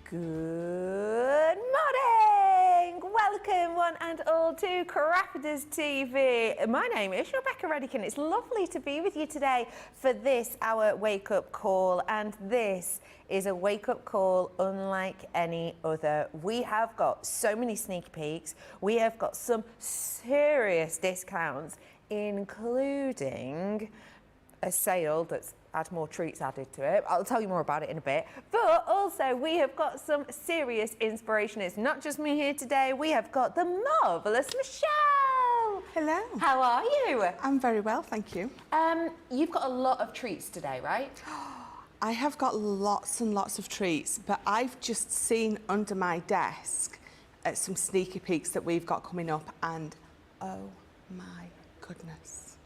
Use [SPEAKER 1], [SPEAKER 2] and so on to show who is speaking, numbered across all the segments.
[SPEAKER 1] Good morning! Welcome one and all to Crafters TV. My name is Rebecca Redican. It's lovely to be with you today for this, our wake-up call. And this is a wake-up call unlike any other. We have got so many sneak peeks. We have got some serious discounts, including a sale that's had more treats added to it. I'll tell you more about it in a bit. But also we have got some serious inspiration. It's not just me here today. We have got the marvellous Michelle.
[SPEAKER 2] Hello.
[SPEAKER 1] How are you?
[SPEAKER 2] I'm very well, thank you.
[SPEAKER 1] You've got a lot of treats today, right?
[SPEAKER 2] I have got lots and lots of treats, but I've just seen under my desk some sneaky peeks that we've got coming up, and oh my goodness.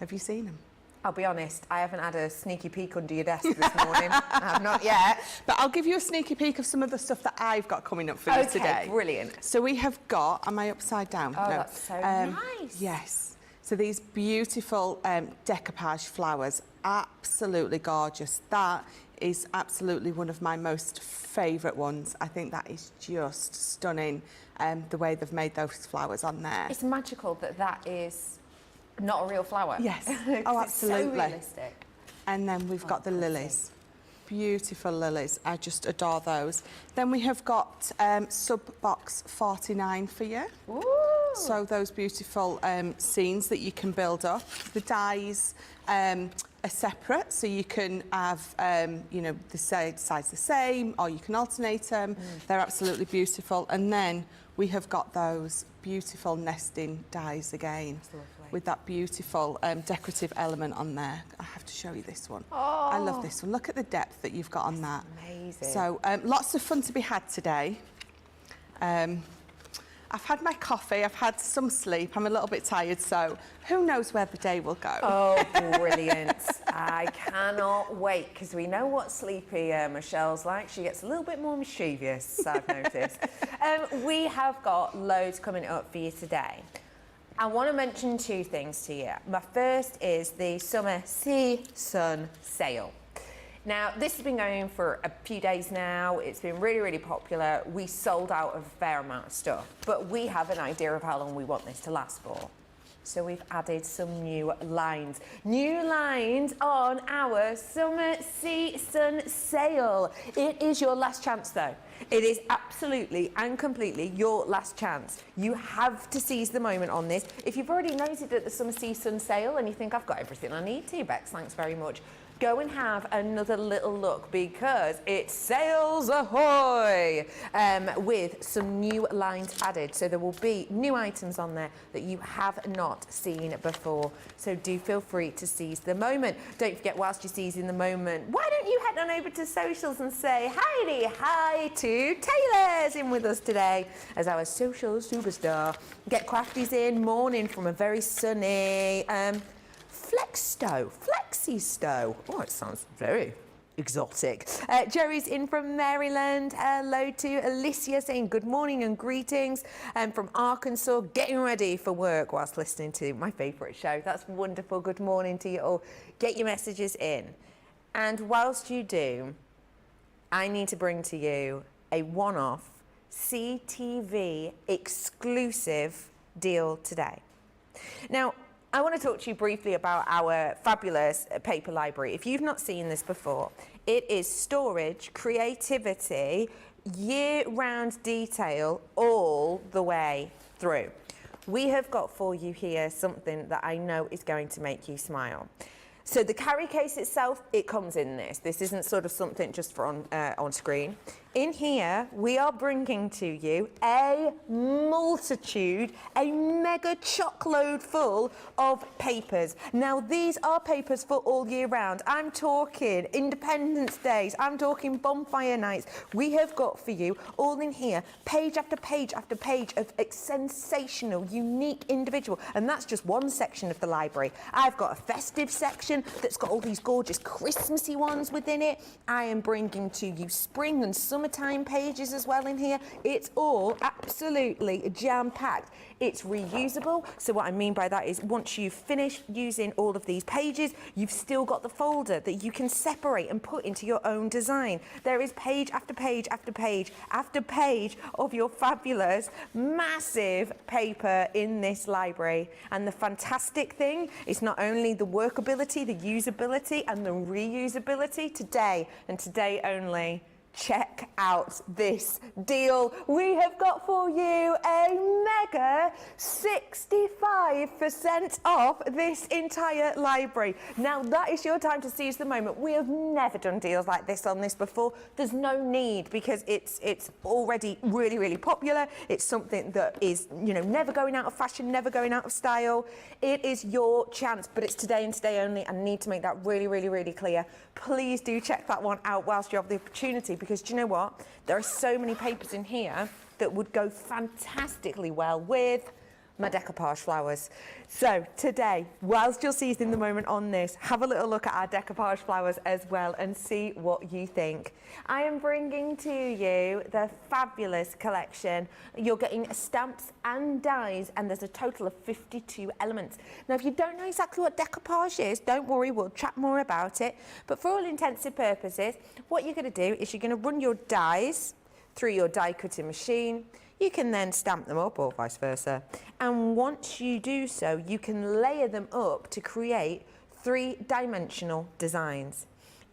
[SPEAKER 2] Have you seen them?
[SPEAKER 1] I'll be honest, I haven't had a sneaky peek under your desk this morning. I have not yet.
[SPEAKER 2] But I'll give you a sneaky peek of some of the stuff that I've got coming up for you today.
[SPEAKER 1] Okay, brilliant.
[SPEAKER 2] So we have got, am I upside down?
[SPEAKER 1] Oh,
[SPEAKER 2] no.
[SPEAKER 1] that's so nice.
[SPEAKER 2] Yes. So these beautiful decoupage flowers, absolutely gorgeous. That is absolutely one of my most favourite ones. I think that is just stunning, the way they've made those flowers on there.
[SPEAKER 1] It's magical that that is not a real flower.
[SPEAKER 2] Yes. Oh, absolutely.
[SPEAKER 1] It's so realistic.
[SPEAKER 2] And then we've got the lilies. Beautiful lilies. I just adore those. Then we have got sub box 49 for you.
[SPEAKER 1] Ooh.
[SPEAKER 2] So those beautiful scenes that you can build up. The dies are separate, so you can have, you know, the sides the same, or you can alternate them. They're absolutely beautiful. And then we have got those beautiful nesting dies again, with that beautiful decorative element on there. I have to show you this one.
[SPEAKER 1] Oh.
[SPEAKER 2] I love this one. Look at the depth that you've got on that.
[SPEAKER 1] Amazing.
[SPEAKER 2] So lots of fun to be had today. I've had my coffee, I've had some sleep, I'm a little bit tired, so who knows where the day will go.
[SPEAKER 1] Oh, brilliant. I cannot wait, because we know what sleepy Michelle's like. She gets a little bit more mischievous, I've noticed. We have got loads coming up for you today. I want to mention two things to you. My first is the Summer Sea Sun Sale. Now, this has been going for a few days now. It's been really, really popular. We sold out of a fair amount of stuff, but we have an idea of how long we want this to last for. So we've added some new lines. New lines on our Summer Sea Sun Sale. It is your last chance though. It is absolutely and completely your last chance. You have to seize the moment on this. If you've already noted at the Summer Sea Sun Sale and you think I've got everything I need to, Bex, thanks very much, go and have another little look, because it's sales ahoy, with some new lines added. So there will be new items on there that you have not seen before. So do feel free to seize the moment. Don't forget, whilst you're seizing the moment, why don't you head on over to socials and say hi to Taylor's in with us today as our social superstar. Get Crafties in morning from a very sunny Flexi Stowe. Oh, it sounds very exotic. Jerry's in from Maryland. Hello to Alicia saying good morning and greetings. From Arkansas, getting ready for work whilst listening to my favourite show. That's wonderful. Good morning to you all. Get your messages in. And whilst you do, I need to bring to you a one-off CTV exclusive deal today. Now, I want to talk to you briefly about our fabulous paper library. If you've not seen this before, it is storage, creativity, year-round detail all the way through. We have got for you here something that I know is going to make you smile. So the carry case itself, it comes in this. This isn't sort of something just for on screen. In here, we are bringing to you a multitude, a mega chockload full of papers. Now, these are papers for all year round. I'm talking Independence Days. I'm talking bonfire nights. We have got for you, all in here, page after page after page of sensational, unique individual. And that's just one section of the library. I've got a festive section that's got all these gorgeous Christmassy ones within it. I am bringing to you spring and summer summertime pages as well in here. It's all absolutely jam-packed. It's reusable. So what I mean by that is once you've finished using all of these pages, you've still got the folder that you can separate and put into your own design. There is page after page after page after page of your fabulous, massive paper in this library. And the fantastic thing is not only the workability, the usability and the reusability today and today only. Check out this deal. We have got for you a mega 65% off this entire library. Now that is your time to seize the moment. We have never done deals like this on this before. There's no need because it's already really, really popular. It's something that is, you know, never going out of fashion, never going out of style. It is your chance, but it's today and today only. I need to make that really, really, really clear. Please do check that one out whilst you have the opportunity, because do you know what? There are so many papers in here that would go fantastically well with my decoupage flowers. So today, whilst you're seizing the moment on this, have a little look at our decoupage flowers as well and see what you think. I am bringing to you the fabulous collection. You're getting stamps and dies, and there's a total of 52 elements. Now, if you don't know exactly what decoupage is, don't worry, we'll chat more about it. But for all intents and purposes, what you're going to do is you're going to run your dies through your die cutting machine. You can then stamp them up or vice versa. And once you do so, you can layer them up to create three-dimensional designs.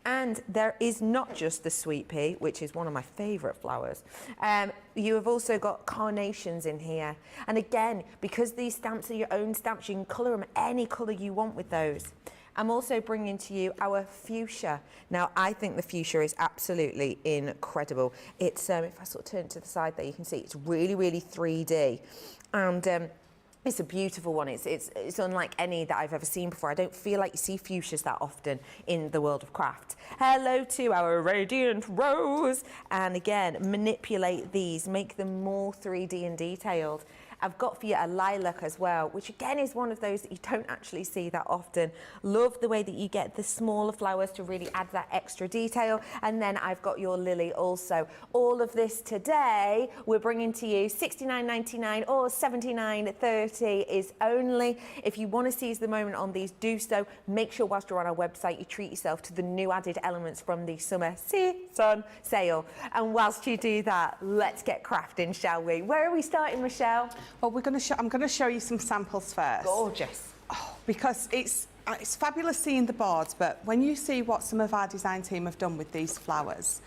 [SPEAKER 1] And there is not just the sweet pea, which is one of my favourite flowers. You have also got carnations in here. And again, because these stamps are your own stamps, you can colour them any colour you want with those. I'm also bringing to you our fuchsia. Now, I think the fuchsia is absolutely incredible. It's, if I sort of turn it to the side there, you can see it's really, really 3D. And it's a beautiful one. It's unlike any that I've ever seen before. I don't feel like you see fuchsias that often in the world of craft. Hello to our radiant rose. And again, manipulate these, make them more 3D and detailed. I've got for you a lilac as well, which again is one of those that you don't actually see that often. Love the way that you get the smaller flowers to really add that extra detail. And then I've got your lily also. All of this today, we're bringing to you $69.99 or $79.30 is only. If you want to seize the moment on these, do so. Make sure whilst you're on our website, you treat yourself to the new added elements from the summer season sale. And whilst you do that, let's get crafting, shall we? Where are we starting, Michelle?
[SPEAKER 2] Well, I'm going to show you some samples first.
[SPEAKER 1] Gorgeous.
[SPEAKER 2] Oh, because it's fabulous seeing the boards, but when you see what some of our design team have done with these flowers,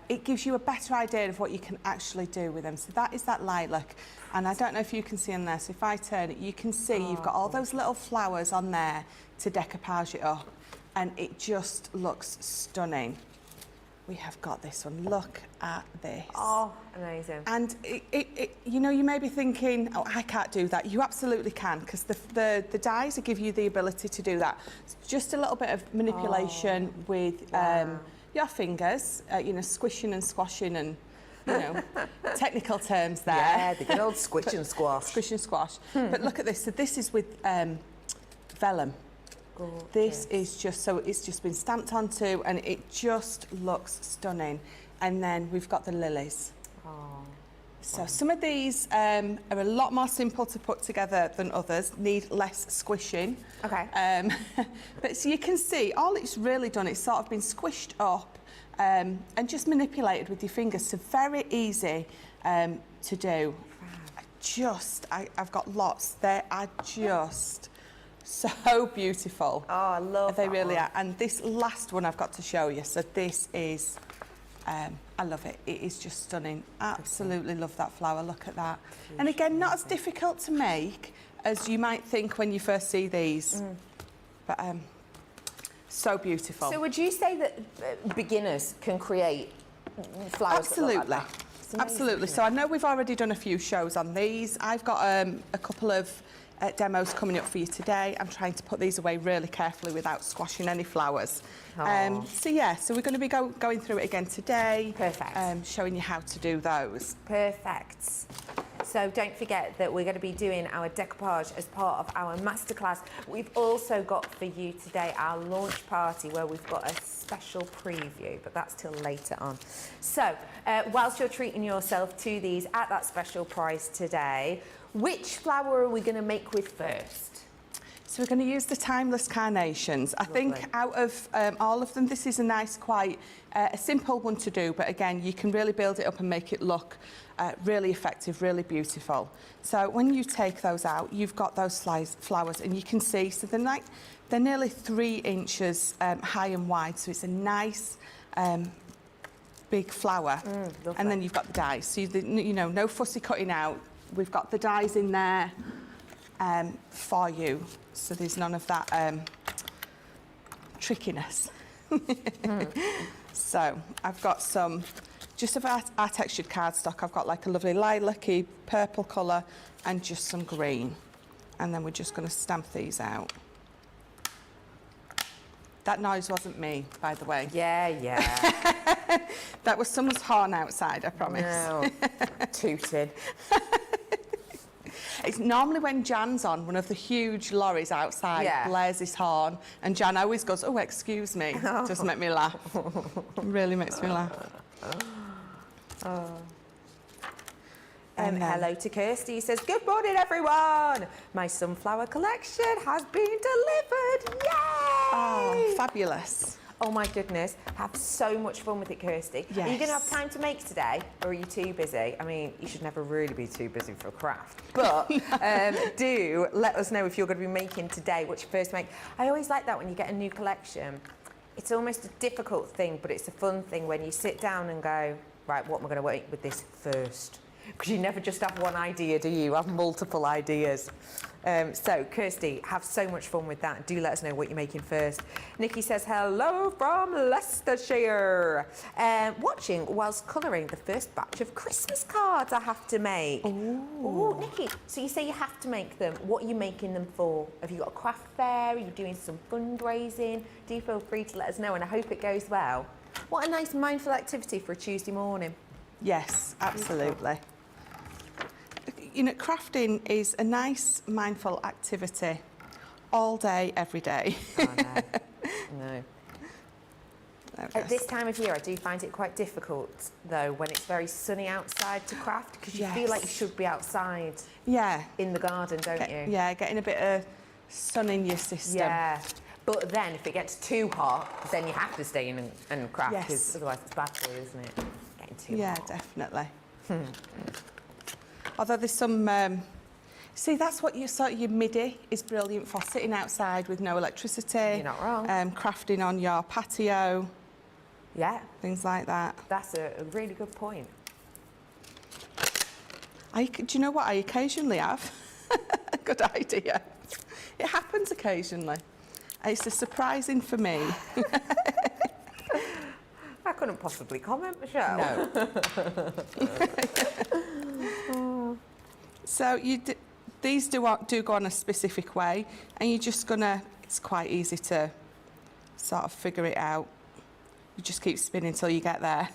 [SPEAKER 2] it gives you a better idea of what you can actually do with them. So that is that lilac, and I don't know if you can see in there, so if I turn it, you can see you've got all those little flowers on there to decoupage it up, and it just looks stunning. We have got this one. Look at this.
[SPEAKER 1] Oh, amazing.
[SPEAKER 2] And you know, you may be thinking, oh, I can't do that. You absolutely can, because the dies give you the ability to do that. It's just a little bit of manipulation with your fingers, you know, squishing and squashing and, you know, technical terms there.
[SPEAKER 1] Yeah, the good old squish and squash.
[SPEAKER 2] Squish and squash. But look at this. So this is with vellum.
[SPEAKER 1] Gorgeous.
[SPEAKER 2] This is just, so it's just been stamped onto, and it just looks stunning. And then we've got the lilies.
[SPEAKER 1] Oh.
[SPEAKER 2] So some of these are a lot more simple to put together than others, need less squishing.
[SPEAKER 1] Okay.
[SPEAKER 2] But so you can see, all it's really done, it's sort of been squished up and just manipulated with your fingers. So very easy to do. I've got lots. They are just so beautiful.
[SPEAKER 1] Oh, I love
[SPEAKER 2] They
[SPEAKER 1] that
[SPEAKER 2] really
[SPEAKER 1] one.
[SPEAKER 2] are. And this last one I've got to show you. So this is, I love it. It is just stunning. Absolutely love that flower. Look at that. And again, not as difficult to make as you might think when you first see these. But so beautiful.
[SPEAKER 1] So would you say that beginners can create flowers
[SPEAKER 2] Absolutely.
[SPEAKER 1] that look like that? It's amazing,
[SPEAKER 2] Absolutely.
[SPEAKER 1] isn't
[SPEAKER 2] So
[SPEAKER 1] it?
[SPEAKER 2] I know we've already done a few shows on these. I've got a couple of demos coming up for you today. I'm trying to put these away really carefully without squashing any flowers. So yeah, so we're going to be going through it again today.
[SPEAKER 1] Perfect.
[SPEAKER 2] Showing you how to do those.
[SPEAKER 1] Perfect. So don't forget that we're going to be doing our decoupage as part of our masterclass. We've also got for you today our launch party where we've got a special preview, but that's till later on. So whilst you're treating yourself to these at that special price today, which flower are we going to make with first?
[SPEAKER 2] So we're going to use the Timeless Carnations. I think out of all of them, this is a nice, quite a simple one to do, but again, you can really build it up and make it look really effective, really beautiful. So when you take those out, you've got those flowers, and you can see, so they're nearly 3 inches high and wide, so it's a nice big flower. And then you've got the dies. So you know, no fussy cutting out. We've got the dies in there for you. So there's none of that trickiness. So I've got some, just of our textured cardstock, I've got like a lovely lilac-y purple colour and just some green. And then we're just going to stamp these out. That noise wasn't me, by the way.
[SPEAKER 1] Yeah.
[SPEAKER 2] That was someone's horn outside, I promise.
[SPEAKER 1] No, tooted.
[SPEAKER 2] It's normally when Jan's on, one of the huge lorries outside blares his horn, and Jan always goes, "Oh, excuse me." Just make me laugh. It really makes me laugh.
[SPEAKER 1] Hello to Kirsty. He says, "Good morning, everyone. My sunflower collection has been delivered. Yay!"
[SPEAKER 2] Oh, fabulous.
[SPEAKER 1] Oh my goodness, have so much fun with it, Kirsty.
[SPEAKER 2] Yes.
[SPEAKER 1] Are you going to have time to make today, or are you too busy? I mean, you should never really be too busy for a craft. But do let us know if you're going to be making today, what you first make. I always like that when you get a new collection. It's almost a difficult thing, but it's a fun thing when you sit down and go, right, what am I going to make with this first? Because you never just have one idea, do you? You have multiple ideas. So, Kirsty, have so much fun with that. Do let us know what you're making first. Nikki says, hello from Leicestershire. Watching whilst colouring the first batch of Christmas cards I have to make. Oh, Nikki, so you say you have to make them. What are you making them for? Have you got a craft fair? Are you doing some fundraising? Do feel free to let us know, and I hope it goes well. What a nice mindful activity for a Tuesday morning.
[SPEAKER 2] Yes, absolutely. You know, crafting is a nice, mindful activity all day, every day.
[SPEAKER 1] Oh, no. At this time of year, I do find it quite difficult, though, when it's very sunny outside to craft, because you feel like you should be outside in the garden, don't you?
[SPEAKER 2] Yeah, getting a bit of sun in your system.
[SPEAKER 1] Yeah. But then, if it gets too hot, then you have to stay in and craft, because otherwise it's bad for you, isn't it? Getting too hot.
[SPEAKER 2] Yeah, definitely. Although there's some... see, that's what your MIDI is brilliant for, sitting outside with no electricity.
[SPEAKER 1] You're not wrong.
[SPEAKER 2] Crafting on your patio.
[SPEAKER 1] Yeah.
[SPEAKER 2] Things like that.
[SPEAKER 1] That's a really good point.
[SPEAKER 2] Do you know what? I occasionally have a good idea. It happens occasionally. It's a surprising for me.
[SPEAKER 1] I couldn't possibly comment, Michelle.
[SPEAKER 2] No. So these do go on a specific way, and you're just gonna, it's quite easy to sort of figure it out. You just keep spinning until you get there.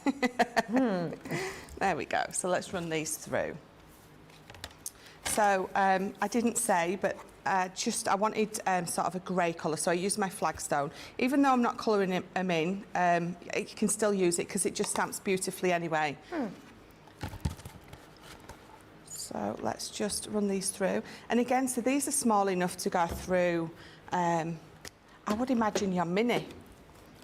[SPEAKER 2] There we go. So let's run these through. So I didn't say, but I wanted sort of a grey colour, so I used my flagstone. Even though I'm not colouring them in, you can still use it because it just stamps beautifully anyway. So let's just run these through. And again, so these are small enough to go through, I would imagine your mini,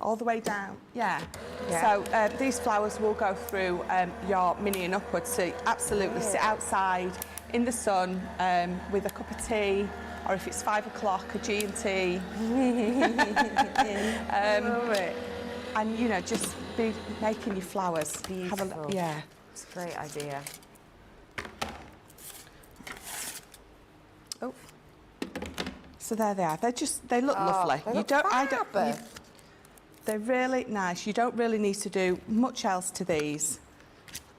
[SPEAKER 2] all the way down. Yeah. So these flowers will go through your mini and upwards, so absolutely sit outside in the sun with a cup of tea, or if it's 5 o'clock, a G&T.
[SPEAKER 1] Love it.
[SPEAKER 2] And, you know, just be making your flowers.
[SPEAKER 1] Beautiful.
[SPEAKER 2] Yeah.
[SPEAKER 1] It's a great idea.
[SPEAKER 2] Oh. So there they are. They look lovely.
[SPEAKER 1] They look fab.
[SPEAKER 2] They're really nice. You don't really need to do much else to these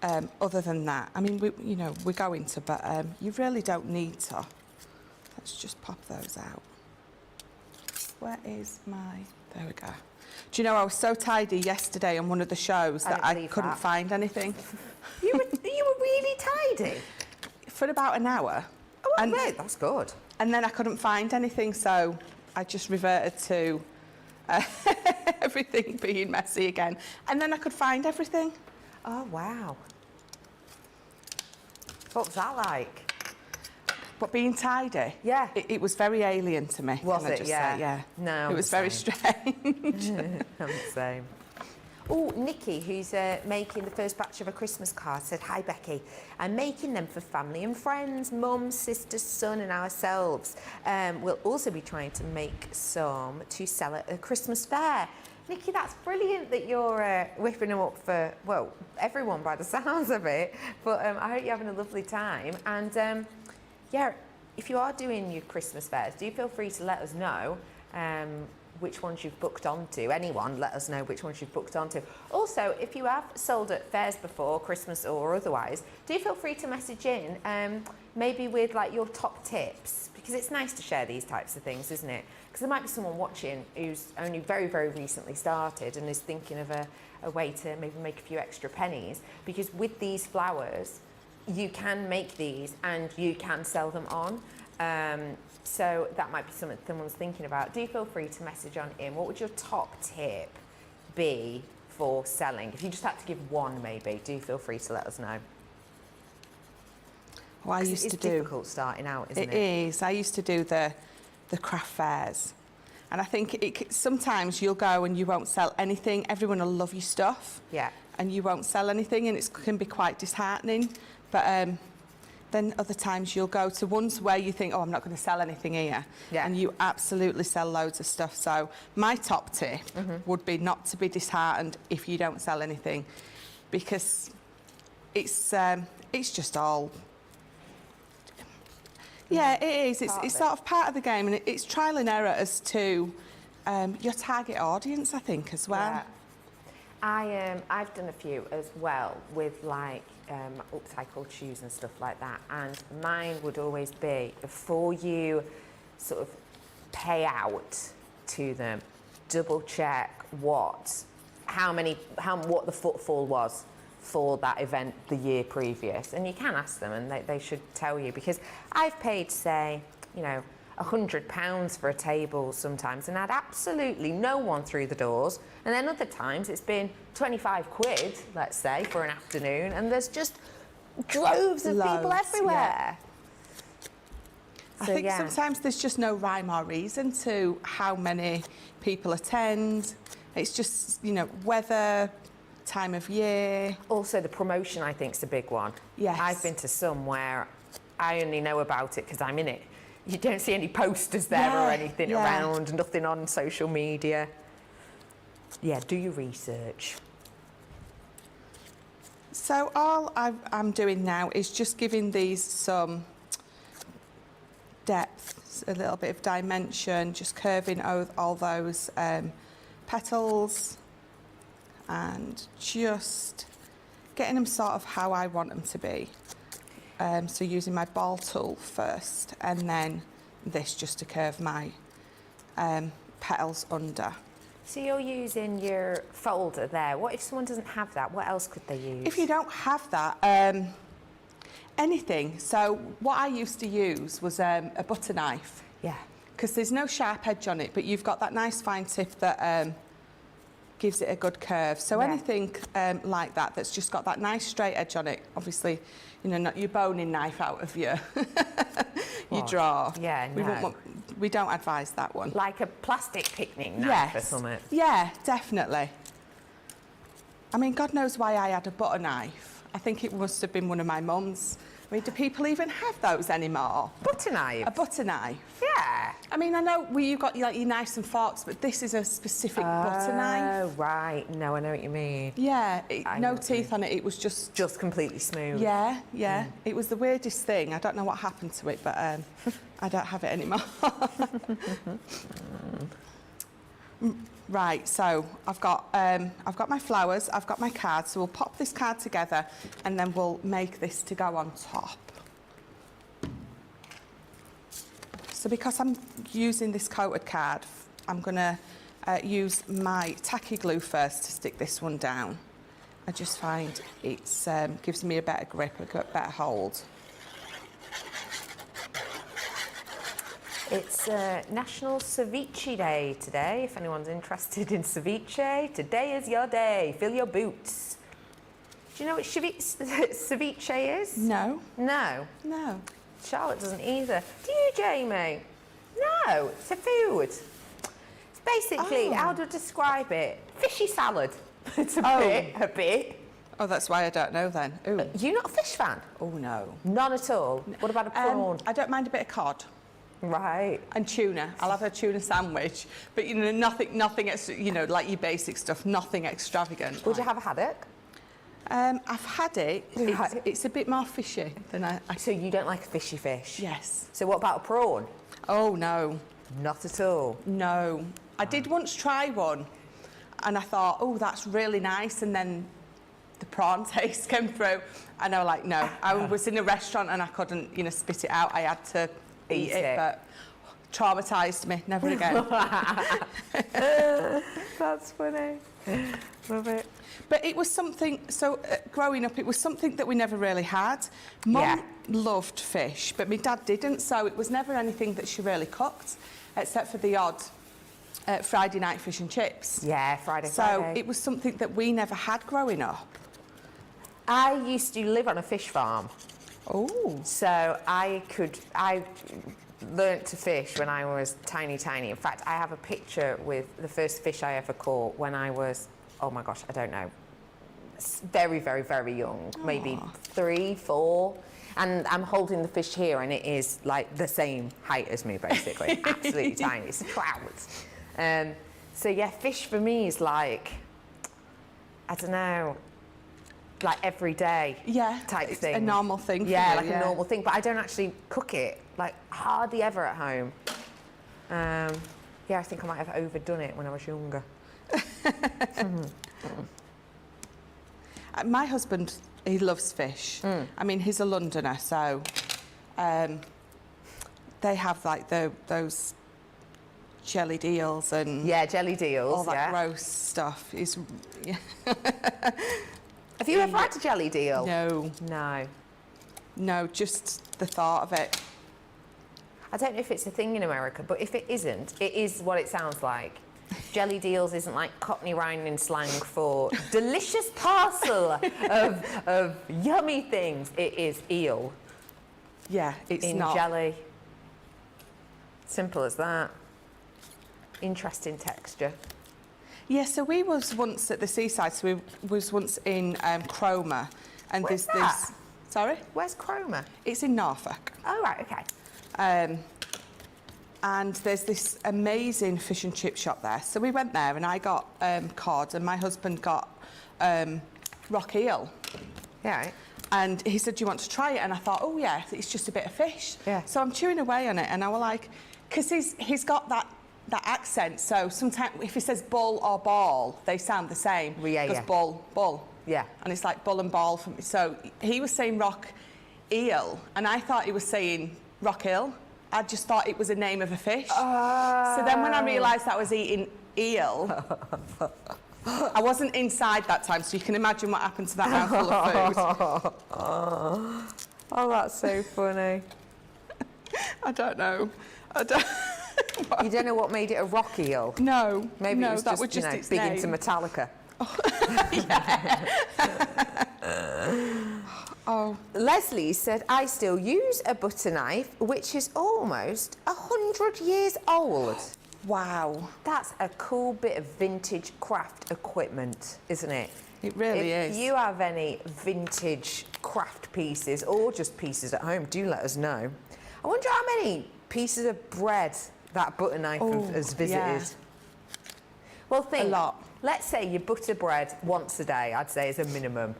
[SPEAKER 2] other than that. I mean, we're going to, but you really don't need to. Let's just pop those out. Where is my... There we go. Do you know, I was so tidy yesterday on one of the shows that I couldn't find anything.
[SPEAKER 1] You were really tidy?
[SPEAKER 2] for about an hour.
[SPEAKER 1] Oh,
[SPEAKER 2] and,
[SPEAKER 1] right, that's good.
[SPEAKER 2] And then I couldn't find anything, so I just reverted to everything being messy again. And then I could find everything.
[SPEAKER 1] Oh, wow. What was that like?
[SPEAKER 2] But being tidy?
[SPEAKER 1] Yeah.
[SPEAKER 2] It was very alien to me.
[SPEAKER 1] Was
[SPEAKER 2] can I
[SPEAKER 1] it?
[SPEAKER 2] just
[SPEAKER 1] Yeah.
[SPEAKER 2] say? Yeah.
[SPEAKER 1] No,
[SPEAKER 2] It was very strange.
[SPEAKER 1] I'm the same. Oh, Nikki, who's making the first batch of a Christmas card, said, "Hi, Becky. I'm making them for family and friends, mum, sister, son, and ourselves. We'll also be trying to make some to sell at a Christmas fair." Nikki, that's brilliant that you're whipping them up for, well, everyone by the sounds of it. But I hope you're having a lovely time. And yeah, if you are doing your Christmas fairs, do feel free to let us know which ones you've booked onto. Anyone, let us know which ones you've booked onto. Also, if you have sold at fairs before, Christmas or otherwise, do feel free to message in, maybe with like your top tips, because it's nice to share these types of things, isn't it? Because there might be someone watching who's only very, very recently started and is thinking of a way to maybe make a few extra pennies, because with these flowers, you can make these and you can sell them on. So that might be something someone's thinking about. Do feel free to message on in. What would your top tip be for selling? If you just had to give one, maybe, do feel free to let us know.
[SPEAKER 2] Well,
[SPEAKER 1] It's difficult starting out, isn't it?
[SPEAKER 2] It is. I used to do the craft fairs. And I think sometimes you'll go and you won't sell anything. Everyone will love your stuff.
[SPEAKER 1] Yeah.
[SPEAKER 2] And you won't sell anything, and it can be quite disheartening. But then other times you'll go to ones where you think, oh, I'm not going to sell anything here.
[SPEAKER 1] Yeah.
[SPEAKER 2] And you absolutely sell loads of stuff. So my top tip would be not to be disheartened if you don't sell anything, because it's just all... Yeah, it is. It's sort of part of the game, and it's trial and error as to your target audience, I think, as well.
[SPEAKER 1] Yeah. I've done a few as well with like upcycled shoes and stuff like that, and mine would always be, before you sort of pay out to them, double check what the footfall was for that event the year previous. And you can ask them, and they should tell you, because I've paid, say, you know, £100 for a table sometimes and had absolutely no one through the doors, and then other times it's been 25 quid, let's say, for an afternoon, and there's just droves of people everywhere.
[SPEAKER 2] Yeah. I think sometimes there's just no rhyme or reason to how many people attend. It's just, you know, weather, time of year.
[SPEAKER 1] Also, the promotion, I think, is a big one.
[SPEAKER 2] Yes.
[SPEAKER 1] I've been to some where I only know about it because I'm in it. You don't see any posters there or anything around, nothing on social media. Yeah, do your research.
[SPEAKER 2] So all I'm doing now is just giving these some depth, a little bit of dimension, just curving all those petals and just getting them sort of how I want them to be. So using my ball tool first, and then this just to curve my petals under.
[SPEAKER 1] So you're using your folder there. What if someone doesn't have that? What else could they use?
[SPEAKER 2] If you don't have that, anything. So what I used to use was a butter knife.
[SPEAKER 1] Yeah.
[SPEAKER 2] Because there's no sharp edge on it, but you've got that nice fine tip that gives it a good curve. So anything like that, that's just got that nice straight edge on it. Obviously, you know, not your boning knife out of your drawer.
[SPEAKER 1] Yeah, no.
[SPEAKER 2] We don't advise that one.
[SPEAKER 1] Like a plastic picnic knife or something.
[SPEAKER 2] Yeah, definitely. I mean, God knows why I had a butter knife. I think it must have been one of my mum's. I mean, do people even have those anymore?
[SPEAKER 1] Butter knife?
[SPEAKER 2] A butter knife?
[SPEAKER 1] Yeah.
[SPEAKER 2] I mean, I know you've got like your knives and forks, but this is a specific butter knife.
[SPEAKER 1] Oh, right. No, I know what you mean.
[SPEAKER 2] Yeah, no teeth on it. It was just
[SPEAKER 1] completely smooth.
[SPEAKER 2] Yeah. It was the weirdest thing. I don't know what happened to it, but I don't have it anymore. Right, so I've got my flowers, I've got my card, so we'll pop this card together and then we'll make this to go on top. So because I'm using this coated card, I'm going to use my tacky glue first to stick this one down. I just find it gives me a better grip, a better hold.
[SPEAKER 1] It's National Ceviche Day today. If anyone's interested in ceviche, today is your day. Fill your boots. Do you know what ceviche is?
[SPEAKER 2] No.
[SPEAKER 1] No.
[SPEAKER 2] No.
[SPEAKER 1] Charlotte doesn't either. Do you, Jamie? No, it's a food. It's basically, how do I describe it? Fishy salad. It's a bit.
[SPEAKER 2] Oh, that's why I don't know then. Ooh.
[SPEAKER 1] You're not a fish fan?
[SPEAKER 2] Oh, no.
[SPEAKER 1] None at all? What about a prawn?
[SPEAKER 2] I don't mind a bit of cod.
[SPEAKER 1] Right.
[SPEAKER 2] And tuna. I'll have a tuna sandwich. But, you know, nothing, you know, like your basic stuff, nothing extravagant.
[SPEAKER 1] Would you have a haddock?
[SPEAKER 2] I've had it. It's a bit more fishy than I...
[SPEAKER 1] So you don't like a fishy fish?
[SPEAKER 2] Yes.
[SPEAKER 1] So what about a prawn?
[SPEAKER 2] Oh, no.
[SPEAKER 1] Not at all?
[SPEAKER 2] No. I did once try one, and I thought, oh, that's really nice, and then the prawn taste came through, and I was like, no. I was in a restaurant, and I couldn't, you know, spit it out. I had to eat it, but traumatised me. Never again.
[SPEAKER 1] That's funny. Love it.
[SPEAKER 2] But it was something, so growing up, it was something that we never really had. Mum loved fish, but my dad didn't, so it was never anything that she really cooked, except for the odd Friday night fish and chips.
[SPEAKER 1] Yeah, Friday.
[SPEAKER 2] So it was something that we never had growing up.
[SPEAKER 1] I used to live on a fish farm.
[SPEAKER 2] Oh.
[SPEAKER 1] So I learnt to fish when I was tiny. In fact, I have a picture with the first fish I ever caught when I was, oh my gosh, I don't know, very, very, very young, maybe 3, 4. And I'm holding the fish here, and it is like the same height as me, basically. Absolutely tiny. It's a trout. So yeah, fish for me is like, I don't know, like every day type thing.
[SPEAKER 2] A normal thing for
[SPEAKER 1] you,
[SPEAKER 2] like
[SPEAKER 1] a normal thing, but I don't actually cook it, like hardly ever at home. Yeah, I think I might have overdone it when I was younger.
[SPEAKER 2] My husband, he loves fish. I mean, he's a Londoner, so they have like those jellied eels and
[SPEAKER 1] jellied eels,
[SPEAKER 2] all that gross stuff.
[SPEAKER 1] Have you ever had a jellied eel?
[SPEAKER 2] No, just the thought of it.
[SPEAKER 1] I don't know if it's a thing in America, but if it isn't, it is what it sounds like. Jellied eels isn't like Cockney rhyming slang for delicious parcel of yummy things. It is eel.
[SPEAKER 2] Yeah, it's
[SPEAKER 1] in
[SPEAKER 2] not.
[SPEAKER 1] jelly. Simple as that. Interesting texture.
[SPEAKER 2] Yeah, so we was once at the seaside, so we was once in Cromer. And
[SPEAKER 1] Where's
[SPEAKER 2] there's
[SPEAKER 1] that?
[SPEAKER 2] Sorry?
[SPEAKER 1] Where's Cromer?
[SPEAKER 2] It's in Norfolk.
[SPEAKER 1] Oh, right, okay.
[SPEAKER 2] And there's this amazing fish and chip shop there. So we went there, and I got cod, and my husband got rock eel.
[SPEAKER 1] Yeah.
[SPEAKER 2] And he said, do you want to try it? And I thought, oh, yeah, it's just a bit of fish.
[SPEAKER 1] Yeah.
[SPEAKER 2] So I'm chewing away on it, and I was like, because he's got that accent, so sometimes if he says bull or ball, they sound the same.
[SPEAKER 1] Well, yeah,
[SPEAKER 2] because bull.
[SPEAKER 1] Yeah.
[SPEAKER 2] And it's like bull and ball for me. So he was saying rock eel, and I thought he was saying rock eel. I just thought it was a name of a fish. So then when I realised I was eating eel, I wasn't inside that time, so you can imagine what happened to that mouthful of food.
[SPEAKER 1] Oh, that's so funny.
[SPEAKER 2] I don't know.
[SPEAKER 1] You don't know what made it a rock eel?
[SPEAKER 2] No.
[SPEAKER 1] Maybe
[SPEAKER 2] no,
[SPEAKER 1] it was
[SPEAKER 2] that
[SPEAKER 1] just,
[SPEAKER 2] was
[SPEAKER 1] just
[SPEAKER 2] its
[SPEAKER 1] big
[SPEAKER 2] name.
[SPEAKER 1] into Metallica.
[SPEAKER 2] Oh.
[SPEAKER 1] Leslie said, I still use a butter knife, which is almost 100 years old.
[SPEAKER 2] Wow.
[SPEAKER 1] That's a cool bit of vintage craft equipment, isn't it?
[SPEAKER 2] It really is.
[SPEAKER 1] If you have any vintage craft pieces or just pieces at home, do let us know. I wonder how many pieces of bread that butter knife has visited.
[SPEAKER 2] Yeah.
[SPEAKER 1] Well, think.
[SPEAKER 2] A lot.
[SPEAKER 1] Let's say you butter bread once a day, I'd say is a minimum.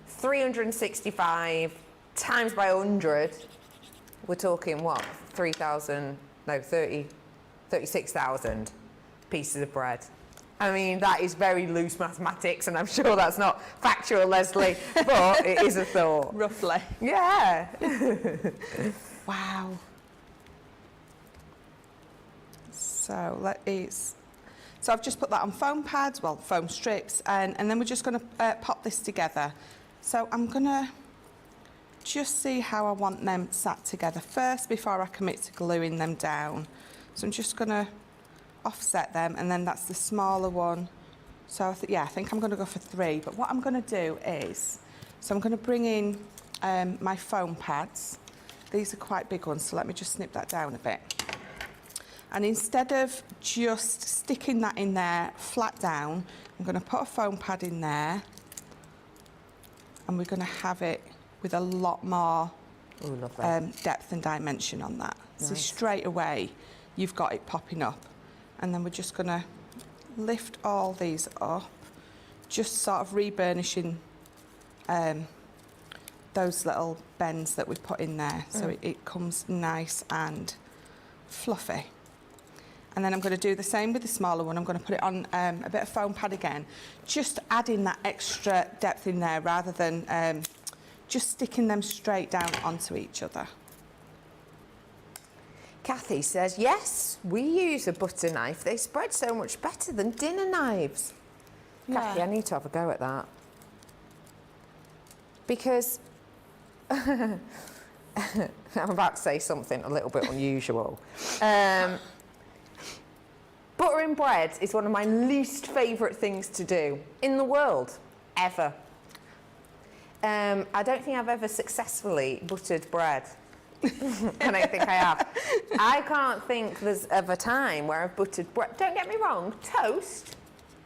[SPEAKER 1] 365 times by 100, we're talking what? 36,000 pieces of bread. I mean, that is very loose mathematics, and I'm sure that's not factual, Leslie, but it is a thought.
[SPEAKER 2] Roughly.
[SPEAKER 1] Yeah.
[SPEAKER 2] Wow. So I've just put that on foam pads, well, foam strips, and then we're just going to pop this together. So I'm going to just see how I want them sat together first before I commit to gluing them down. So I'm just going to offset them, and then that's the smaller one. So I think I'm going to go for 3. But what I'm going to do is, so I'm going to bring in my foam pads. These are quite big ones, so let me just snip that down a bit. And instead of just sticking that in there flat down, I'm going to put a foam pad in there, and we're going to have it with a lot more depth and dimension on that. Nice. So straight away, you've got it popping up. And then we're just going to lift all these up, just sort of reburnishing those little bends that we put in there, so it comes nice and fluffy. And then I'm going to do the same with the smaller one. I'm going to put it on a bit of foam pad again, just adding that extra depth in there rather than just sticking them straight down onto each other.
[SPEAKER 1] Kathy says, yes, we use a butter knife. They spread so much better than dinner knives. Yeah. Kathy, I need to have a go at that. Because I'm about to say something a little bit unusual. Butter and bread is one of my least favourite things to do in the world, ever. I don't think I've ever successfully buttered bread. I don't think I have. I can't think of a time where I've buttered bread. Don't get me wrong, toast,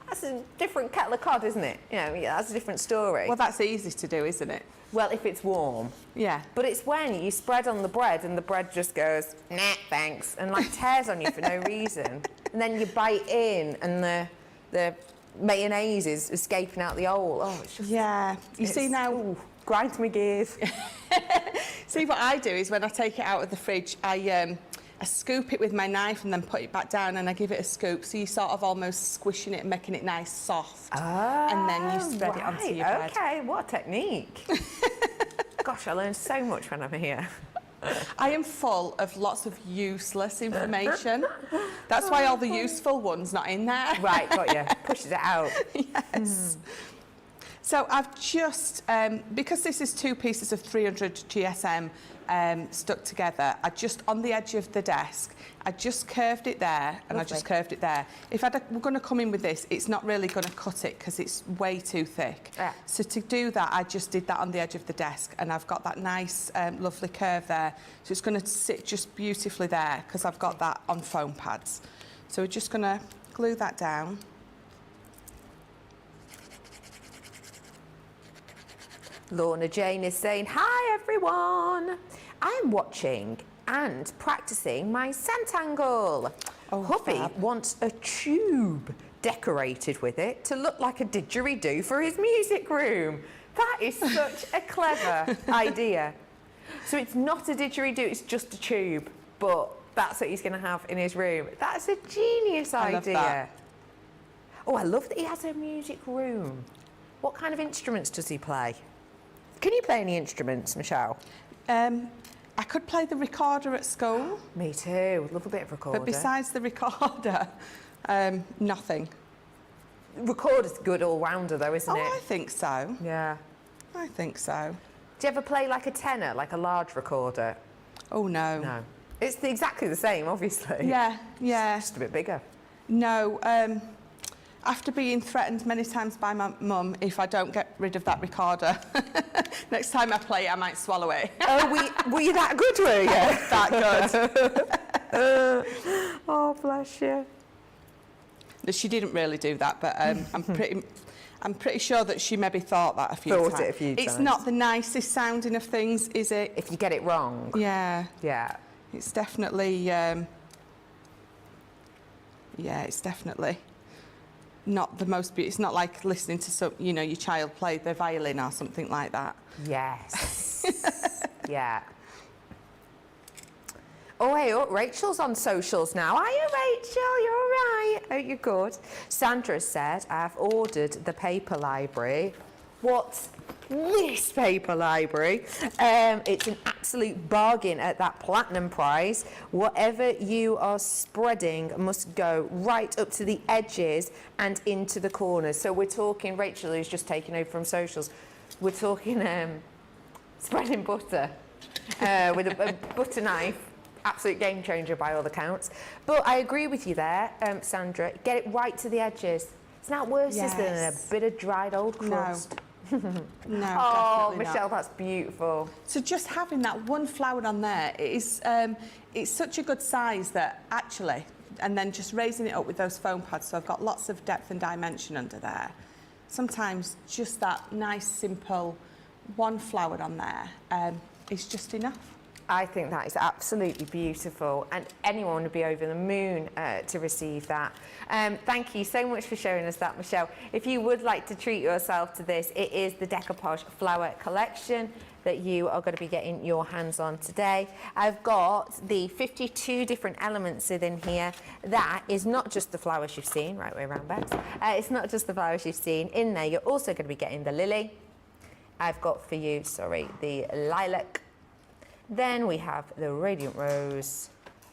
[SPEAKER 1] that's a different kettle of cod, isn't it? You know, yeah, that's a different story.
[SPEAKER 2] Well, that's easy to do, isn't it?
[SPEAKER 1] Well, if it's warm.
[SPEAKER 2] Yeah.
[SPEAKER 1] But it's when you spread on the bread and the bread just goes, nah, thanks, and like tears on you for no reason. And then you bite in and the mayonnaise is escaping out the hole. Oh, it's just...
[SPEAKER 2] Yeah. You see now...
[SPEAKER 1] Ooh, grind my gears.
[SPEAKER 2] See, what I do is when I take it out of the fridge, I scoop it with my knife and then put it back down, and I give it a scoop, so you sort of almost squishing it and making it nice soft.
[SPEAKER 1] Oh,
[SPEAKER 2] and then you spread it onto your bread.
[SPEAKER 1] Okay, what a technique. Gosh, I learned so much when I'm here.
[SPEAKER 2] I am full of lots of useless information. That's why all the useful one's not in there.
[SPEAKER 1] Right, got you. Pushes it out.
[SPEAKER 2] Yes. So I've just, because this is 2 pieces of 300 GSM stuck together, I just, on the edge of the desk, I just curved it there, and
[SPEAKER 1] Lovely.
[SPEAKER 2] I just curved it there. If we're going to come in with this, it's not really going to cut it because it's way too thick.
[SPEAKER 1] Yeah.
[SPEAKER 2] So to do that, I just did that on the edge of the desk, and I've got that nice, lovely curve there. So it's going to sit just beautifully there because I've got that on foam pads. So we're just going to glue that down.
[SPEAKER 1] Lorna Jane is saying, hi everyone. I'm watching and practicing my Scentangle.
[SPEAKER 2] Oh,
[SPEAKER 1] Hubby
[SPEAKER 2] fab.
[SPEAKER 1] wants a tube decorated with it to look like a didgeridoo for his music room. That is such a clever idea. So it's not a didgeridoo, it's just a tube, but that's what he's going to have in his room. That's a genius idea.
[SPEAKER 2] Love that.
[SPEAKER 1] Oh, I love that he has a music room. What kind of instruments does he play? Can you play any instruments, Michelle?
[SPEAKER 2] I could play the recorder at school.
[SPEAKER 1] Me too. Love a bit of recorder.
[SPEAKER 2] But besides the recorder, nothing.
[SPEAKER 1] Recorder's good all-rounder though, isn't it?
[SPEAKER 2] I think so.
[SPEAKER 1] Yeah.
[SPEAKER 2] I think so.
[SPEAKER 1] Do you ever play like a tenor, like a large recorder?
[SPEAKER 2] Oh, no.
[SPEAKER 1] No. It's exactly the same, obviously.
[SPEAKER 2] Yeah, yeah.
[SPEAKER 1] Just a bit bigger.
[SPEAKER 2] No, after being threatened many times by my mum, if I don't get rid of that recorder, next time I play it, I might swallow it.
[SPEAKER 1] Oh, were you that good, were you?
[SPEAKER 2] That good.
[SPEAKER 1] Oh, bless you.
[SPEAKER 2] She didn't really do that, but I'm pretty sure that she maybe thought that a few times.
[SPEAKER 1] Thought it a few
[SPEAKER 2] It's
[SPEAKER 1] times.
[SPEAKER 2] not the nicest sounding of things, is it?
[SPEAKER 1] If you get it wrong.
[SPEAKER 2] Yeah.
[SPEAKER 1] Yeah.
[SPEAKER 2] It's definitely, yeah, it's definitely not the most beautiful. It's not like listening to some, you know, your child play the violin or something like that.
[SPEAKER 1] Yes. Yeah. Oh, hey, oh, Rachel's on socials now. Are you, Rachel? You're all right. Oh, you're good. Sandra said, I've ordered the paper library. What's this paper library? It's an absolute bargain at that platinum price. Whatever you are spreading must go right up to the edges and into the corners. So we're talking, Rachel, who's just taken over from socials, we're talking spreading butter with a butter knife. Absolute game changer by all accounts. But I agree with you there, Sandra. Get it right to the edges. It's not worse than a bit of dried old crust.
[SPEAKER 2] No,
[SPEAKER 1] Oh,
[SPEAKER 2] definitely
[SPEAKER 1] Michelle,
[SPEAKER 2] not.
[SPEAKER 1] that's beautiful.
[SPEAKER 2] So just having that one flower on there is it's such a good size that actually, and then just raising it up with those foam pads, so I've got lots of depth and dimension under there. Sometimes just that nice, simple one flower on there is just enough.
[SPEAKER 1] I think that is absolutely beautiful, and anyone would be over the moon to receive that. Thank you so much for showing us that, Michelle. If you would like to treat yourself to this, it is the Decoupage flower collection that you are going to be getting your hands on today. I've got the 52 different elements within here. That is not just the flowers you've seen, right way around back. It's not just the flowers you've seen. In there, you're also going to be getting the lily. I've got for you, the lilac. Then we have the radiant rose.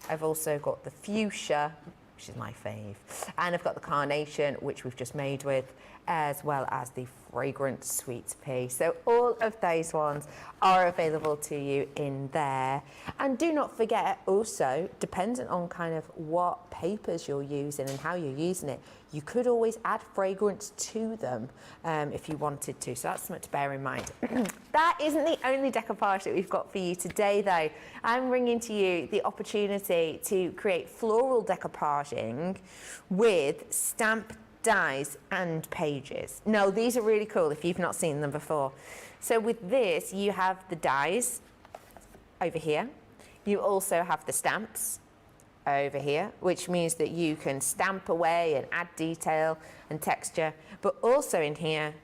[SPEAKER 1] I've also got the fuchsia, which is my fave. And I've got the carnation, which we've just made with, as well as the fragrant sweet pea. So all of those ones are available to you in there. And do not forget, also, dependent on kind of what papers you're using and how you're using it, you could always add fragrance to them if you wanted to. So that's something to bear in mind. That isn't the only decoupage that we've got for you today, though. I'm bringing to you the opportunity to create floral decoupaging with stamp dies and pages. Now, these are really cool if you've not seen them before. So with this, you have the dies over here. You also have the stamps over here, which means that you can stamp away and add detail and texture. But also in here,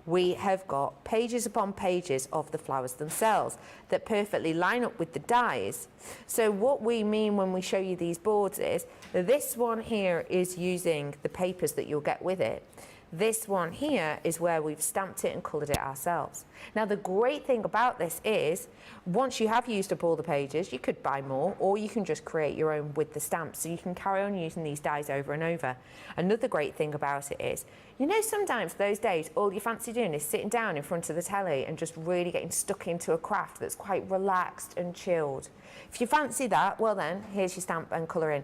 [SPEAKER 1] we have got pages upon pages of the flowers themselves that perfectly line up with the dies. So what we mean when we show you these boards is this one here is using the papers that you'll get with it. This one here is where we've stamped it and coloured it ourselves. Now, the great thing about this is once you have used up all the pages, you could buy more, or you can just create your own with the stamps. So you can carry on using these dies over and over. Another great thing about it is, you know, sometimes those days, all you fancy doing is sitting down in front of the telly and just really getting stuck into a craft that's quite relaxed and chilled. If you fancy that, well then, here's your stamp and colouring.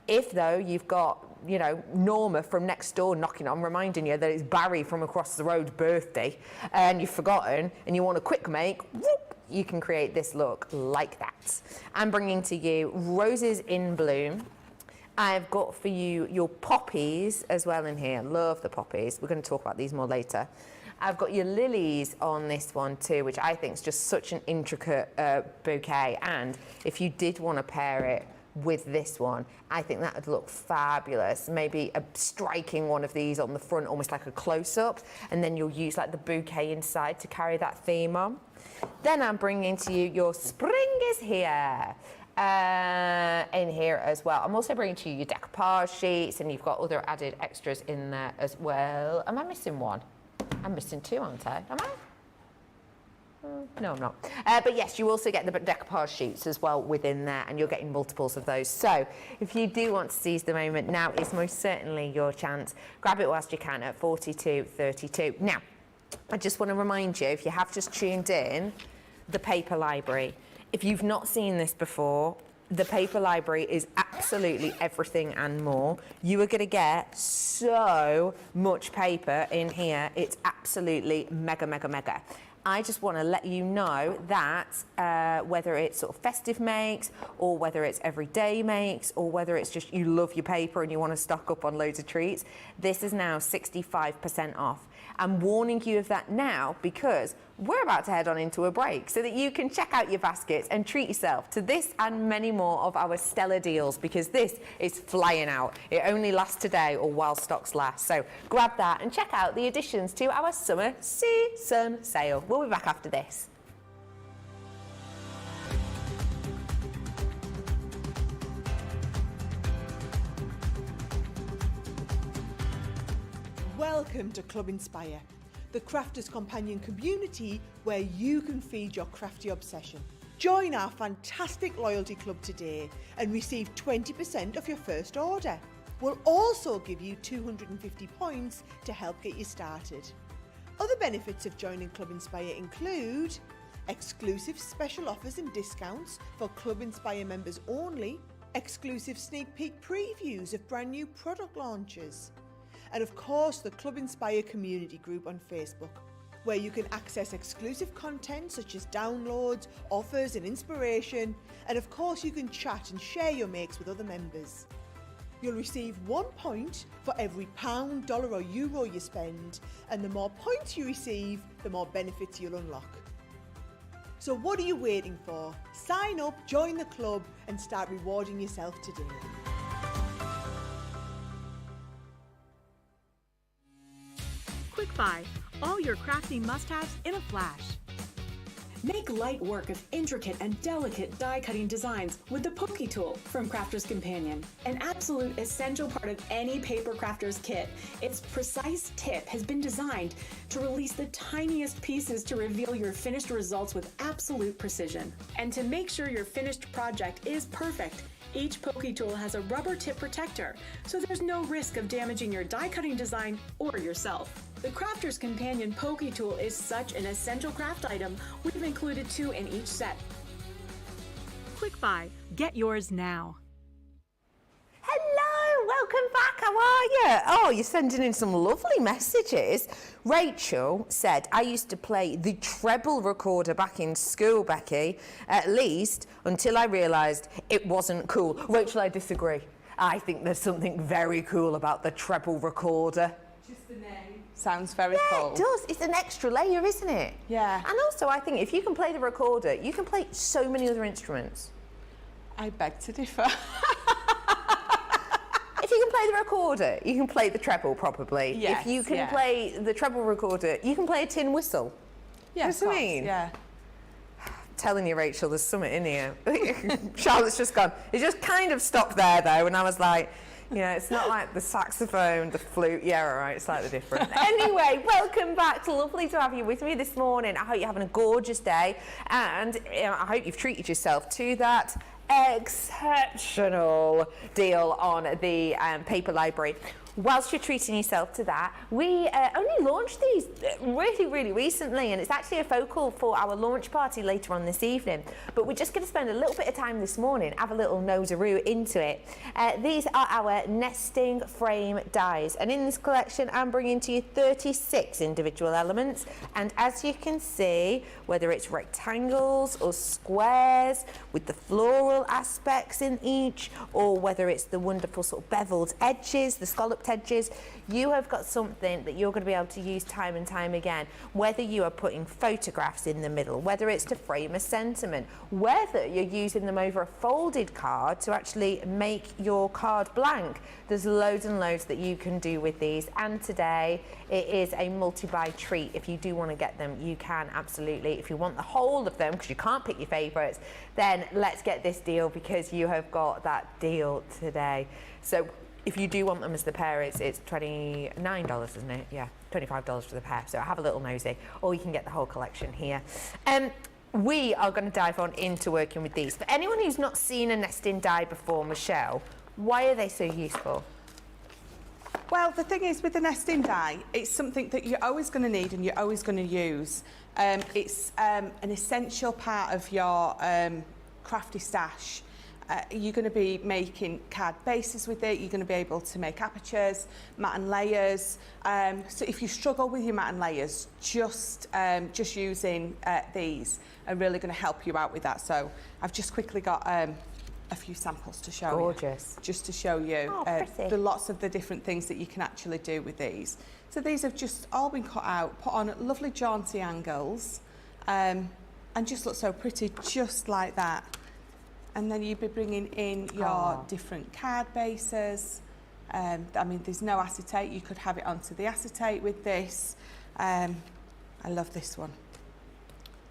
[SPEAKER 1] If, though, you've got, you know, Norma from next door knocking on, reminding you that it's Barry from across the road's birthday, and you've forgotten, and you want a quick make, whoop, you can create this look like that. I'm bringing to you roses in bloom. I've got for you your poppies as well in here. Love the poppies. We're going to talk about these more later. I've got your lilies on this one too, which I think is just such an intricate bouquet. And if you did want to pair it with this one, I think that would look fabulous. Maybe striking one of these on the front, almost like a close-up, and then you'll use like the bouquet inside to carry that theme on. Then I'm bringing to you your spring is here. In here as well. I'm also bringing to you your decoupage sheets, and you've got other added extras in there as well. Am I missing one? I'm missing two, aren't I? Am I? No, I'm not. But yes, you also get the decoupage sheets as well within there, and you're getting multiples of those. So if you do want to seize the moment, now is most certainly your chance. Grab it whilst you can at 42.32. Now, I just want to remind you, if you have just tuned in, the paper library. If you've not seen this before, the paper library is absolutely everything and more. You are going to get so much paper in here. It's absolutely mega, mega, mega. I just want to let you know that whether it's sort of festive makes, or whether it's everyday makes, or whether it's just you love your paper and you want to stock up on loads of treats, this is now 65% off. I'm warning you of that now because we're about to head on into a break so that you can check out your baskets and treat yourself to this and many more of our stellar deals, because this is flying out. It only lasts today or while stocks last. So grab that and check out the additions to our summer season sale. We'll be back after this.
[SPEAKER 3] Welcome to Club Inspire, the crafters' companion community where you can feed your crafty obsession. Join our fantastic loyalty club today and receive 20% off your first order. We'll also give you 250 points to help get you started. Other benefits of joining Club Inspire include exclusive special offers and discounts for Club Inspire members only, exclusive sneak peek previews of brand new product launches, and of course the Club Inspire community group on Facebook, where you can access exclusive content such as downloads, offers and inspiration, and of course you can chat and share your makes with other members. You'll receive 1 point for every pound, dollar or euro you spend, and the more points you receive, the more benefits you'll unlock. So what are you waiting for? Sign up, join the club and start rewarding yourself today.
[SPEAKER 4] Quick Buy, all your crafting must-haves in a flash.
[SPEAKER 5] Make light work of intricate and delicate die-cutting designs with the Pokey Tool from Crafter's Companion. An absolute essential part of any paper crafter's kit, its precise tip has been designed to release the tiniest pieces to reveal your finished results with absolute precision. And to make sure your finished project is perfect, each Pokey Tool has a rubber tip protector, so there's no risk of damaging your die-cutting design or yourself. The Crafter's Companion Pokey Tool is such an essential craft item, we've included 2 in each set.
[SPEAKER 4] Quick Buy, get yours now.
[SPEAKER 1] Hello, welcome back. How are you? Oh, you're sending in some lovely messages. Rachel said, I used to play the treble recorder back in school, Becky, at least until I realised it wasn't cool. Rachel, I disagree. I think there's something very cool about the treble recorder.
[SPEAKER 2] Just the name. Sounds very cool.
[SPEAKER 1] It does. It's an extra layer, isn't it?
[SPEAKER 2] Yeah.
[SPEAKER 1] And also, I think if you can play the recorder, you can play so many other instruments.
[SPEAKER 2] I beg to differ.
[SPEAKER 1] If you can play the recorder, you can play the treble probably.
[SPEAKER 2] Yes,
[SPEAKER 1] if you can play the treble recorder, you can play a tin whistle.
[SPEAKER 2] Yeah,
[SPEAKER 1] you know what I mean?
[SPEAKER 2] Yeah.
[SPEAKER 1] Telling you, Rachel, there's something in here. Charlotte's just gone. It just kind of stopped there, though, and I was like, yeah, it's not like the saxophone, the flute. Yeah, all right, slightly different. Anyway, welcome back. It's lovely to have you with me this morning. I hope you're having a gorgeous day, and I hope you've treated yourself to that exceptional deal on the paper library. Whilst you're treating yourself to that, we only launched these really recently, and it's actually a focal for our launch party later on this evening. But we're just going to spend a little bit of time this morning, have a little noseroo into it. These are our nesting frame dies, and in this collection I'm bringing to you 36 individual elements, and as you can see, whether it's rectangles or squares with the floral aspects in each, or whether it's the wonderful sort of beveled edges, the scalloped edges, you have got something that you're going to be able to use time and time again, whether you are putting photographs in the middle, whether it's to frame a sentiment, whether you're using them over a folded card to actually make your card blank. There's loads and loads that you can do with these, and today it is a multi-buy treat. If you do want to get them, you can absolutely. If you want the whole of them, because you can't pick your favourites, then let's get this deal, because you have got that deal today. So if you do want them as the pair, it's $29, isn't it? Yeah, $25 for the pair. So have a little nosy, or you can get the whole collection here. We are going to dive on into working with these. For anyone who's not seen a nesting die before, Michelle, why are they so useful?
[SPEAKER 2] Well, the thing is, with the nesting die, it's something that you're always going to need and you're always going to use. It's an essential part of your crafty stash. You're going to be making card bases with it. You're going to be able to make apertures, mat and layers. So if you struggle with your mat and layers, just using these are really going to help you out with that. So I've just quickly got a few samples to show
[SPEAKER 1] Gorgeous.
[SPEAKER 2] you. Just to show you the lots of the different things that you can actually do with these. So these have just all been cut out, put on at lovely jaunty angles, and just look so pretty, just like that. And then you'd be bringing in your different card bases. I mean, there's no acetate. You could have it onto the acetate with this. I love this one.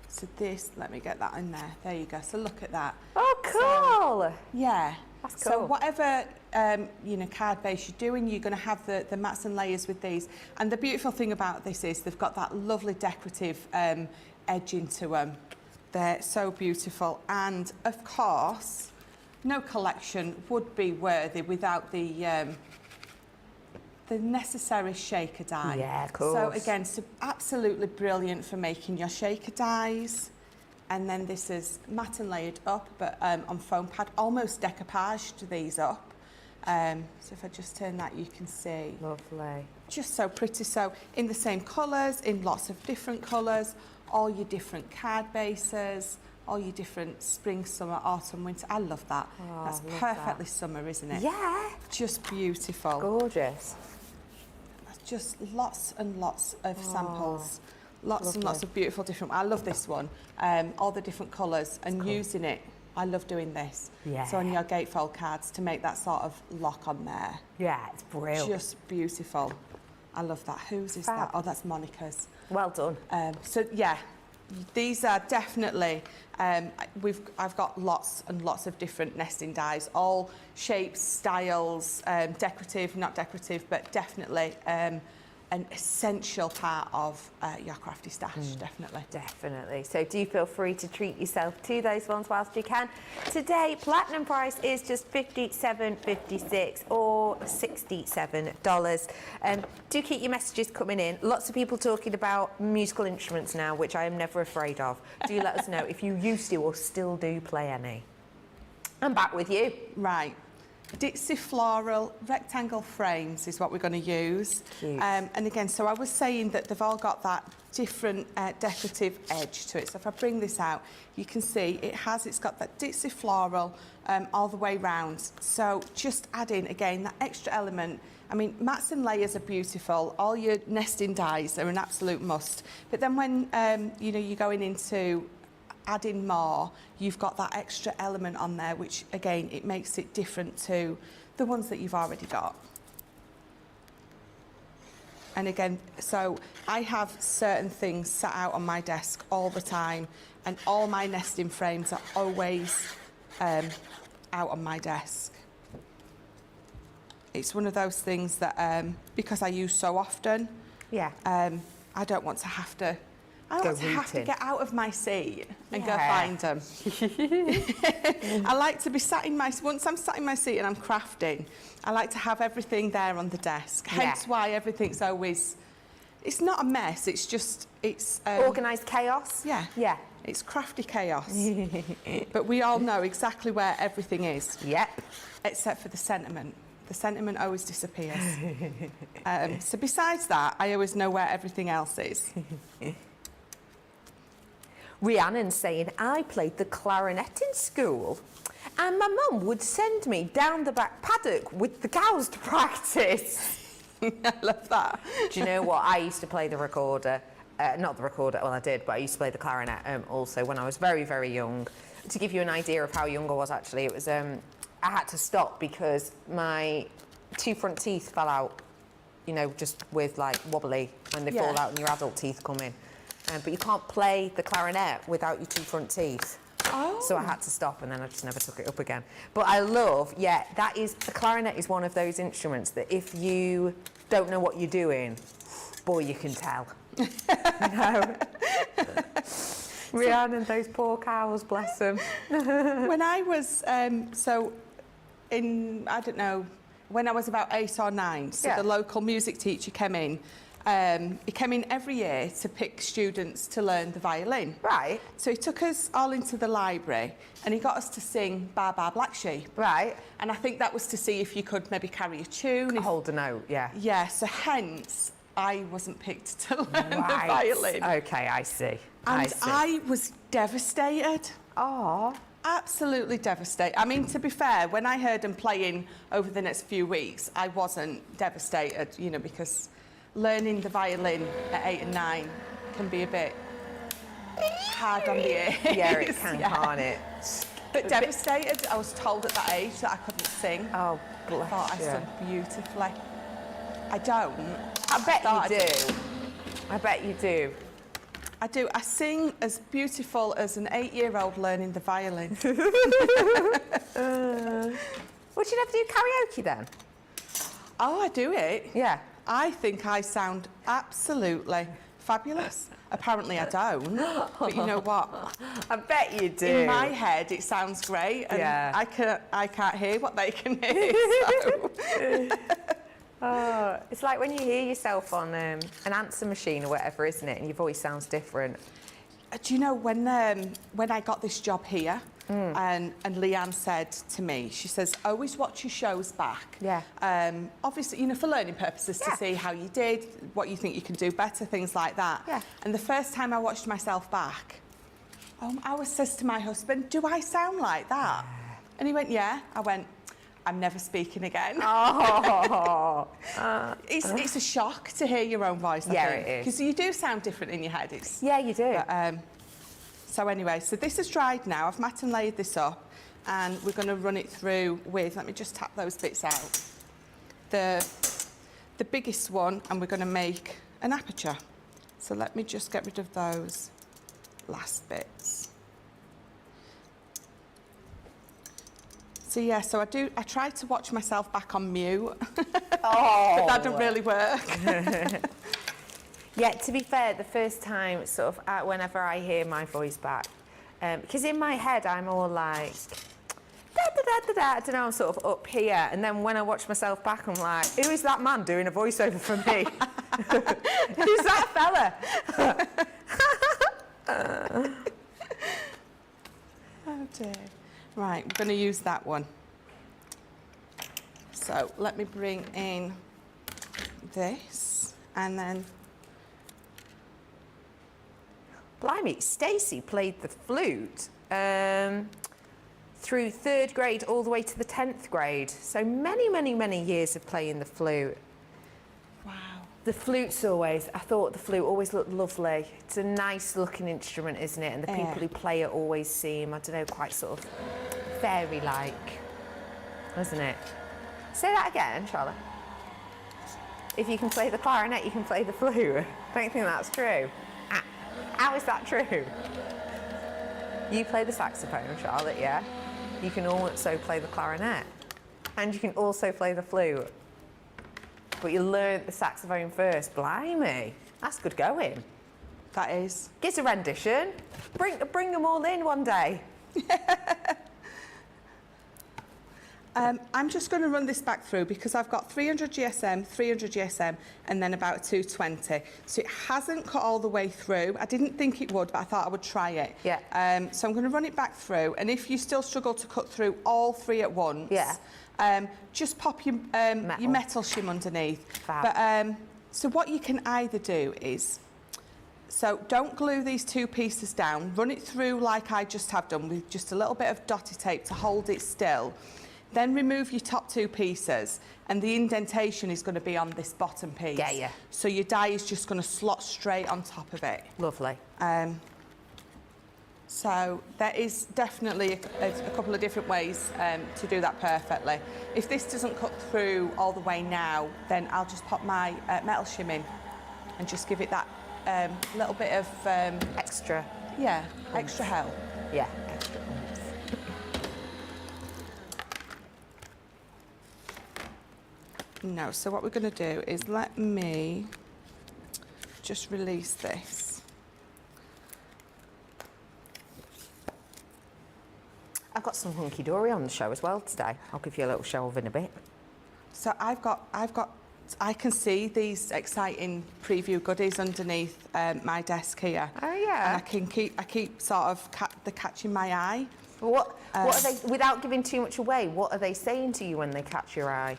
[SPEAKER 2] So this, let me get that in there. There you go. So look at that.
[SPEAKER 1] Oh, cool.
[SPEAKER 2] So, yeah.
[SPEAKER 1] That's cool.
[SPEAKER 2] So whatever card base you're doing, you're going to have the mats and layers with these. And the beautiful thing about this is they've got that lovely decorative edge into them. They're so beautiful, and of course, no collection would be worthy without the necessary shaker die.
[SPEAKER 1] Yeah, of course.
[SPEAKER 2] So again, so absolutely brilliant for making your shaker dies. And then this is matte and layered up, but on foam pad, almost decoupaged these up. So if I just turn that, you can see.
[SPEAKER 1] Lovely.
[SPEAKER 2] Just so pretty. So in the same colours, in lots of different colours, all your different card bases, all your different spring, summer, autumn, winter. I love that.
[SPEAKER 1] Oh,
[SPEAKER 2] That's
[SPEAKER 1] love
[SPEAKER 2] perfectly
[SPEAKER 1] that.
[SPEAKER 2] summer, isn't it?
[SPEAKER 1] Yeah.
[SPEAKER 2] Just beautiful.
[SPEAKER 1] Gorgeous.
[SPEAKER 2] Just lots and lots of samples. Lots
[SPEAKER 1] lovely.
[SPEAKER 2] and lots of beautiful different. I love this one. All the different colours and using it. I love doing this.
[SPEAKER 1] Yeah.
[SPEAKER 2] So on your gatefold cards to make that sort of lock on there.
[SPEAKER 1] Yeah, it's brilliant.
[SPEAKER 2] Just beautiful. I love that. Whose is
[SPEAKER 1] Fab.
[SPEAKER 2] that? Oh, that's Monica's.
[SPEAKER 1] Well done.
[SPEAKER 2] So yeah, these are definitely. I've got lots and lots of different nesting dies, all shapes, styles, decorative, not decorative, but definitely an essential part of your crafty stash, definitely.
[SPEAKER 1] Definitely. So do feel free to treat yourself to those ones whilst you can. Today, platinum price is just $57.56 or $67. Do keep your messages coming in. Lots of people talking about musical instruments now, which I am never afraid of. Do let us know if you used to or still do play any. I'm back with you.
[SPEAKER 2] Right. Dixie floral rectangle frames is what we're going to use.
[SPEAKER 1] Cute.
[SPEAKER 2] And again, so I was saying that they've all got that different decorative edge to it. So if I bring this out, you can see it's got that Dixie floral all the way round. So just adding again that extra element. I mean, mats and layers are beautiful. All your nesting dies are an absolute must. But then when you're going into adding more, you've got that extra element on there, which again, it makes it different to the ones that you've already got. And again, so I have certain things sat out on my desk all the time, and all my nesting frames are always out on my desk. It's one of those things that, because I use so often,
[SPEAKER 1] Yeah.
[SPEAKER 2] I don't want to have to get out of my seat and go find them. I like to be once I'm sat in my seat and I'm crafting, I like to have everything there on the desk. Hence why everything's always, it's not a mess, it's just, it's...
[SPEAKER 1] Organised chaos?
[SPEAKER 2] Yeah.
[SPEAKER 1] Yeah.
[SPEAKER 2] It's crafty chaos. But we all know exactly where everything is.
[SPEAKER 1] Yep.
[SPEAKER 2] Except for the sentiment. The sentiment always disappears. So besides that, I always know where everything else is.
[SPEAKER 1] Rhiannon's saying, I played the clarinet in school and my mum would send me down the back paddock with the cows to practice.
[SPEAKER 2] I love that.
[SPEAKER 1] Do you know what? I used to play the recorder. Not the recorder, well I did, but I used to play the clarinet also when I was very, very young. To give you an idea of how young I was actually, it was, I had to stop because my 2 front teeth fell out, just with like wobbly, when they fall out and your adult teeth come in. But you can't play the clarinet without your 2 front teeth.
[SPEAKER 2] Oh.
[SPEAKER 1] So I had to stop and then I just never took it up again. But I love, the clarinet is one of those instruments that if you don't know what you're doing, boy, you can tell. Rhiannon, those poor cows, bless them.
[SPEAKER 2] When I was, when I was about 8 or 9, so the local music teacher came in. He came in every year to pick students to learn the violin.
[SPEAKER 1] Right.
[SPEAKER 2] So he took us all into the library and he got us to sing Bar Bar Black Sheep.
[SPEAKER 1] Right.
[SPEAKER 2] And I think that was to see if you could maybe carry a tune.
[SPEAKER 1] Hold a note, yeah.
[SPEAKER 2] Yeah, so hence I wasn't picked to learn the violin.
[SPEAKER 1] Okay, I see.
[SPEAKER 2] And I was devastated.
[SPEAKER 1] Oh.
[SPEAKER 2] Absolutely devastated. I mean, to be fair, when I heard him playing over the next few weeks, I wasn't devastated, because learning the violin at 8 and 9 can be a bit hard on the ears.
[SPEAKER 1] Yeah, it can, can't it?
[SPEAKER 2] But devastated. I was told at that age that I couldn't sing.
[SPEAKER 1] Oh, bless
[SPEAKER 2] I thought I
[SPEAKER 1] you.
[SPEAKER 2] sung beautifully. I don't.
[SPEAKER 1] I bet you do. I bet you do.
[SPEAKER 2] I do. I sing as beautiful as an 8-year-old learning the violin.
[SPEAKER 1] Would you never do karaoke then?
[SPEAKER 2] Oh, I do it.
[SPEAKER 1] Yeah.
[SPEAKER 2] I think I sound absolutely fabulous. Apparently I don't, but you know what?
[SPEAKER 1] I bet you do.
[SPEAKER 2] In my head, it sounds great, and I can't hear what they can hear. So.
[SPEAKER 1] It's like when you hear yourself on an answer machine or whatever, isn't it? And your voice sounds different.
[SPEAKER 2] do you know when I got this job here, and Leanne said to me, she says, always watch your shows back.
[SPEAKER 1] Yeah.
[SPEAKER 2] Obviously, you know, for learning purposes, to see how you did, what you think you can do better, things like that.
[SPEAKER 1] Yeah.
[SPEAKER 2] And the first time I watched myself back, I was says to my husband, do I sound like that? And he went, yeah. I went, I'm never speaking again.
[SPEAKER 1] Oh.
[SPEAKER 2] It's a shock to hear your own voice, I think.
[SPEAKER 1] It is.
[SPEAKER 2] Because you do sound different in your head.
[SPEAKER 1] Yeah, you do.
[SPEAKER 2] But, so anyway, so this is dried now. I've mat and laid this up, and we're going to run it through with, let me just tap those bits out, the biggest one, and we're going to make an aperture. So let me just get rid of those last bits. So yeah, so I try to watch myself back on mute, but that doesn't really work.
[SPEAKER 1] Yeah, to be fair, the first time, sort of, whenever I hear my voice back, because in my head I'm all like, da da da da da, I don't know, I'm sort of up here, and then when I watch myself back, I'm like, who is that man doing a voiceover for me? Who's that fella?
[SPEAKER 2] Oh dear. Right, we're going to use that one. So let me bring in this, and then...
[SPEAKER 1] Blimey, Stacey played the flute through 3rd grade all the way to the 10th grade. So many, many, many years of playing the flute.
[SPEAKER 2] Wow.
[SPEAKER 1] The flute's always, I thought the flute always looked lovely. It's a nice looking instrument, isn't it? And the people who play it always seem, I don't know, quite sort of fairy-like, isn't it? Say that again, Charlotte. If you can play the clarinet, you can play the flute. I don't think that's true. How is that true? You play the saxophone, Charlotte, yeah? You can also play the clarinet. And you can also play the flute. But you learnt the saxophone first. Blimey. That's good going.
[SPEAKER 2] That is.
[SPEAKER 1] Get a rendition. Bring them all in one day.
[SPEAKER 2] I'm just going to run this back through because I've got 300 GSM, 300 GSM, and then about 220. So it hasn't cut all the way through. I didn't think it would, but I thought I would try it.
[SPEAKER 1] Yeah.
[SPEAKER 2] So I'm going to run it back through, and if you still struggle to cut through all 3 at once, just pop your metal shim underneath.
[SPEAKER 1] Fab.
[SPEAKER 2] But so what you can either do is, so don't glue these 2 pieces down. Run it through like I just have done with just a little bit of dotty tape to hold it still. Then remove your top 2 pieces, and the indentation is going to be on this bottom piece.
[SPEAKER 1] Get ya.
[SPEAKER 2] So your die is just going to slot straight on top of it.
[SPEAKER 1] Lovely.
[SPEAKER 2] So there is definitely a couple of different ways to do that perfectly. If this doesn't cut through all the way now, then I'll just pop my metal shim in and just give it that little bit of...
[SPEAKER 1] extra.
[SPEAKER 2] Yeah, extra help.
[SPEAKER 1] Yeah, extra.
[SPEAKER 2] No, so what we're going to do is let me just release this.
[SPEAKER 1] I've got some hunky-dory on the show as well today. I'll give you a little show of in a bit.
[SPEAKER 2] So I can see these exciting preview goodies underneath my desk here.
[SPEAKER 1] Oh yeah.
[SPEAKER 2] And I keep sort of catching my eye.
[SPEAKER 1] What are they, without giving too much away, what are they saying to you when they catch your eye?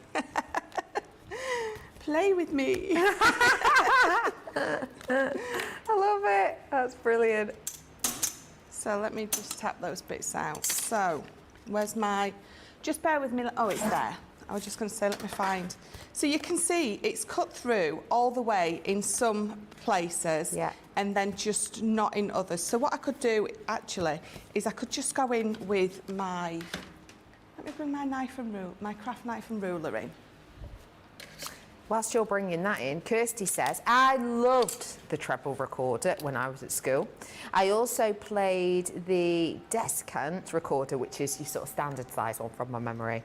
[SPEAKER 2] Play with me.
[SPEAKER 1] I love it. That's brilliant.
[SPEAKER 2] So let me just tap those bits out. So where's my, just bear with me. Oh, it's there. I was just going to say, let me find. So you can see it's cut through all the way in some places, and then just not in others. So what I could do actually is I could just go in with my, let me bring my knife and my craft knife and ruler in.
[SPEAKER 1] Whilst you're bringing that in, Kirsty says, I loved the treble recorder when I was at school. I also played the descant recorder, which is your sort of standard size one from my memory.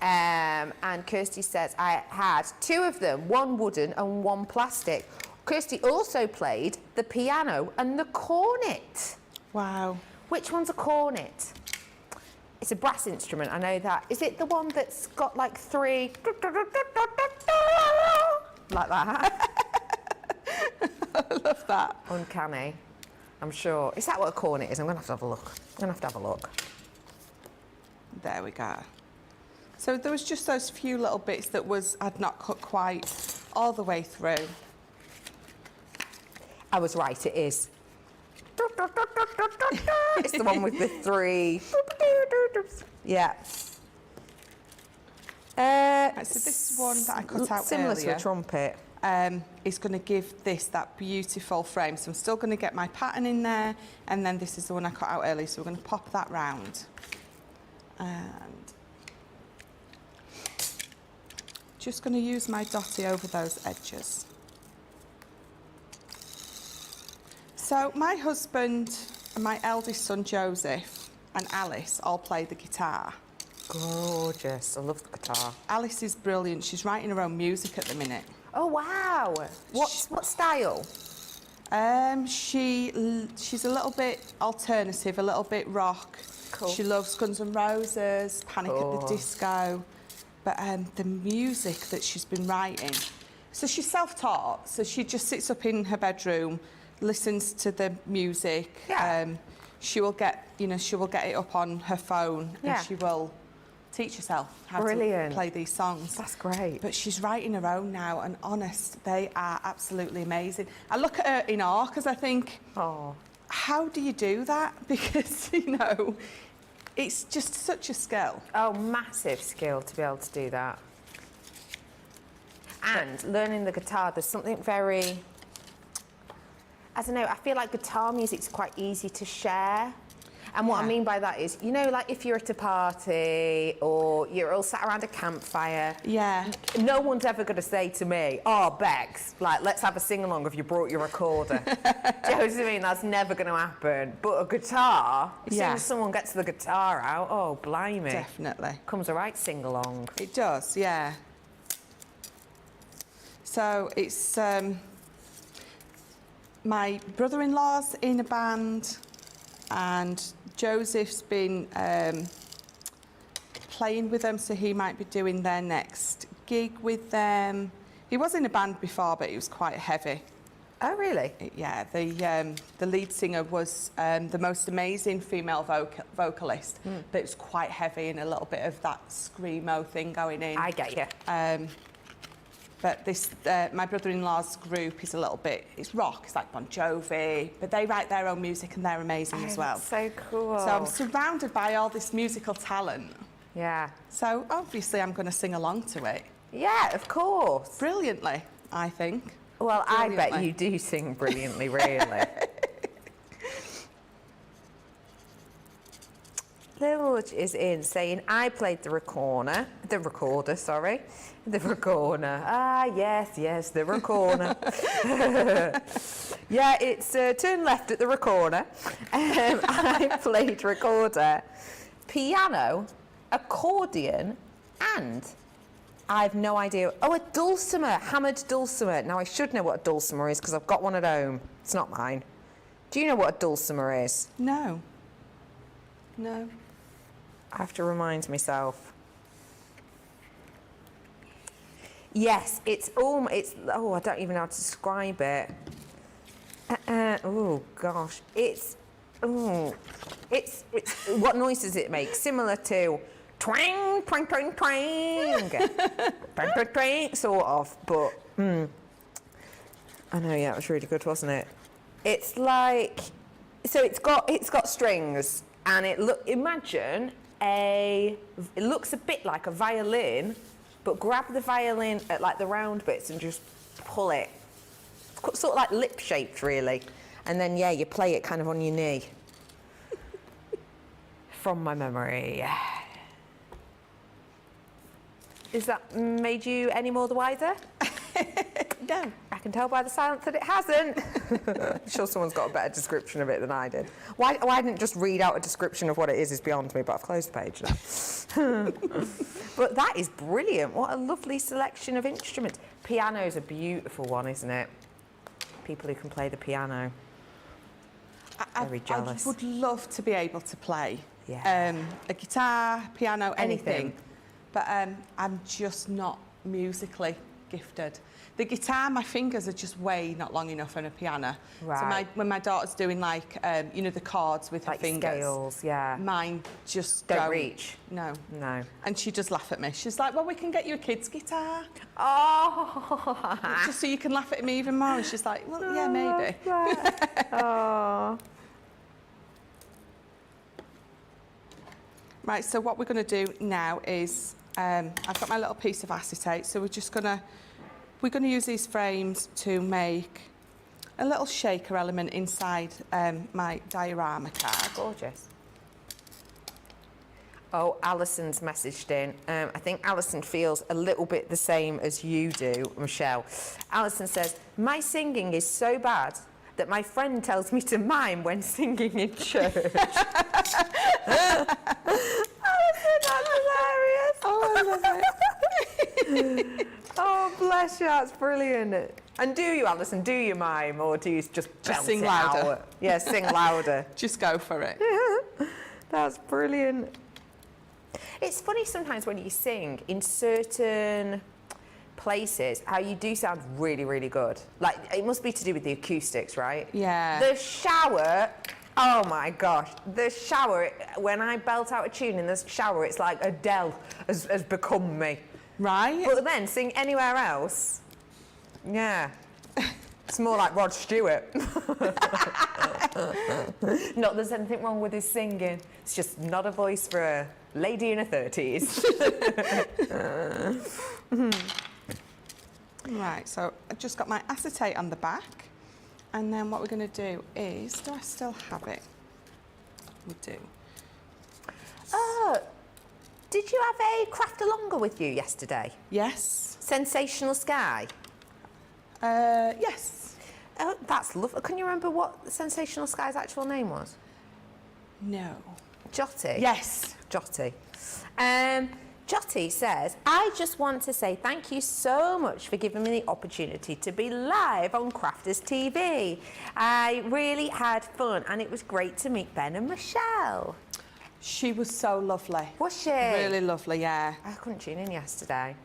[SPEAKER 1] And Kirsty says, I had 2 of them, 1 wooden and 1 plastic. Kirsty also played the piano and the cornet.
[SPEAKER 2] Wow.
[SPEAKER 1] Which one's a cornet? It's a brass instrument, I know that. Is it the one that's got like 3... like that?
[SPEAKER 2] I love that.
[SPEAKER 1] Uncanny. I'm sure. Is that what a cornet is? I'm going to have to have a look.
[SPEAKER 2] There we go. So there was just those few little bits that I'd not cut quite all the way through.
[SPEAKER 1] I was right, it is. It's the one with the 3. Yeah.
[SPEAKER 2] Right, so this one that I cut out
[SPEAKER 1] similar
[SPEAKER 2] earlier,
[SPEAKER 1] to a trumpet.
[SPEAKER 2] is going to give this that beautiful frame. So I'm still going to get my pattern in there, and then this is the one I cut out earlier. So we're going to pop that round. And just going to use my dotty over those edges. So my husband and my eldest son Joseph and Alice all play the guitar.
[SPEAKER 1] Gorgeous. I love the guitar.
[SPEAKER 2] Alice is brilliant. She's writing her own music at the minute.
[SPEAKER 1] Oh, wow. What style?
[SPEAKER 2] She's a little bit alternative, a little bit rock.
[SPEAKER 1] Cool.
[SPEAKER 2] She loves Guns N' Roses, Panic at the Disco. But the music that she's been writing. So she's self-taught. So she just sits up in her bedroom, listens to the music.
[SPEAKER 1] Yeah.
[SPEAKER 2] She will get it up on her phone,
[SPEAKER 1] Yeah.
[SPEAKER 2] and she will teach herself how
[SPEAKER 1] Brilliant.
[SPEAKER 2] to play these songs.
[SPEAKER 1] That's great.
[SPEAKER 2] But she's writing her own now, and honest, they are absolutely amazing. I look at her in awe because I think,
[SPEAKER 1] Oh.
[SPEAKER 2] how do you do that? Because, it's just such a skill.
[SPEAKER 1] Oh, massive skill to be able to do that. And learning the guitar, there's something very... I don't know, I feel like guitar music's quite easy to share. And what I
[SPEAKER 2] Yeah.
[SPEAKER 1] mean by that is, like if you're at a party or you're all sat around a campfire,
[SPEAKER 2] Yeah.
[SPEAKER 1] no one's ever going to say to me, oh, Bex, let's have a sing-along if you brought your recorder. Do you know what I mean? That's never going to happen. But a guitar, as soon
[SPEAKER 2] Yeah.
[SPEAKER 1] as someone gets the guitar out, oh, blimey.
[SPEAKER 2] Definitely.
[SPEAKER 1] Comes a right sing-along.
[SPEAKER 2] It does, yeah. So it's my brother-in-law's in a band, and Joseph's been playing with them, so he might be doing their next gig with them. He was in a band before, but it was quite heavy.
[SPEAKER 1] Oh, really?
[SPEAKER 2] Yeah, the lead singer was the most amazing female vocalist, but it was quite heavy and a little bit of that screamo thing going in.
[SPEAKER 1] I get you.
[SPEAKER 2] But this, my brother-in-law's group is a little bit, it's rock, it's like Bon Jovi, but they write their own music and they're amazing as well.
[SPEAKER 1] So cool.
[SPEAKER 2] So I'm surrounded by all this musical talent.
[SPEAKER 1] Yeah.
[SPEAKER 2] So obviously I'm going to sing along to it.
[SPEAKER 1] Yeah, of course.
[SPEAKER 2] Brilliantly, I think.
[SPEAKER 1] Well, I bet
[SPEAKER 2] Brilliantly.
[SPEAKER 1] you do sing brilliantly, really. Lilj is in saying, I played the recorder. Ah, yes, the recorder. Yeah, it's turn left at the recorder. I played recorder, piano, accordion, and I've no idea. Oh, a dulcimer, hammered dulcimer. Now, I should know what a dulcimer is because I've got one at home. It's not mine. Do you know what a dulcimer is?
[SPEAKER 2] No. No.
[SPEAKER 1] I have to remind myself. Yes, I don't even know how to describe it. Oh gosh, it's what noise does it make? Similar to twang, twang, twang, twang, twang, twang, twang, sort of. But I know, yeah, it was really good, wasn't it? It's like, so it's got strings, and it looks a bit like a violin, but grab the violin at like the round bits and just pull it. It's sort of like lip shaped, really. And then, yeah, you play it kind of on your knee. From my memory. Has that made you any more the wiser?
[SPEAKER 2] No.
[SPEAKER 1] I can tell by the silence that it hasn't. I'm sure someone's got a better description of it than I did. Why I didn't just read out a description of what it is beyond me, but I've closed the page now. But that is brilliant. What a lovely selection of instruments. Piano's a beautiful one, isn't it? People who can play the piano. Very jealous.
[SPEAKER 2] I would love to be able to play
[SPEAKER 1] Yeah.
[SPEAKER 2] a guitar, piano, anything.
[SPEAKER 1] Anything.
[SPEAKER 2] But I'm just not musically gifted. The guitar, my fingers are just way not long enough on a piano.
[SPEAKER 1] Right.
[SPEAKER 2] So when my daughter's doing like, you know, the chords with her
[SPEAKER 1] Like
[SPEAKER 2] fingers.
[SPEAKER 1] scales, yeah.
[SPEAKER 2] Mine just
[SPEAKER 1] Don't reach.
[SPEAKER 2] No.
[SPEAKER 1] No.
[SPEAKER 2] And she does laugh at me. She's like, well, we can get you a kid's guitar.
[SPEAKER 1] Oh.
[SPEAKER 2] Just so you can laugh at me even more. And she's like, well, yeah, maybe.
[SPEAKER 1] Oh.
[SPEAKER 2] Right, so what we're going to do now is, I've got my little piece of acetate, so we're going to use these frames to make a little shaker element inside my diorama card.
[SPEAKER 1] Gorgeous. Oh, Alison's messaged in. I think Alison feels a little bit the same as you do, Michelle. Alison says, my singing is so bad that my friend tells me to mime when singing in church. Alison, that's hilarious.
[SPEAKER 2] Oh, I love it.
[SPEAKER 1] Oh, bless you, that's brilliant. And do you, Alison, do you mime or do you just belt
[SPEAKER 2] sing
[SPEAKER 1] it
[SPEAKER 2] louder.
[SPEAKER 1] out? Yeah, sing louder.
[SPEAKER 2] Just go for it.
[SPEAKER 1] That's brilliant. It's funny sometimes when you sing in certain places how you do sound really, really good. Like, it must be to do with the acoustics, right?
[SPEAKER 2] Yeah.
[SPEAKER 1] The shower, oh my gosh, the shower, when I belt out a tune in the shower, it's like Adele has become me.
[SPEAKER 2] Right?
[SPEAKER 1] But then sing anywhere else, yeah. It's more like Rod Stewart. Not there's anything wrong with his singing. It's just not a voice for a lady in her 30s.
[SPEAKER 2] Right, so I've just got my acetate on the back. And then what we're going to do is, do I still have it? We do.
[SPEAKER 1] Oh, did you have a craft alonga with you yesterday?
[SPEAKER 2] Yes.
[SPEAKER 1] Sensational Sky?
[SPEAKER 2] Yes.
[SPEAKER 1] Oh, that's lovely. Can you remember what Sensational Sky's actual name was?
[SPEAKER 2] No.
[SPEAKER 1] Jotty?
[SPEAKER 2] Yes.
[SPEAKER 1] Jotty. Jotty says, I just want to say thank you so much for giving me the opportunity to be live on Crafters TV. I really had fun and it was great to meet Ben and Michelle.
[SPEAKER 2] She was so lovely.
[SPEAKER 1] Was she?
[SPEAKER 2] Really lovely, yeah.
[SPEAKER 1] I couldn't tune in yesterday.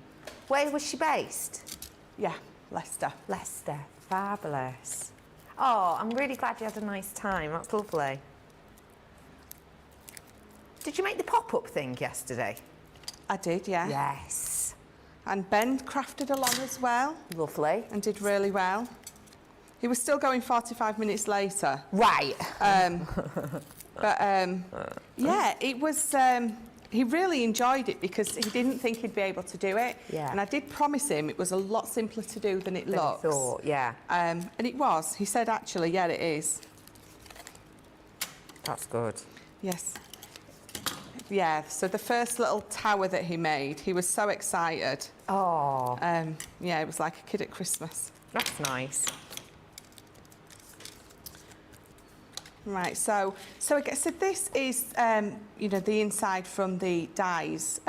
[SPEAKER 1] Where was she based?
[SPEAKER 2] Yeah, Leicester.
[SPEAKER 1] Leicester. Fabulous. Oh, I'm really glad you had a nice time. That's lovely. Did you make the pop-up thing yesterday?
[SPEAKER 2] I did, yeah.
[SPEAKER 1] Yes.
[SPEAKER 2] And Ben crafted along as well
[SPEAKER 1] Lovely.
[SPEAKER 2] and did really well. He was still going 45 minutes later.
[SPEAKER 1] Right.
[SPEAKER 2] Yeah, it was, he really enjoyed it because he didn't think he'd be able to do it.
[SPEAKER 1] Yeah.
[SPEAKER 2] And I did promise him it was a lot simpler to do than it
[SPEAKER 1] Than I
[SPEAKER 2] looks.
[SPEAKER 1] thought, yeah.
[SPEAKER 2] And it was. He said, actually, yeah, it is.
[SPEAKER 1] That's good.
[SPEAKER 2] Yes. Yeah, so the first little tower that he made, he was so excited.
[SPEAKER 1] Oh,
[SPEAKER 2] Yeah, it was like a kid at Christmas.
[SPEAKER 1] that's nice.
[SPEAKER 2] Right, so this is, you know, the inside from the dies,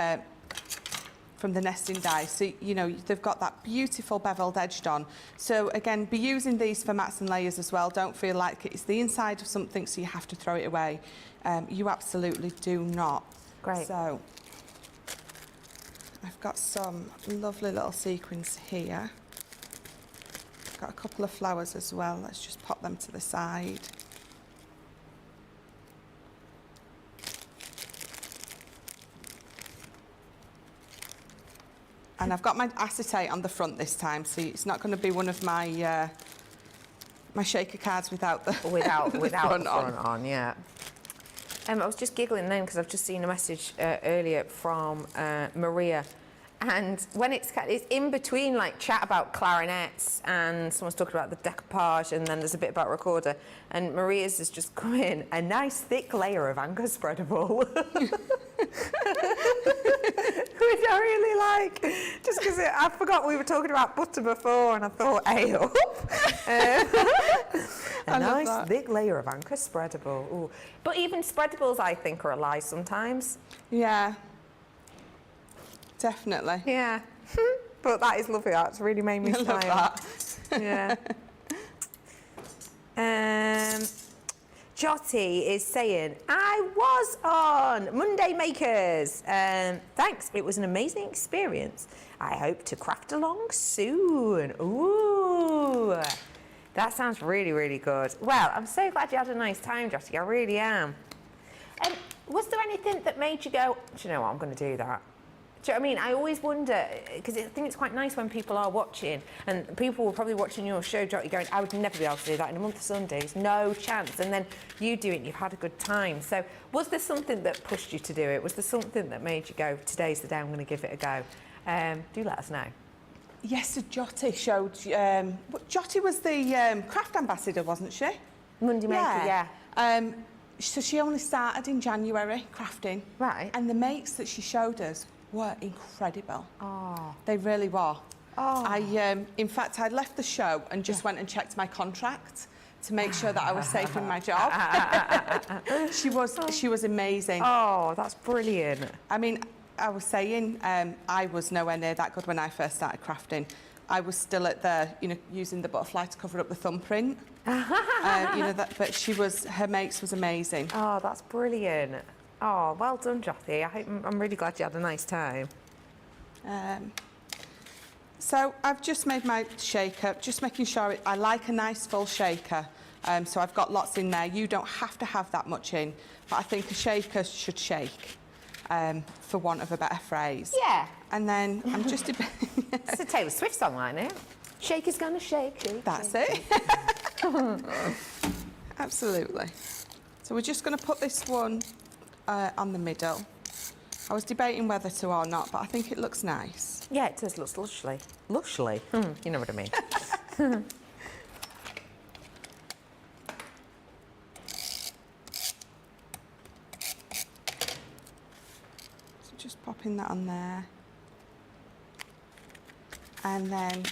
[SPEAKER 2] from the nesting dies. So, you know, they've got that beautiful beveled edged on. So again, be using these for mats and layers as well. Don't feel like it's the inside of something so you have to throw it away. You absolutely do not.
[SPEAKER 1] Great.
[SPEAKER 2] So I've got some lovely little sequins here. Got a couple of flowers as well. Let's just pop them to the side. And I've got my acetate on the front this time, so it's not going to be one of my my shaker cards without the
[SPEAKER 1] Without
[SPEAKER 2] the
[SPEAKER 1] the
[SPEAKER 2] front
[SPEAKER 1] front on, yeah. I was just giggling then because I've just seen a message earlier from Maria. And when it's in between like chat about clarinets and someone's talking about the decoupage and then there's a bit about recorder and Maria's has just come in, a nice thick layer of anchor spreadable. Which I really like, just because I forgot we were talking about butter before and I thought, hey up. A nice thick layer of anchor spreadable. Ooh. But even spreadables I think are a lie sometimes.
[SPEAKER 2] Yeah, definitely.
[SPEAKER 1] Yeah. But that is lovely. That's really made me
[SPEAKER 2] I love
[SPEAKER 1] smile.
[SPEAKER 2] that.
[SPEAKER 1] Yeah. Jotty is saying, I was on Monday Makers. Thanks, it was an amazing experience. I hope to craft along soon. Ooh, that sounds really, really good. Well, I'm so glad you had a nice time, Jotty, I really am. Was there anything that made you go, do you know what, I'm going to do that? Do you know what I mean? I always wonder, because I think it's quite nice when people are watching, and people were probably watching your show, Jotty, going, I would never be able to do that in a month of Sundays, no chance. And then you do it and you've had a good time. So was there something that pushed you to do it? Was there something that made you go, today's the day I'm going to give it a go? Do let us know.
[SPEAKER 2] Yes, so Jotty showed... Jotty was the craft ambassador, wasn't she?
[SPEAKER 1] Monday Maker, yeah.
[SPEAKER 2] So she only started in January, crafting.
[SPEAKER 1] Right.
[SPEAKER 2] And the makes that she showed us were incredible.
[SPEAKER 1] Oh.
[SPEAKER 2] They really were.
[SPEAKER 1] Oh.
[SPEAKER 2] In fact, I'd left the show and just went and checked my contract to make sure that I was safe in my job. She was amazing.
[SPEAKER 1] Oh, that's brilliant.
[SPEAKER 2] I mean, I was saying, I was nowhere near that good when I first started crafting. I was still at the, using the butterfly to cover up the thumbprint. But her makes was amazing.
[SPEAKER 1] Oh, that's brilliant. Oh, well done, Jothy. I'm really glad you had a nice time.
[SPEAKER 2] So I've just made my shaker, just making sure I like a nice full shaker. So I've got lots in there. You don't have to have that much in, but I think a shaker should shake, for want of a better phrase.
[SPEAKER 1] Yeah.
[SPEAKER 2] And then I'm just...
[SPEAKER 1] It's a Taylor Swift song, isn't it? Shake is gonna shake, shake.
[SPEAKER 2] That's it. Absolutely. So we're just going to put this one on the middle. I was debating whether to or not, but I think it looks nice.
[SPEAKER 1] Yeah, it does. Looks lushly. Lushly? You know what I mean.
[SPEAKER 2] So just popping that on there. And then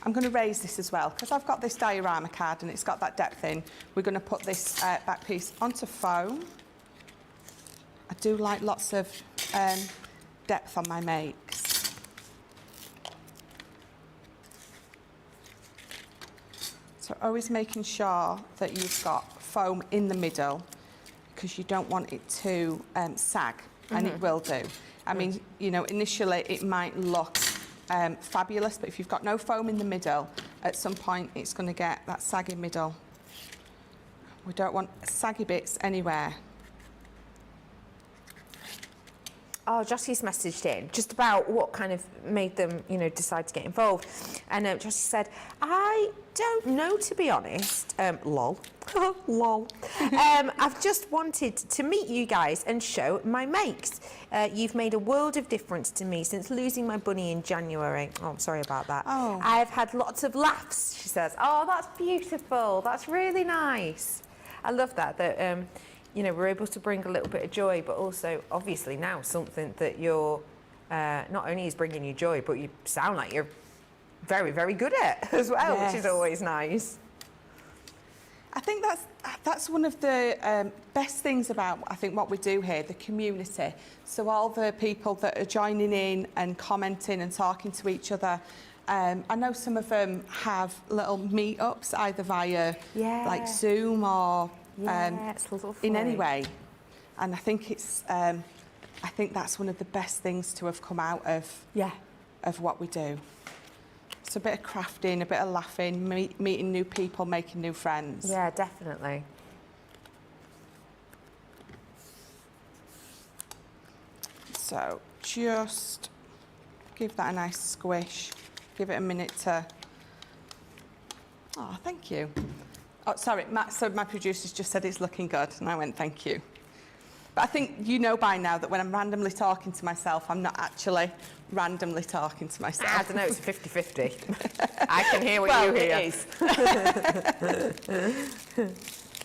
[SPEAKER 2] I'm going to raise this as well, because I've got this diorama card and it's got that depth in. We're going to put this back piece onto foam. I do like lots of depth on my makes. So always making sure that you've got foam in the middle, because you don't want it to sag, and it will do. I mean, initially it might look fabulous, but if you've got no foam in the middle, at some point it's going to get that saggy middle. We don't want saggy bits anywhere.
[SPEAKER 1] Oh, Jossie's messaged in just about what kind of made them, decide to get involved. And Jossie said, I don't know, to be honest. Lol. Lol. I've just wanted to meet you guys and show my makes. You've made a world of difference to me since losing my bunny in January. Oh, I'm sorry about that.
[SPEAKER 2] Oh.
[SPEAKER 1] I've had lots of laughs, she says. Oh, that's beautiful. That's really nice. I love that we're able to bring a little bit of joy, but also, obviously, now something that you're not only is bringing you joy, but you sound like you're very, very good at as well,
[SPEAKER 2] Yes.
[SPEAKER 1] which is always nice.
[SPEAKER 2] I think that's one of the best things about, I think, what we do here, the community. So all the people that are joining in and commenting and talking to each other. I know some of them have little meetups, either via like Zoom or in any way. And I think it's, I think that's one of the best things to have come out of what we do. It's a bit of crafting, a bit of laughing, meeting new people, making new friends.
[SPEAKER 1] Yeah, definitely.
[SPEAKER 2] So just give that a nice squish. Give it a minute to... Oh, thank you. Oh, sorry, so my producer's just said it's looking good, and I went, thank you. But I think you know by now that when I'm randomly talking to myself, I'm not actually randomly talking to myself.
[SPEAKER 1] I don't know, it's 50-50. I can hear what you hear.
[SPEAKER 2] It is.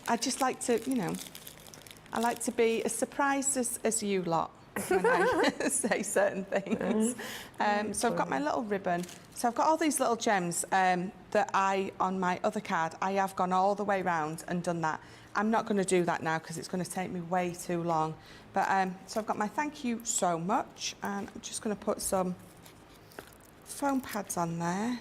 [SPEAKER 2] I just like to, I like to be as surprised as you lot when I say certain things. So I've got my little ribbon. So I've got all these little gems that on my other card, I have gone all the way round and done that. I'm not going to do that now because it's going to take me way too long. But so I've got my thank you so much, and I'm just going to put some foam pads on there.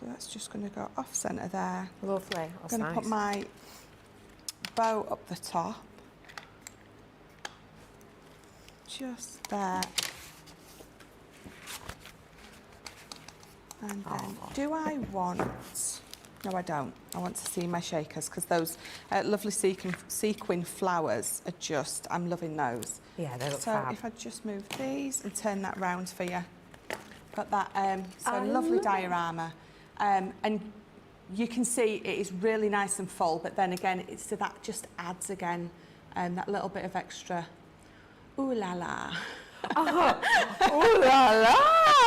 [SPEAKER 2] So that's just going to go off centre there.
[SPEAKER 1] Lovely.
[SPEAKER 2] I'm going to put my bow up the top. Just there. And then, do I want... No, I don't. I want to see my shakers because those lovely sequin flowers are just... I'm loving those.
[SPEAKER 1] Yeah, they look
[SPEAKER 2] so
[SPEAKER 1] fab.
[SPEAKER 2] if I just move these and turn that round for you. Got that lovely diorama. And you can see it is really nice and full, but then again, so that just adds again that little bit of extra ooh la la.
[SPEAKER 1] Ooh la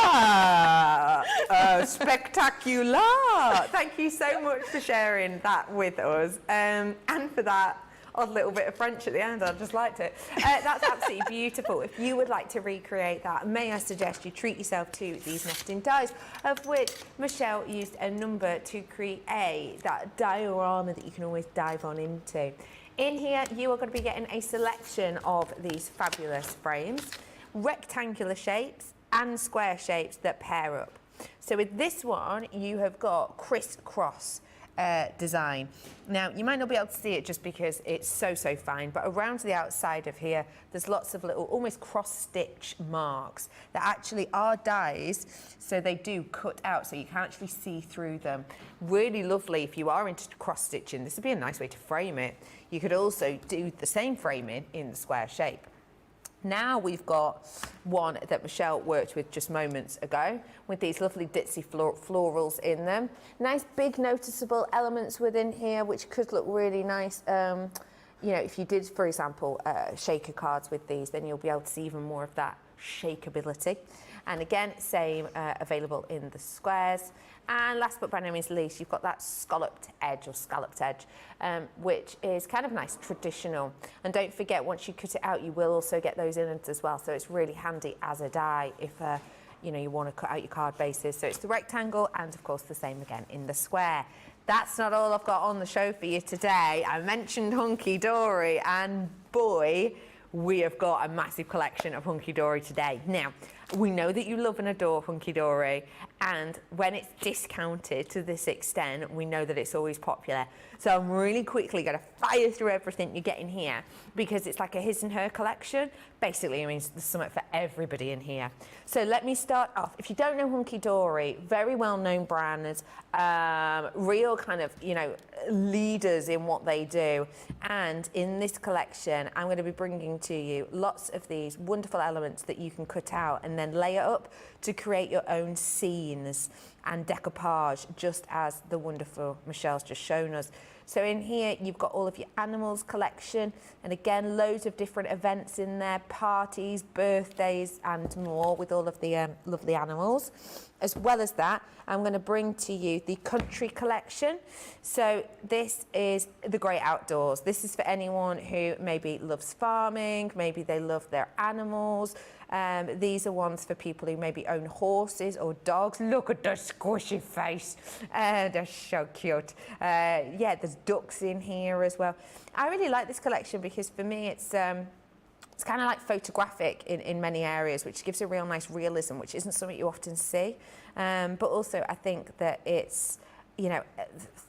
[SPEAKER 1] la! Spectacular! Thank you so much for sharing that with us, and for that odd little bit of French at the end. I just liked it. That's absolutely beautiful. If you would like to recreate that, may I suggest you treat yourself to these nesting dies, of which Michelle used a number to create that diorama that you can always dive on into. In here, you are going to be getting a selection of these fabulous frames, rectangular shapes and square shapes that pair up. So with this one, you have got crisscross design. Now, you might not be able to see it just because it's so fine, but around the outside of here, there's lots of little almost cross-stitch marks that actually are dies, so they do cut out, so you can actually see through them. Really lovely if you are into cross-stitching. This would be a nice way to frame it. You could also do the same framing in the square shape. Now we've got one that Michelle worked with just moments ago with these lovely ditzy florals in them. Nice big noticeable elements within here which could look really nice. You know, if you did, for example, shaker cards with these, then you'll be able to see even more of that shakeability. And again, same available in the squares. And last but by no means least, you've got that scalloped edge, which is kind of nice, traditional. And don't forget, once you cut it out, you will also get those innards as well. So it's really handy as a die if you know, you want to cut out your card bases. So it's the rectangle and of course the same again in the square. That's not all I've got on the show for you today. I mentioned Hunky Dory, and boy, we have got a massive collection of Hunky Dory today. Now, we know that you love and adore Hunky Dory, and when it's discounted to this extent, we know that it's always popular. So I'm really quickly going to fire through everything you're getting here, because it's like a his and her collection. Basically, it means there's something for everybody in here. So let me start off. If you don't know Hunky Dory, very well-known brands, real kind of, you know, leaders in what they do. And in this collection, I'm going to be bringing to you lots of these wonderful elements that you can cut out and then layer up to create your own scenes and decoupage, just as the wonderful Michelle's just shown us. So in here, you've got all of your animals collection, and again, loads of different events in there, parties, birthdays, and more with all of the lovely animals. As well as that, I'm going to bring to you the country collection. So this is the great outdoors. This is for anyone who maybe loves farming, maybe they love their animals. These are ones for people who maybe own horses or dogs. Look at the squishy face. They're so cute. Yeah, there's ducks in here as well. I really like this collection because for me it's kind of like photographic in many areas, which gives a real nice realism, which isn't something you often see. But also I think that it's, you know,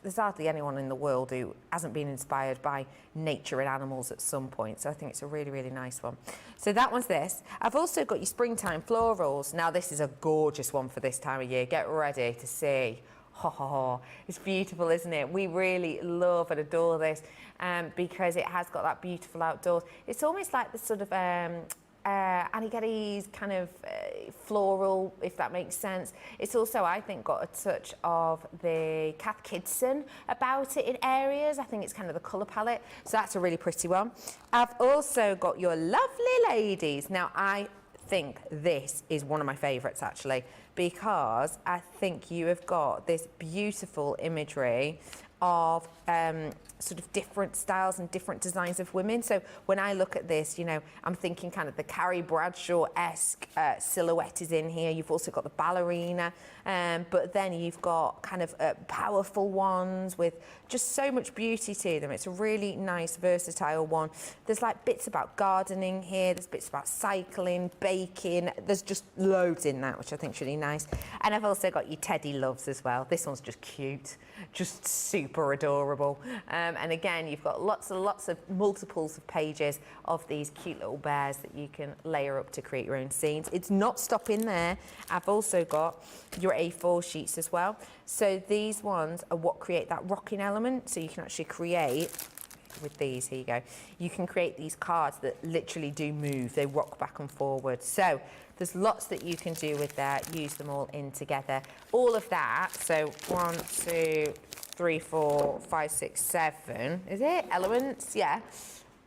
[SPEAKER 1] there's hardly anyone in the world who hasn't been inspired by nature and animals at some point. So I think it's a really, really nice one. So that one's this. I've also got your springtime florals. Now this is a gorgeous one for this time of year. Get ready to see. Ha ha ha. It's beautiful, isn't it? We really love and adore this because it has got that beautiful outdoors. It's almost like the sort of Annie Geddes kind of floral, if that makes sense. It's also, I think, got a touch of the Cath Kidston about it in areas. I think it's kind of the colour palette. So that's a really pretty one. I've also got your lovely ladies. Now, I think this is one of my favourites, actually, because I think you have got this beautiful imagery of sort of different styles and different designs of women. So when I look at this, you know, I'm thinking kind of the Carrie Bradshaw-esque silhouette is in here. You've also got the ballerina, but then you've got kind of powerful ones with just so much beauty to them. It's a really nice, versatile one. There's like bits about gardening here. There's bits about cycling, baking. There's just loads in that, which I think is really nice. And I've also got your teddy loves as well. This one's just cute, just super adorable. And again, you've got lots of multiples of pages of these cute little bears that you can layer up to create your own scenes. It's not stopping there. I've also got your A4 sheets as well. So these ones are what create that rocking element. So you can actually create, with these, here you go, you can create these cards that literally do move. They rock back and forward. So there's lots that you can do with that. Use them all in together. All of that, so 1, 2, 3, 4, 5, 6, 7, is it? Elements, yeah.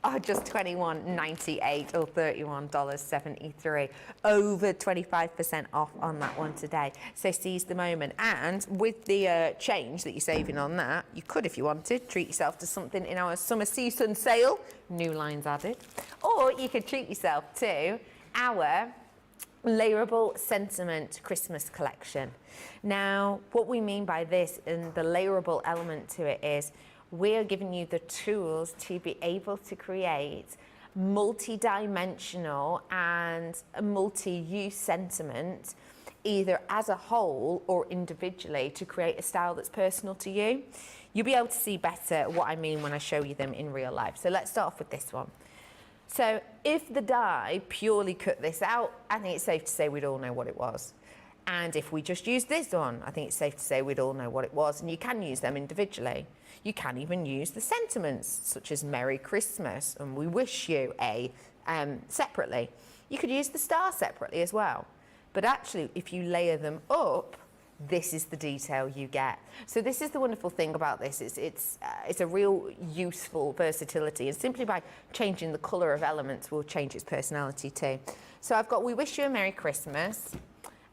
[SPEAKER 1] Are just $21.98 or $31.73. Over 25% off on that one today. So seize the moment. And with the change that you're saving on that, you could, if you wanted, treat yourself to something in our summer season sale. New lines added. Or you could treat yourself to our layerable sentiment Christmas collection. Now, what we mean by this and the layerable element to it is we're giving you the tools to be able to create multi-dimensional and multi-use sentiment, either as a whole or individually, to create a style that's personal to you. You'll be able to see better what I mean when I show you them in real life. So let's start off with this one. So if the die purely cut this out, I think it's safe to say we'd all know what it was. And if we just use this one, I think it's safe to say we'd all know what it was. And you can use them individually. You can even use the sentiments, such as Merry Christmas and We Wish You a separately. You could use the star separately as well. But actually, if you layer them up, this is the detail you get. So this is the wonderful thing about this. It's a real useful versatility, and simply by changing the colour of elements will change its personality too. So I've got We Wish You a Merry Christmas.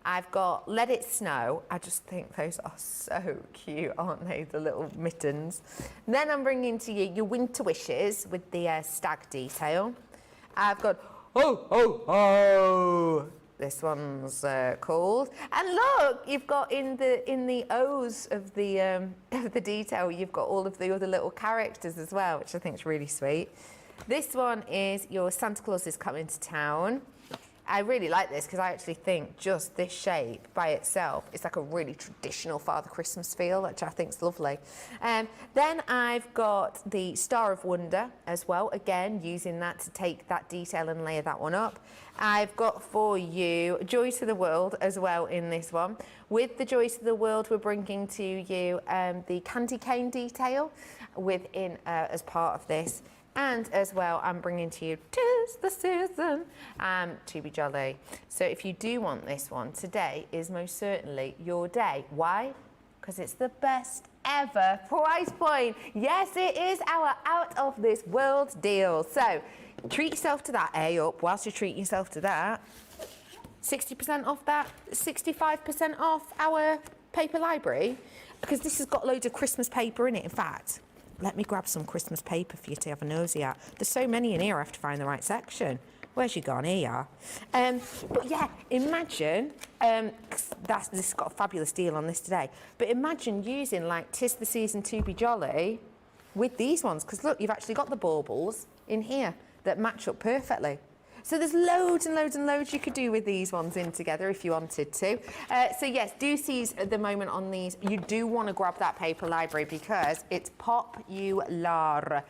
[SPEAKER 1] I've got Let It Snow. I just think those are so cute, aren't they? The little mittens. And then I'm bringing to you your Winter Wishes with the stag detail. I've got Ho, Ho, Ho. This one's called. And look, you've got in the O's of the detail, you've got all of the other little characters as well, which I think is really sweet. This one is your Santa Claus is Coming to Town. I really like this because I actually think just this shape by itself is like a really traditional Father Christmas feel, which I think is lovely. Then I've got the Star of Wonder as well, again using that to take that detail and layer that one up. I've got for you Joy to the World as well in this one. With the Joy to the World, we're bringing to you the candy cane detail within as part of this. And as well, I'm bringing to you 'Tis the Season to be jolly. So if you do want this one, today is most certainly your day. Why? Because it's the best ever price point. Yes, it is our out of this world deal. So treat yourself to that up whilst you're treating yourself to that. 60% off that, 65% off our paper library, because this has got loads of Christmas paper in it, in fact. Let me grab some Christmas paper for you to have a nosy at. There's so many in here, I have to find the right section. Where's you gone? Here you are. But yeah, imagine, this has got a fabulous deal on this today, but imagine using like 'Tis the Season to be jolly with these ones, because look, you've actually got the baubles in here that match up perfectly. So there's loads and loads and loads you could do with these ones in together if you wanted to. So yes, do seize the moment on these. You do want to grab that paper library because it's popular.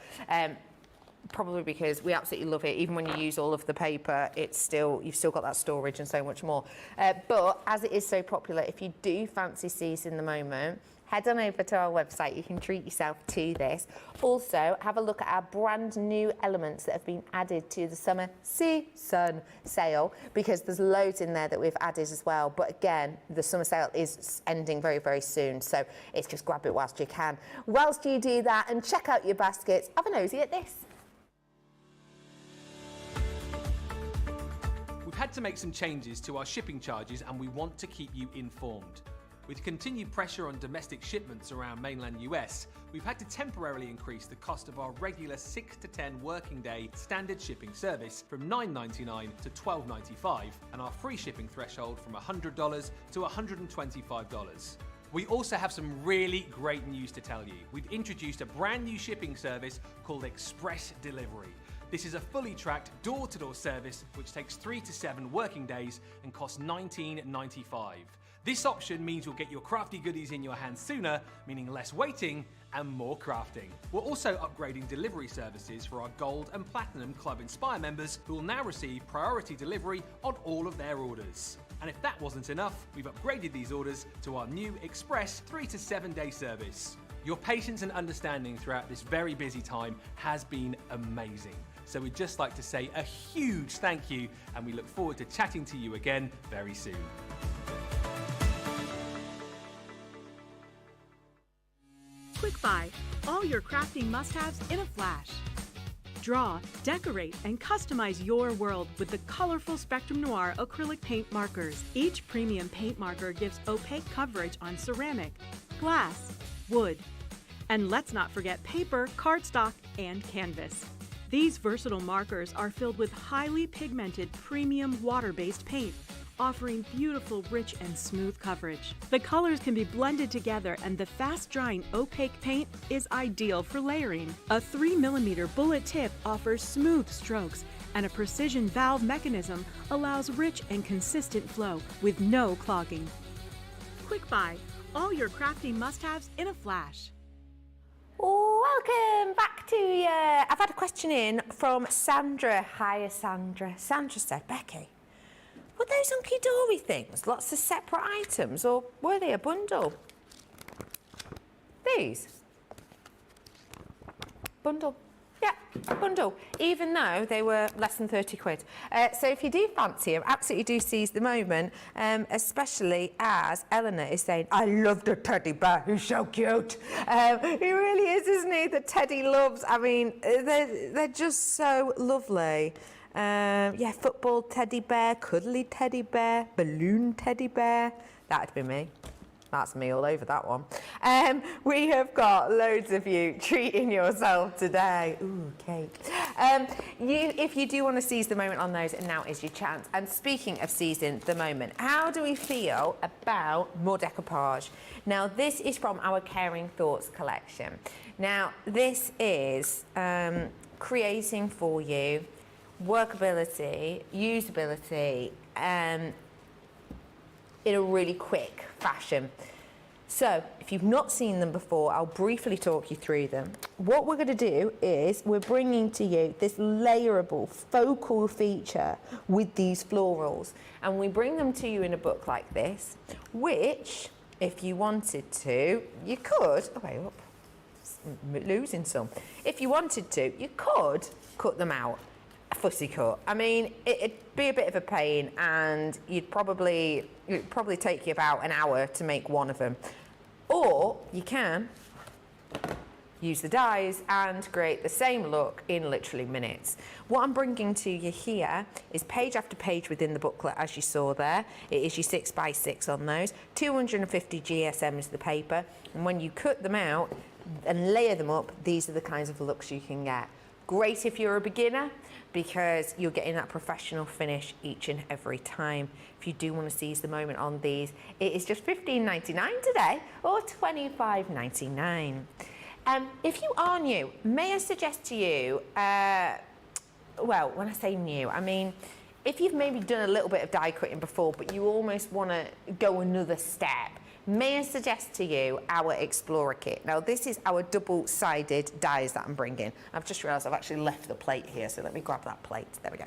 [SPEAKER 1] Probably because we absolutely love it. Even when you use all of the paper, you've still got that storage and so much more. But as it is so popular, if you do fancy seizing the moment, head on over to our website. You can treat yourself to this. Also, have a look at our brand new elements that have been added to the summer season sale, because there's loads in there that we've added as well. But again, the summer sale is ending very, very soon. So it's just grab it whilst you can. Whilst you do that and check out your baskets, have a nosy at this.
[SPEAKER 6] We've had to make some changes to our shipping charges and we want to keep you informed. With continued pressure on domestic shipments around mainland US, we've had to temporarily increase the cost of our regular 6 to 10 working day standard shipping service from $9.99 to $12.95 and our free shipping threshold from $100 to $125. We also have some really great news to tell you. We've introduced a brand new shipping service called Express Delivery. This is a fully tracked door-to-door service which takes 3 to 7 working days and costs $19.95. This option means you'll get your crafty goodies in your hands sooner, meaning less waiting and more crafting. We're also upgrading delivery services for our Gold and Platinum Club Inspire members who will now receive priority delivery on all of their orders. And if that wasn't enough, we've upgraded these orders to our new Express 3 to 7 day service. Your patience and understanding throughout this very busy time has been amazing. So we'd just like to say a huge thank you, and we look forward to chatting to you again very soon.
[SPEAKER 4] Quick Buy, all your crafting must-haves in a flash. Draw, decorate, and customize your world with the colorful Spectrum Noir acrylic paint markers. Each premium paint marker gives opaque coverage on ceramic, glass, wood, and let's not forget paper, cardstock, and canvas. These versatile markers are filled with highly pigmented premium water-based paint, offering beautiful, rich, and smooth coverage. The colors can be blended together, and the fast-drying opaque paint is ideal for layering. A 3mm bullet tip offers smooth strokes, and a precision valve mechanism allows rich and consistent flow with no clogging. Quick Buy, all your crafting must-haves in a flash.
[SPEAKER 1] Welcome back to you. I've had a question in from Sandra. Hiya, Sandra. Sandra said, Becky, were those hunky-dory things lots of separate items, or were they a bundle? These? Bundle. Yeah, bundle, even though they were less than 30 quid. So if you do fancy them, absolutely do seize the moment, especially as Eleanor is saying, I love the teddy bear, he's so cute. He really is, isn't he? The Teddy loves, I mean, they're just so lovely. Yeah, football teddy bear, cuddly teddy bear, balloon teddy bear. That'd be me. That's me all over that one. We have got loads of you treating yourself today. Ooh, cake. If you do want to seize the moment on those, now is your chance. And speaking of seizing the moment, how do we feel about more decoupage? Now, this is from our Caring Thoughts collection. Now, this is creating for you workability, usability, in a really quick fashion. So if you've not seen them before, I'll briefly talk you through them. What we're going to do is we're bringing to you this layerable focal feature with these florals, and we bring them to you in a book like this, which if you wanted to, you could, oh wait up, losing some. If you wanted to, you could cut them out. Fussy cut. I mean, it'd be a bit of a pain, and it'd probably take you about an hour to make one of them. Or you can use the dies and create the same look in literally minutes. What I'm bringing to you here is page after page within the booklet, as you saw there. It is your 6x6 on those. 250 GSM is the paper, and when you cut them out and layer them up, these are the kinds of looks you can get. Great if you're a beginner, because you're getting that professional finish each and every time. If you do want to seize the moment on these, it is just $15.99 today, or $25.99. If you are new, may I suggest to you, well, when I say new, I mean, if you've maybe done a little bit of die cutting before, but you almost want to go another step, may I suggest to you our Explorer kit. Now, this is our double-sided dies that I'm bringing. I've just realised I've actually left the plate here, so let me grab that plate. There we go.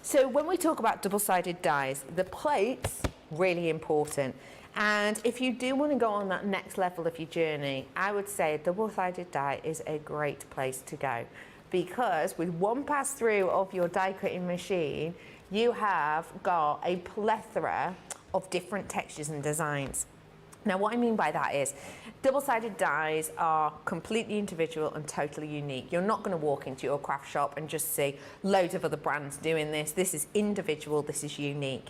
[SPEAKER 1] So when we talk about double-sided dies, the plate's really important. And if you do want to go on that next level of your journey, I would say a double-sided die is a great place to go, because with one pass through of your die cutting machine, you have got a plethora of different textures and designs. Now, what I mean by that is double-sided dies are completely individual and totally unique. You're not going to walk into your craft shop and just see loads of other brands doing this. This is individual, this is unique.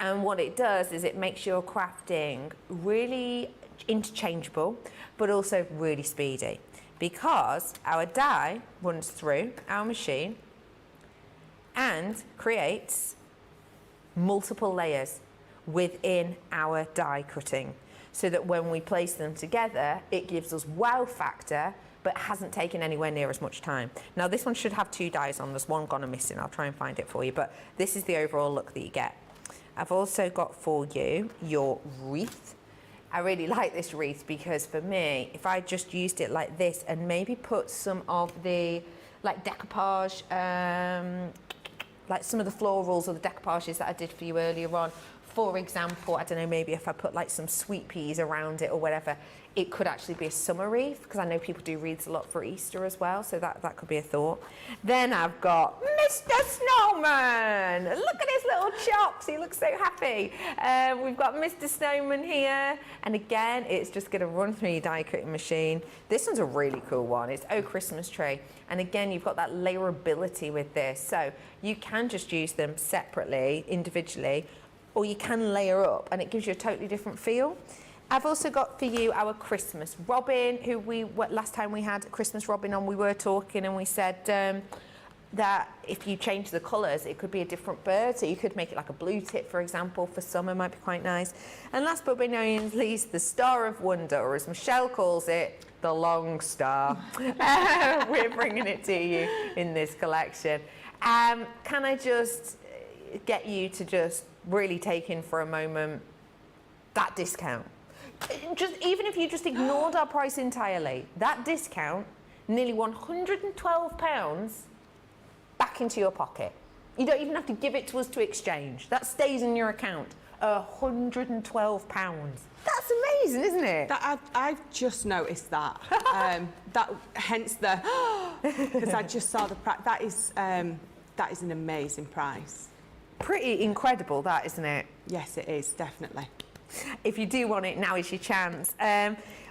[SPEAKER 1] And what it does is it makes your crafting really interchangeable, but also really speedy, because our die runs through our machine and creates multiple layers within our die cutting, so that when we place them together, it gives us wow factor, but hasn't taken anywhere near as much time. Now this one should have 2 dies on, there's one gone and missing, I'll try and find it for you, but this is the overall look that you get. I've also got for you your wreath. I really like this wreath because for me, if I just used it like this and maybe put some of the like decoupage, like some of the florals or the decoupages that I did for you earlier on, for example, I don't know, maybe if I put like some sweet peas around it or whatever, it could actually be a summer wreath, because I know people do wreaths a lot for Easter as well, so that could be a thought. Then I've got Mr. Snowman. Look at his little chops, he looks so happy. We've got Mr. Snowman here, and again, it's just gonna run through your die cutting machine. This one's a really cool one, it's Oh Christmas Tree. And again, you've got that layerability with this, so you can just use them separately, individually, or you can layer up and it gives you a totally different feel. I've also got for you our Christmas robin, who last time we had Christmas robin on, we were talking and we said that if you change the colours, it could be a different bird. So you could make it like a blue tip, for example, for summer, might be quite nice. And last but by no means least, the Star of Wonder, or as Michelle calls it, the long star. We're bringing it to you in this collection. Can I just get you to just really take in for a moment that discount? Just even if you just ignored our price entirely, that discount, nearly £112 back into your pocket. You don't even have to give it to us to exchange. That stays in your account. £112. That's amazing, isn't it?
[SPEAKER 2] I've just noticed that. Hence the, because I just saw the price. That is an amazing price.
[SPEAKER 1] Pretty incredible, that, isn't it?
[SPEAKER 2] Yes, it is, definitely.
[SPEAKER 1] If you do want it, now is your chance.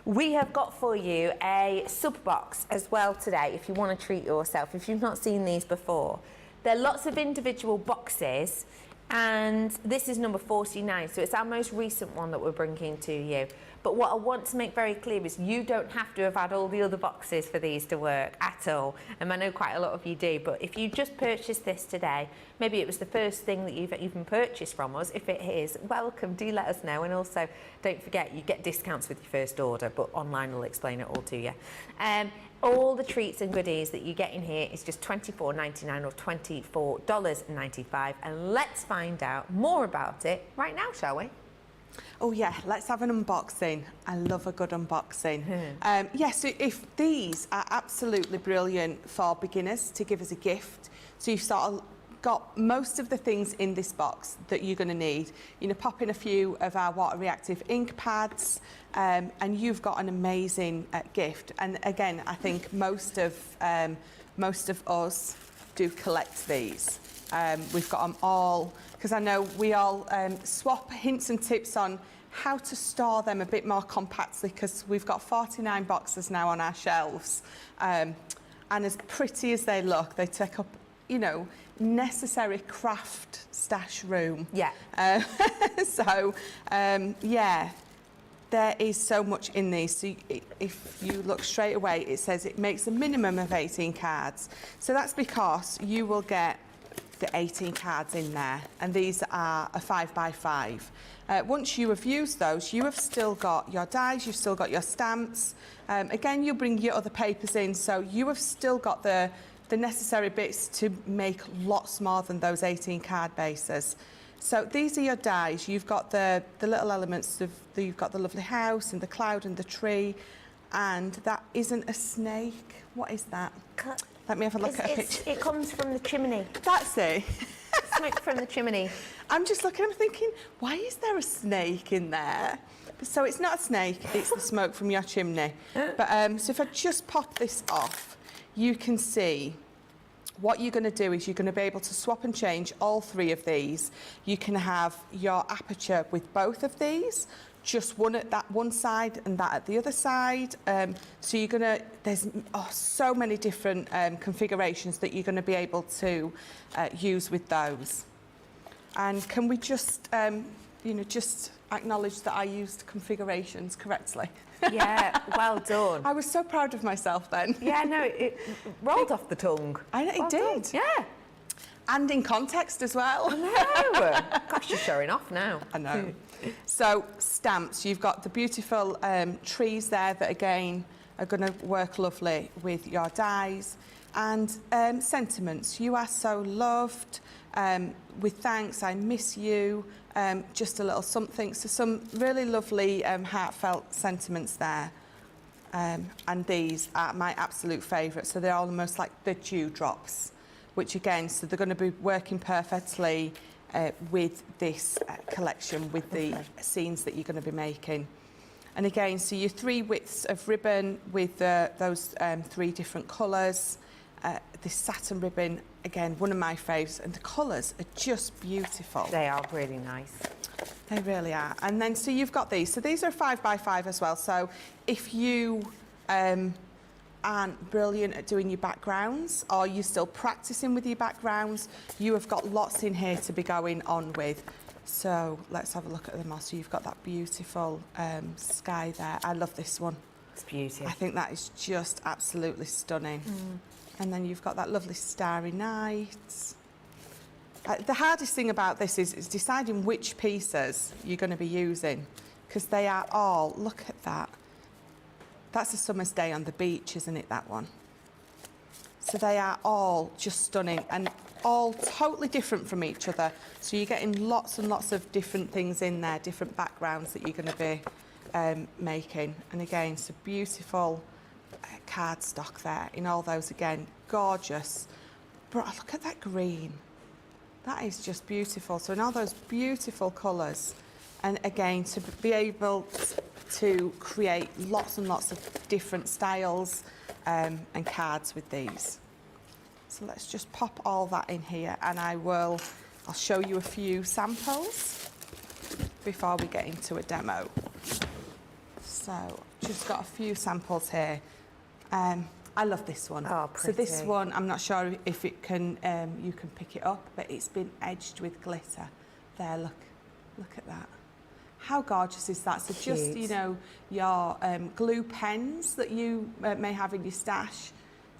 [SPEAKER 1] We have got for you a sub box as well today, if you want to treat yourself, if you've not seen these before. There are lots of individual boxes, and this is number 49, so it's our most recent one that we're bringing to you. But what I want to make very clear is you don't have to have had all the other boxes for these to work at all. And I know quite a lot of you do, but if you just purchased this today, maybe it was the first thing that you've even purchased from us. If it is, welcome, do let us know. And also, don't forget, you get discounts with your first order, but online will explain it all to you. All the treats and goodies that you get in here is just $24.99 or $24.95. And let's find out more about it right now, shall we?
[SPEAKER 2] Oh yeah, let's have an unboxing. I love a good unboxing. So if these are absolutely brilliant for beginners to give as a gift, so you've sort of got most of the things in this box that you're going to need. You know, pop in a few of our water reactive ink pads, and you've got an amazing gift. And again, I think most of us do collect these. We've got them all, because I know we all swap hints and tips on how to store them a bit more compactly, because we've got 49 boxes now on our shelves. And as pretty as they look, they take up, you know, necessary craft stash room.
[SPEAKER 1] Yeah.
[SPEAKER 2] Yeah, there is so much in these. So if you look straight away, it says it makes a minimum of 18 cards. So that's because you will get the 18 cards in there, and these are a 5x5. Once you have used those, you have still got your dies, you've still got your stamps. Again, you bring your other papers in, so you have still got the necessary bits to make lots more than those 18 card bases. So these are your dies. You've got the little elements of you've got the lovely house and the cloud and the tree, and that isn't a snake. What is that? Let me have a look at a picture.
[SPEAKER 1] It comes from the chimney.
[SPEAKER 2] That's it.
[SPEAKER 1] Smoke from the chimney.
[SPEAKER 2] I'm just looking, I'm thinking, why is there a snake in there? So it's not a snake, it's the smoke from your chimney. But so if I just pop this off, you can see what you're going to do is you're going to be able to swap and change all three of these. You can have your aperture with both of these, just one at that one side and that at the other side. So you're going to, there's so many different configurations that you're going to be able to use with those. And can we just, you know, just acknowledge that I used configurations correctly?
[SPEAKER 1] Yeah, well done.
[SPEAKER 2] I was so proud of myself then.
[SPEAKER 1] Yeah, no, it rolled off the tongue.
[SPEAKER 2] It did.
[SPEAKER 1] Yeah.
[SPEAKER 2] And in context as well.
[SPEAKER 1] No. Gosh, you're showing off now.
[SPEAKER 2] I know. So stamps, you've got the beautiful trees there that again are going to work lovely with your dies. And sentiments, you are so loved, with thanks, I miss you, just a little something. So some really lovely heartfelt sentiments there. And these are my absolute favourite. So they're almost like the dewdrops, which again, so they're going to be working perfectly with this collection, with the scenes that you're going to be making. And again, so your 3 widths of ribbon with those 3 different colours. This satin ribbon, again, one of my favourites, and the colours are just beautiful.
[SPEAKER 1] They are really nice.
[SPEAKER 2] They really are. And then, so you've got these. So these are 5x5 as well. So if you aren't brilliant at doing your backgrounds, or you're still practising with your backgrounds, you have got lots in here to be going on with. So let's have a look at them all. So you've got that beautiful sky there. I love this one.
[SPEAKER 1] It's beautiful.
[SPEAKER 2] I think that is just absolutely stunning. And then you've got that lovely starry night. The hardest thing about this is deciding which pieces you're going to be using, because they are all, look at that. That's a summer's day on the beach, isn't it, that one? So they are all just stunning and all totally different from each other. So you're getting lots and lots of different things in there, different backgrounds that you're going to be making. And again, so beautiful cardstock there in all those, again, gorgeous. But look at that green. That is just beautiful. So in all those beautiful colours, and again, to be able to create lots and lots of different styles and cards with these. So let's just pop all that in here, and I'll show you a few samples before we get into a demo. So just got a few samples here. I love this one.
[SPEAKER 1] Oh,
[SPEAKER 2] so this
[SPEAKER 1] pretty.
[SPEAKER 2] one, I'm not sure if it can, you can pick it up, but it's been edged with glitter. There, look at that. How gorgeous is that? So just,
[SPEAKER 1] Cute.
[SPEAKER 2] you know, your glue pens that you may have in your stash,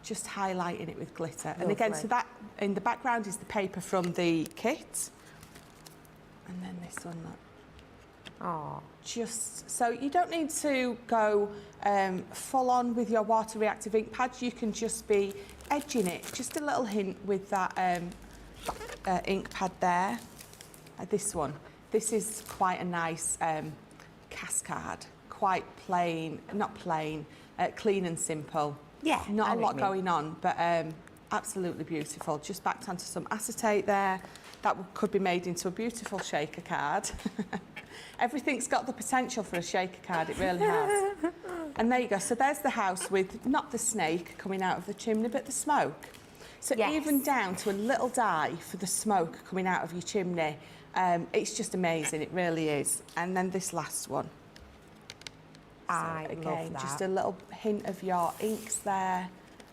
[SPEAKER 2] just highlighting it with glitter. And again, so that in the background is the paper from the kit. And then this one, look.
[SPEAKER 1] Oh.
[SPEAKER 2] Just so you don't need to go full on with your water reactive ink pads. You can just be edging it, just a little hint with that ink pad there. This one, this is quite a nice cascade, quite plain, not plain, clean and simple.
[SPEAKER 1] Yeah,
[SPEAKER 2] not a lot going on, but absolutely beautiful. Just backed onto some acetate there. That could be made into a beautiful shaker card. Everything's got the potential for a shaker card, it really has. And there you go. So there's the house with not the snake coming out of the chimney, but the smoke. So
[SPEAKER 1] Yes.
[SPEAKER 2] even down to a little die for the smoke coming out of your chimney. It's just amazing, it really is. And then this last one.
[SPEAKER 1] I
[SPEAKER 2] So
[SPEAKER 1] love that.
[SPEAKER 2] just a little hint of your inks there,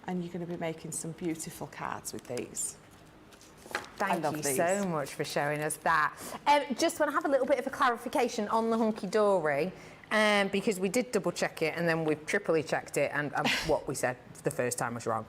[SPEAKER 2] and you're going to be making some beautiful cards with these.
[SPEAKER 1] Thank
[SPEAKER 2] love
[SPEAKER 1] you
[SPEAKER 2] these.
[SPEAKER 1] so much for showing us that. Just want to have a little bit of a clarification on the hunky-dory, because we did double check it and then we've triply checked it, and what we said the first time was wrong.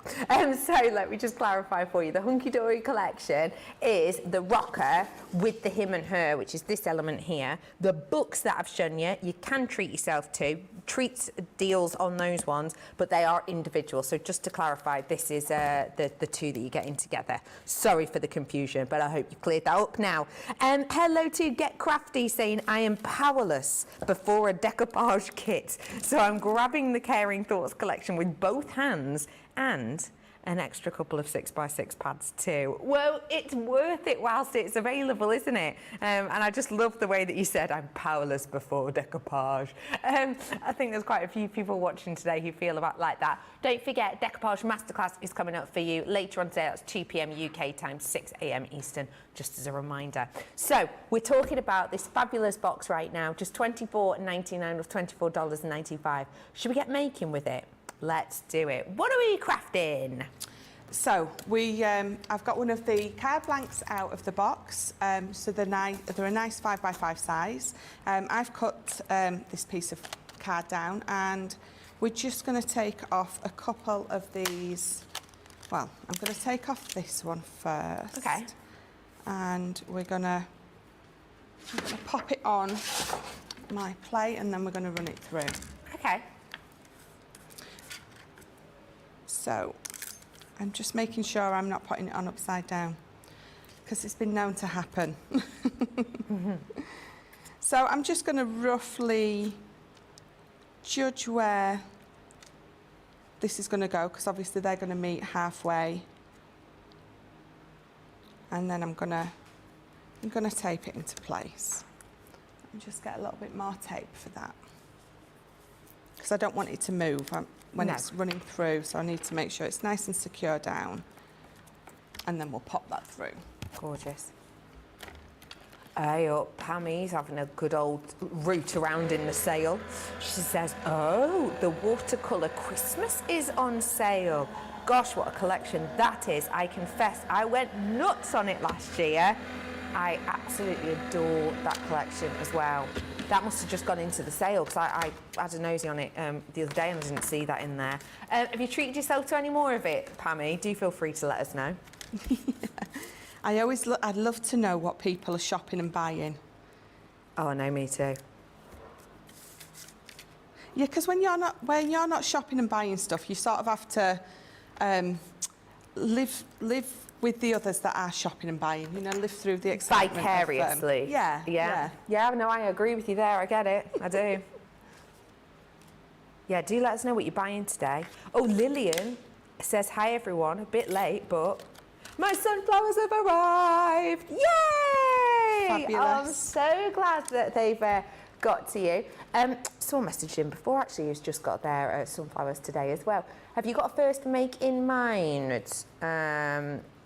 [SPEAKER 1] So let me just clarify for you. The hunky-dory collection is the rocker with the him and her, which is this element here. The books that I've shown you, you can treat yourself to. Treats deals on those ones, but they are individual. So just to clarify, this is the two that you're getting together. Sorry for the confusion, but I hope you cleared that up now. Hello to Get Crafty saying, I am powerless before a decoupage kit. So I'm grabbing the Caring Thoughts collection with both hands and an extra couple of 6x6 pads too. Well, it's worth it whilst it's available, isn't it? And I just love the way that you said, I'm powerless before decoupage. I think there's quite a few people watching today who feel about like that. Don't forget, Decoupage Masterclass is coming up for you later on today. That's 2 p.m. UK time, 6 a.m. Eastern, just as a reminder. So we're talking about this fabulous box right now, just $24.99 or $24.95. Should we get making with it? Let's do it. What are we crafting?
[SPEAKER 2] So I've got one of the card blanks out of the box, so they're a nice 5x5 size. I've cut this piece of card down, and we're just going to take off a couple of these. Well, I'm going to take off this one first.
[SPEAKER 1] Okay.
[SPEAKER 2] And we're going to pop it on my plate, and then we're going to run it through.
[SPEAKER 1] Okay.
[SPEAKER 2] So I'm just making sure I'm not putting it on upside down, because it's been known to happen. So I'm just going to roughly judge where this is going to go, because obviously they're going to meet halfway. And then I'm going to tape it into place. And just get a little bit more tape for that, because I don't want it to move when it's running through, so I need to make sure it's nice and secure down, and then we'll pop that through.
[SPEAKER 1] Gorgeous. Hey up, Pammy's having a good old root around in the sale. She says, oh, the watercolour Christmas is on sale. Gosh, what a collection that is. I confess, I went nuts on it last year. I absolutely adore that collection as well. That must have just gone into the sale, because I had a nosy on it the other day and I didn't see that in there. Have you treated yourself to any more of it, Pammy? Do feel free to let us know.
[SPEAKER 2] I'd love to know what people are shopping and buying.
[SPEAKER 1] Oh, I know, me too.
[SPEAKER 2] Yeah, because when you're not shopping and buying stuff, you sort of have to live with the others that are shopping and buying. You know, live through the excitement.
[SPEAKER 1] Vicariously. Yeah. No, I agree with you there. I get it. I do. Yeah, do let us know what you're buying today. Oh, Lillian says, hi everyone. A bit late, but my sunflowers have arrived. Yay!
[SPEAKER 2] Fabulous.
[SPEAKER 1] Oh, I'm so glad that they've got to you. Someone messaged in before, actually, who's just got their sunflowers today as well. Have you got a first make in mind,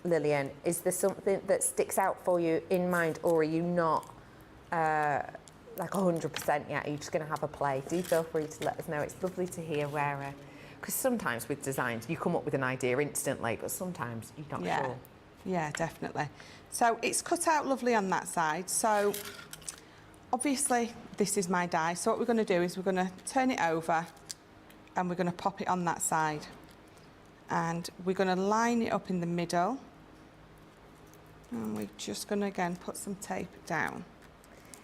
[SPEAKER 1] Lillian? Is there something that sticks out for you in mind, or are you not like 100% yet? Are you just going to have a play? Do feel free to let us know. It's lovely to hear where, because sometimes with designs you come up with an idea instantly, but sometimes you're not sure.
[SPEAKER 2] Yeah, definitely. So it's cut out lovely on that side. So obviously this is my die. So what we're going to do is we're going to turn it over, and we're going to pop it on that side, and we're going to line it up in the middle, and we're just going to again put some tape down.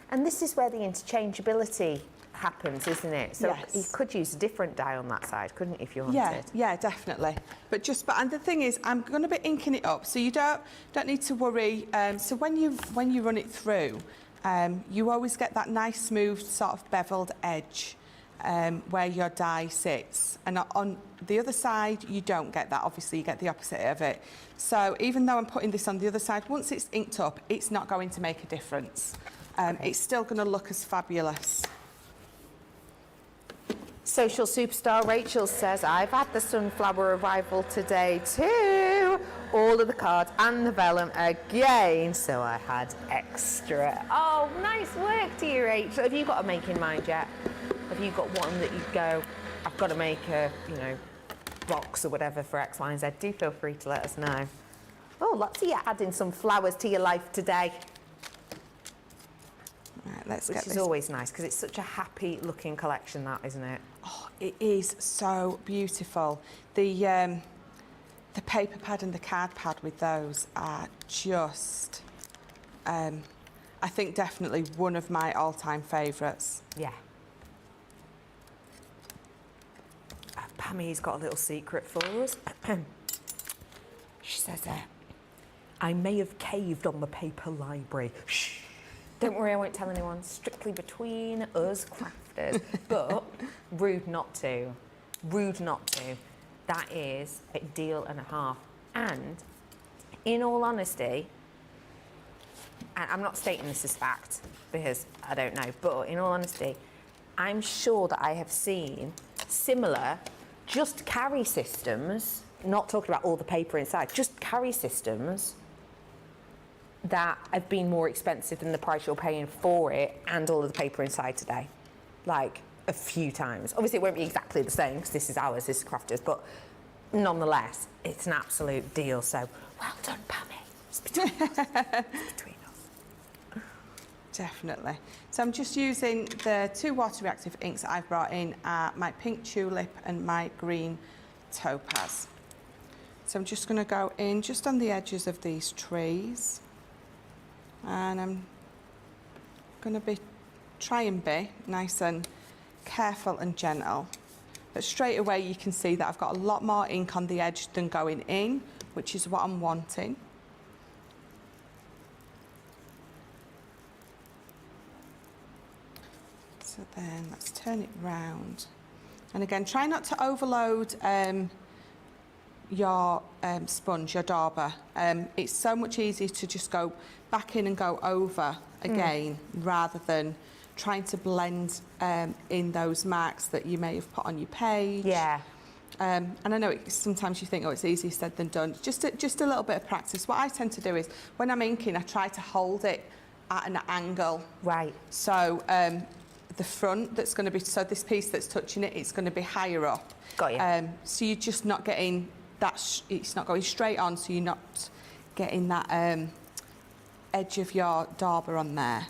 [SPEAKER 1] And this is where the interchangeability happens, isn't it? So
[SPEAKER 2] Yes.
[SPEAKER 1] you could use a different die on that side, couldn't you, if you wanted?
[SPEAKER 2] Yeah, definitely. But and the thing is, I'm going to be inking it up, so you don't need to worry. So when you run it through, you always get that nice smooth sort of beveled edge where your die sits, and on the other side you don't get that. Obviously you get the opposite of it. So even though I'm putting this on the other side, once it's inked up, it's not going to make a difference. It's still going to look as fabulous.
[SPEAKER 1] Social superstar Rachel says, I've had the sunflower arrival today too. All of the cards and the vellum again, so I had extra. Oh, nice work to you, Rachel. Have you got a make in mind yet? Have you got one that you go, I've got to make a, box or whatever for X, Y, and Z? Do feel free to let us know. Oh, lots of you adding some flowers to your life today.
[SPEAKER 2] Right, let's
[SPEAKER 1] Which
[SPEAKER 2] get
[SPEAKER 1] is
[SPEAKER 2] this.
[SPEAKER 1] always nice, because it's such a happy looking collection, that, isn't it?
[SPEAKER 2] Oh, it is so beautiful. The paper pad and the card pad with those are just, I think definitely one of my all-time favourites.
[SPEAKER 1] Yeah. Pammy's got a little secret for us. She says, I may have caved on the paper library. Shh. Don't worry, I won't tell anyone. Strictly between us crafters. But rude not to. Rude not to. That is a deal and a half. And in all honesty, and I'm not stating this as fact because I don't know, but in all honesty, I'm sure that I have seen similar just carry systems, not talking about all the paper inside, just carry systems that have been more expensive than the price you're paying for it and all of the paper inside today. Like a few times. Obviously it won't be exactly the same because this is ours, this is Crafters, but nonetheless, it's an absolute deal. So well done, Pammy. It's between us. It's between us.
[SPEAKER 2] Definitely. So I'm just using the 2 water reactive inks that I've brought in, my pink tulip and my green topaz. So I'm just going to go in just on the edges of these trees, and I'm going to try and be nice and careful and gentle. But straight away you can see that I've got a lot more ink on the edge than going in, which is what I'm wanting. So then let's turn it round. And again, try not to overload your sponge, your dauber. It's so much easier to just go back in and go over again rather than trying to blend in those marks that you may have put on your page.
[SPEAKER 1] Yeah.
[SPEAKER 2] And I know sometimes you think, oh, it's easier said than done. Just a little bit of practice. What I tend to do is when I'm inking, I try to hold it at an angle.
[SPEAKER 1] Right.
[SPEAKER 2] So the front that's going to be, so this piece that's touching it, it's going to be higher up.
[SPEAKER 1] Got you.
[SPEAKER 2] So you're just not getting that, it's not going straight on, so you're not getting that edge of your dauber on there.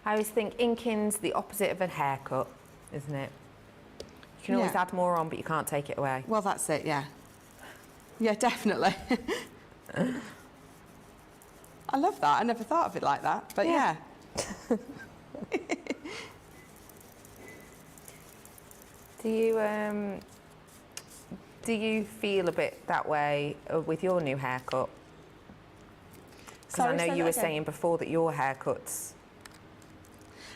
[SPEAKER 1] I always think inking's the opposite of a haircut, isn't it? You can always add more on, but you can't take it away.
[SPEAKER 2] Well, that's it, yeah. Yeah, definitely. I love that. I never thought of it like that, but yeah.
[SPEAKER 1] Do you feel a bit that way with your new haircut? Because I know you were saying before that your haircuts.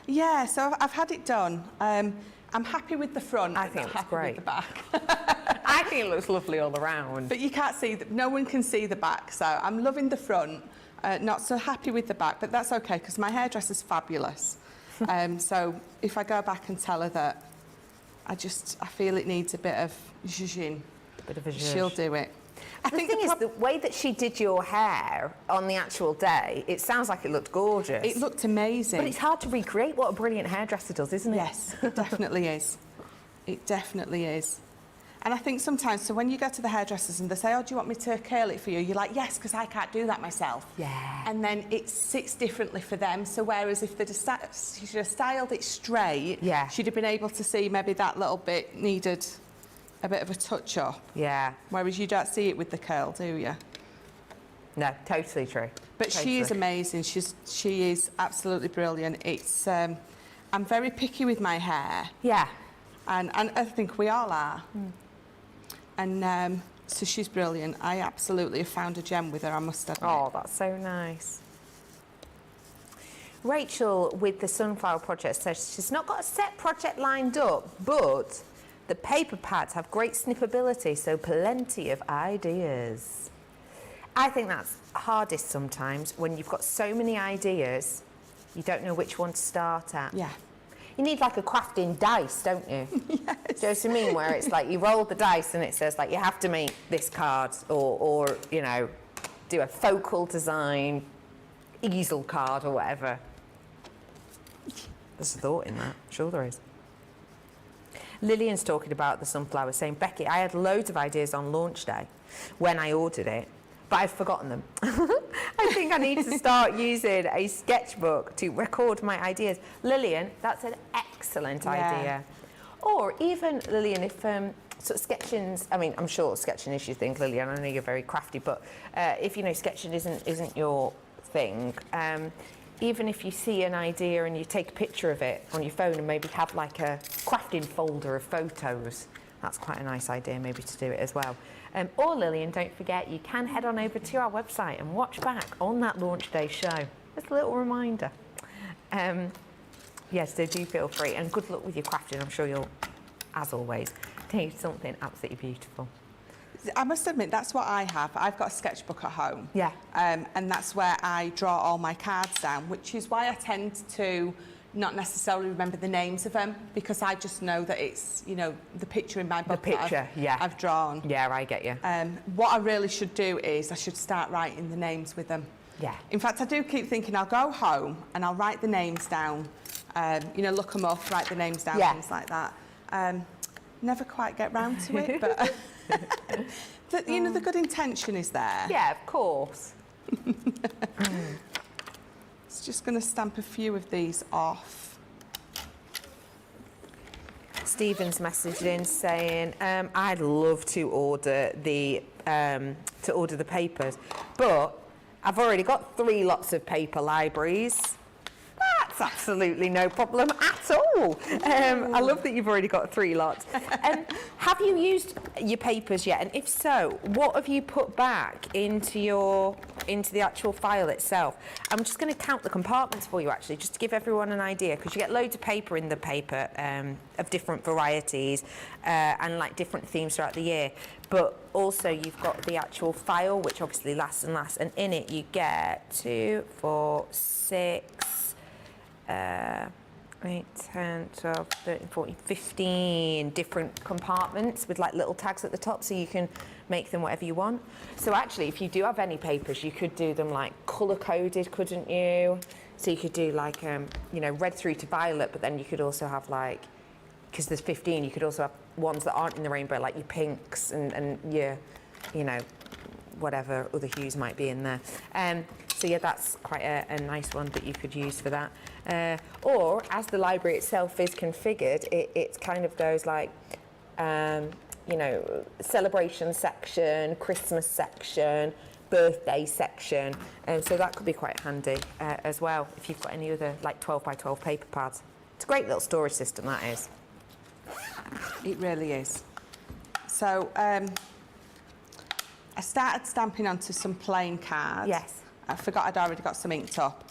[SPEAKER 2] Yeah, so I've had it done. I'm happy with the front.
[SPEAKER 1] I think it's great.
[SPEAKER 2] With the back.
[SPEAKER 1] I think it looks lovely all around.
[SPEAKER 2] But you can't see, no one can see the back, so I'm loving the front. Not so happy with the back, but that's okay because my hairdresser's fabulous. So if I go back and tell her that I feel it needs a bit of zhuzhin, she'll do it.
[SPEAKER 1] The thing is, the way that she did your hair on the actual day, it sounds like it looked gorgeous.
[SPEAKER 2] It looked amazing.
[SPEAKER 1] But it's hard to recreate what a brilliant hairdresser does, isn't it?
[SPEAKER 2] Yes, it definitely is. It definitely is. And I think sometimes, so when you go to the hairdressers and they say, oh, do you want me to curl it for you? You're like, yes, because I can't do that myself.
[SPEAKER 1] Yeah.
[SPEAKER 2] And then it sits differently for them. So whereas if she should have styled it straight, she'd have been able to see maybe that little bit needed a bit of a touch up.
[SPEAKER 1] Yeah.
[SPEAKER 2] Whereas you don't see it with the curl, do you?
[SPEAKER 1] No, totally true.
[SPEAKER 2] But
[SPEAKER 1] totally.
[SPEAKER 2] she is amazing. She is absolutely brilliant. It's I'm very picky with my hair.
[SPEAKER 1] Yeah.
[SPEAKER 2] And I think we all are. And so she's brilliant. I absolutely have found a gem with her, I must admit.
[SPEAKER 1] Oh, that's so nice. Rachel with the Sunflower Project says she's not got a set project lined up, but the paper pads have great snippability, so plenty of ideas. I think that's hardest sometimes when you've got so many ideas, you don't know which one to start at.
[SPEAKER 2] Yeah.
[SPEAKER 1] You need like a crafting dice, don't you?
[SPEAKER 2] Yes.
[SPEAKER 1] Do you know what I mean? Where it's like you roll the dice and it says like you have to make this card or you know, do a focal design easel card or whatever. There's a thought in that. Sure there is. Lillian's talking about the sunflower, saying, Becky, I had loads of ideas on launch day when I ordered it, but I've forgotten them. I think I need to start using a sketchbook to record my ideas. Lillian, that's an excellent idea. Or even, Lillian, if sort of sketchings, I mean, I'm sure sketching is your thing, Lillian, I know you're very crafty, but if, you know, sketching isn't your thing, even if you see an idea and you take a picture of it on your phone and maybe have like a crafting folder of photos, that's quite a nice idea maybe to do it as well. Or Lillian, don't forget, you can head on over to our website and watch back on that launch day show. Just a little reminder. Yes, so do feel free, and good luck with your crafting. I'm sure you'll, as always, do something absolutely beautiful.
[SPEAKER 2] I must admit, that's what I have. I've got a sketchbook at home.
[SPEAKER 1] Yeah.
[SPEAKER 2] And that's where I draw all my cards down, which is why I tend to not necessarily remember the names of them, because I just know that it's, you know, the picture in my book I've drawn.
[SPEAKER 1] Yeah, I get you.
[SPEAKER 2] What I really should do is I should start writing the names with them.
[SPEAKER 1] Yeah.
[SPEAKER 2] In fact, I do keep thinking I'll go home and I'll write the names down, you know, look them up, write the names down, things like that. never quite get round to it, but you know, the good intention is there.
[SPEAKER 1] Yeah, of course.
[SPEAKER 2] It's just going to stamp a few of these off.
[SPEAKER 1] Stephen's messaged in saying, I'd love to order the papers, but I've already got 3 lots of paper libraries. That's absolutely no problem at all. I love that you've already got 3 lots. Have you used your papers yet? And if so, what have you put back into the actual file itself? I'm just going to count the compartments for you, actually, just to give everyone an idea, because you get loads of paper in the paper of different varieties and like different themes throughout the year. But also you've got the actual file, which obviously lasts and lasts, and in it you get 2, 4, 6, 8, 10, 12, 13, 14, 15 different compartments with like little tags at the top, so you can make them whatever you want. So actually, if you do have any papers, you could do them like colour-coded, couldn't you? So you could do like, you know, red through to violet, but then you could also have like, because there's 15, you could also have ones that aren't in the rainbow, like your pinks and your, you know, whatever other hues might be in there. So yeah, that's quite a nice one that you could use for that. Or as the library itself is configured, it kind of goes like, you know, celebration section, Christmas section, birthday section. So that could be quite handy as well if you've got any other like 12 by 12 paper pads. It's a great little storage system, that is.
[SPEAKER 2] It really is. So I started stamping onto some plain cards.
[SPEAKER 1] Yes.
[SPEAKER 2] I forgot I'd already got some inked up.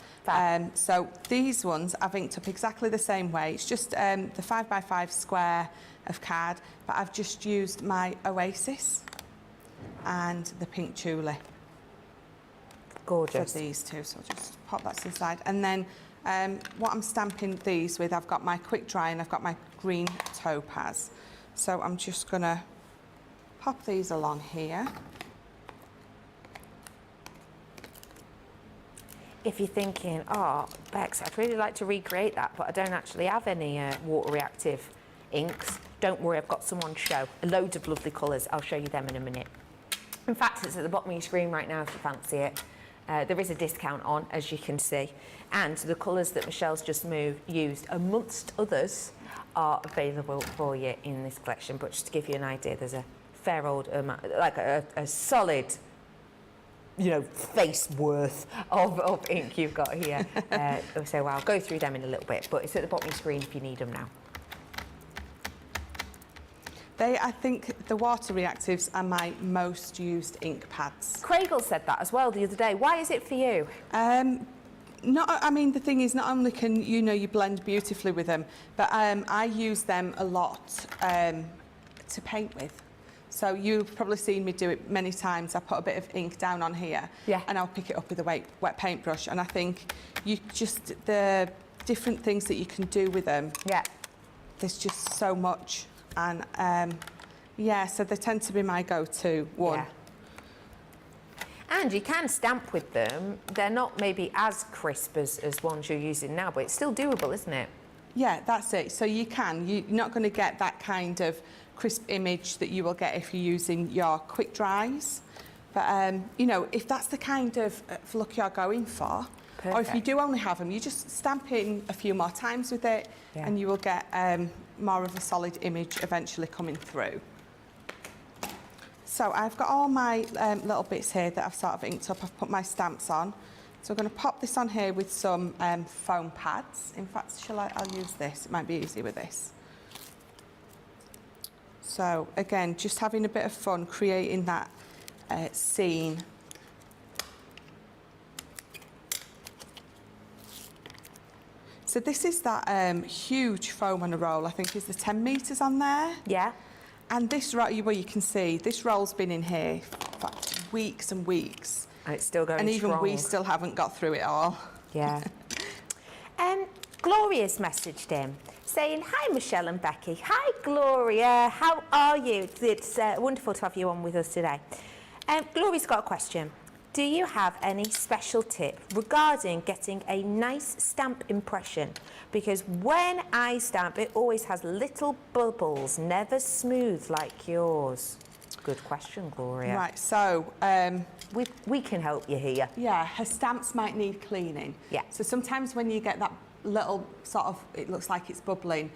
[SPEAKER 2] So these ones I've inked up exactly the same way. It's just the 5x5 square of card, but I've just used my Oasis and the pink tulip.
[SPEAKER 1] Gorgeous.
[SPEAKER 2] For these two, so I'll just pop that to the side. And then what I'm stamping these with, I've got my quick dry and I've got my green topaz. So I'm just gonna pop these along here.
[SPEAKER 1] If you're thinking, oh, Bex, I'd really like to recreate that, but I don't actually have any water reactive inks, don't worry, I've got some on show. Loads of lovely colours. I'll show you them in a minute. In fact, it's at the bottom of your screen right now if you fancy it. There is a discount on, as you can see. And the colours that Michelle's just used, amongst others, are available for you in this collection. But just to give you an idea, there's a fair old amount, like a solid, you know, face worth of ink you've got here. So I'll go through them in a little bit, but it's at the bottom of your screen if you need them now.
[SPEAKER 2] I think the water reactives are my most used ink pads.
[SPEAKER 1] Craigle said that as well the other day. Why is it for you?
[SPEAKER 2] I mean, the thing is, not only can you blend beautifully with them, but I use them a lot to paint with. So you've probably seen me do it many times. I put a bit of ink down on here,
[SPEAKER 1] yeah,
[SPEAKER 2] and I'll pick it up with a wet paintbrush. And I think the different things that you can do with them.
[SPEAKER 1] Yeah,
[SPEAKER 2] there's just so much, and yeah, so they tend to be my go-to one.
[SPEAKER 1] Yeah. And you can stamp with them. They're not maybe as crisp as ones you're using now, but it's still doable, isn't it?
[SPEAKER 2] Yeah, that's it. So you're not going to get that kind of crisp image that you will get if you're using your quick dries. But, you know, if that's the kind of look you're going for, perfect. Or if you do only have them, you just stamp in a few more times with it, yeah, and you will get more of a solid image eventually coming through. So I've got all my little bits here that I've sort of inked up. I've put my stamps on. So I'm going to pop this on here with some foam pads. In fact, I'll use this. It might be easier with this. So again, just having a bit of fun creating that scene. So this is that huge foam on a roll. I think is the 10 metres on there.
[SPEAKER 1] Yeah.
[SPEAKER 2] And this, well, you can see, this roll's been in here for weeks and weeks.
[SPEAKER 1] And it's still going strong.
[SPEAKER 2] And even we still haven't got through it all.
[SPEAKER 1] Yeah. Gloria's messaged in saying, hi, Michelle and Becky. Hi, Gloria. How are you? It's wonderful to have you on with us today. Gloria's got a question. Do you have any special tip regarding getting a nice stamp impression? Because when I stamp, it always has little bubbles, never smooth like yours. Good question, Gloria.
[SPEAKER 2] Right, so
[SPEAKER 1] We can help you here.
[SPEAKER 2] yeah, her stamps might need cleaning.
[SPEAKER 1] Yeah.
[SPEAKER 2] So sometimes when you get that little sort of, it looks like it's bubbling.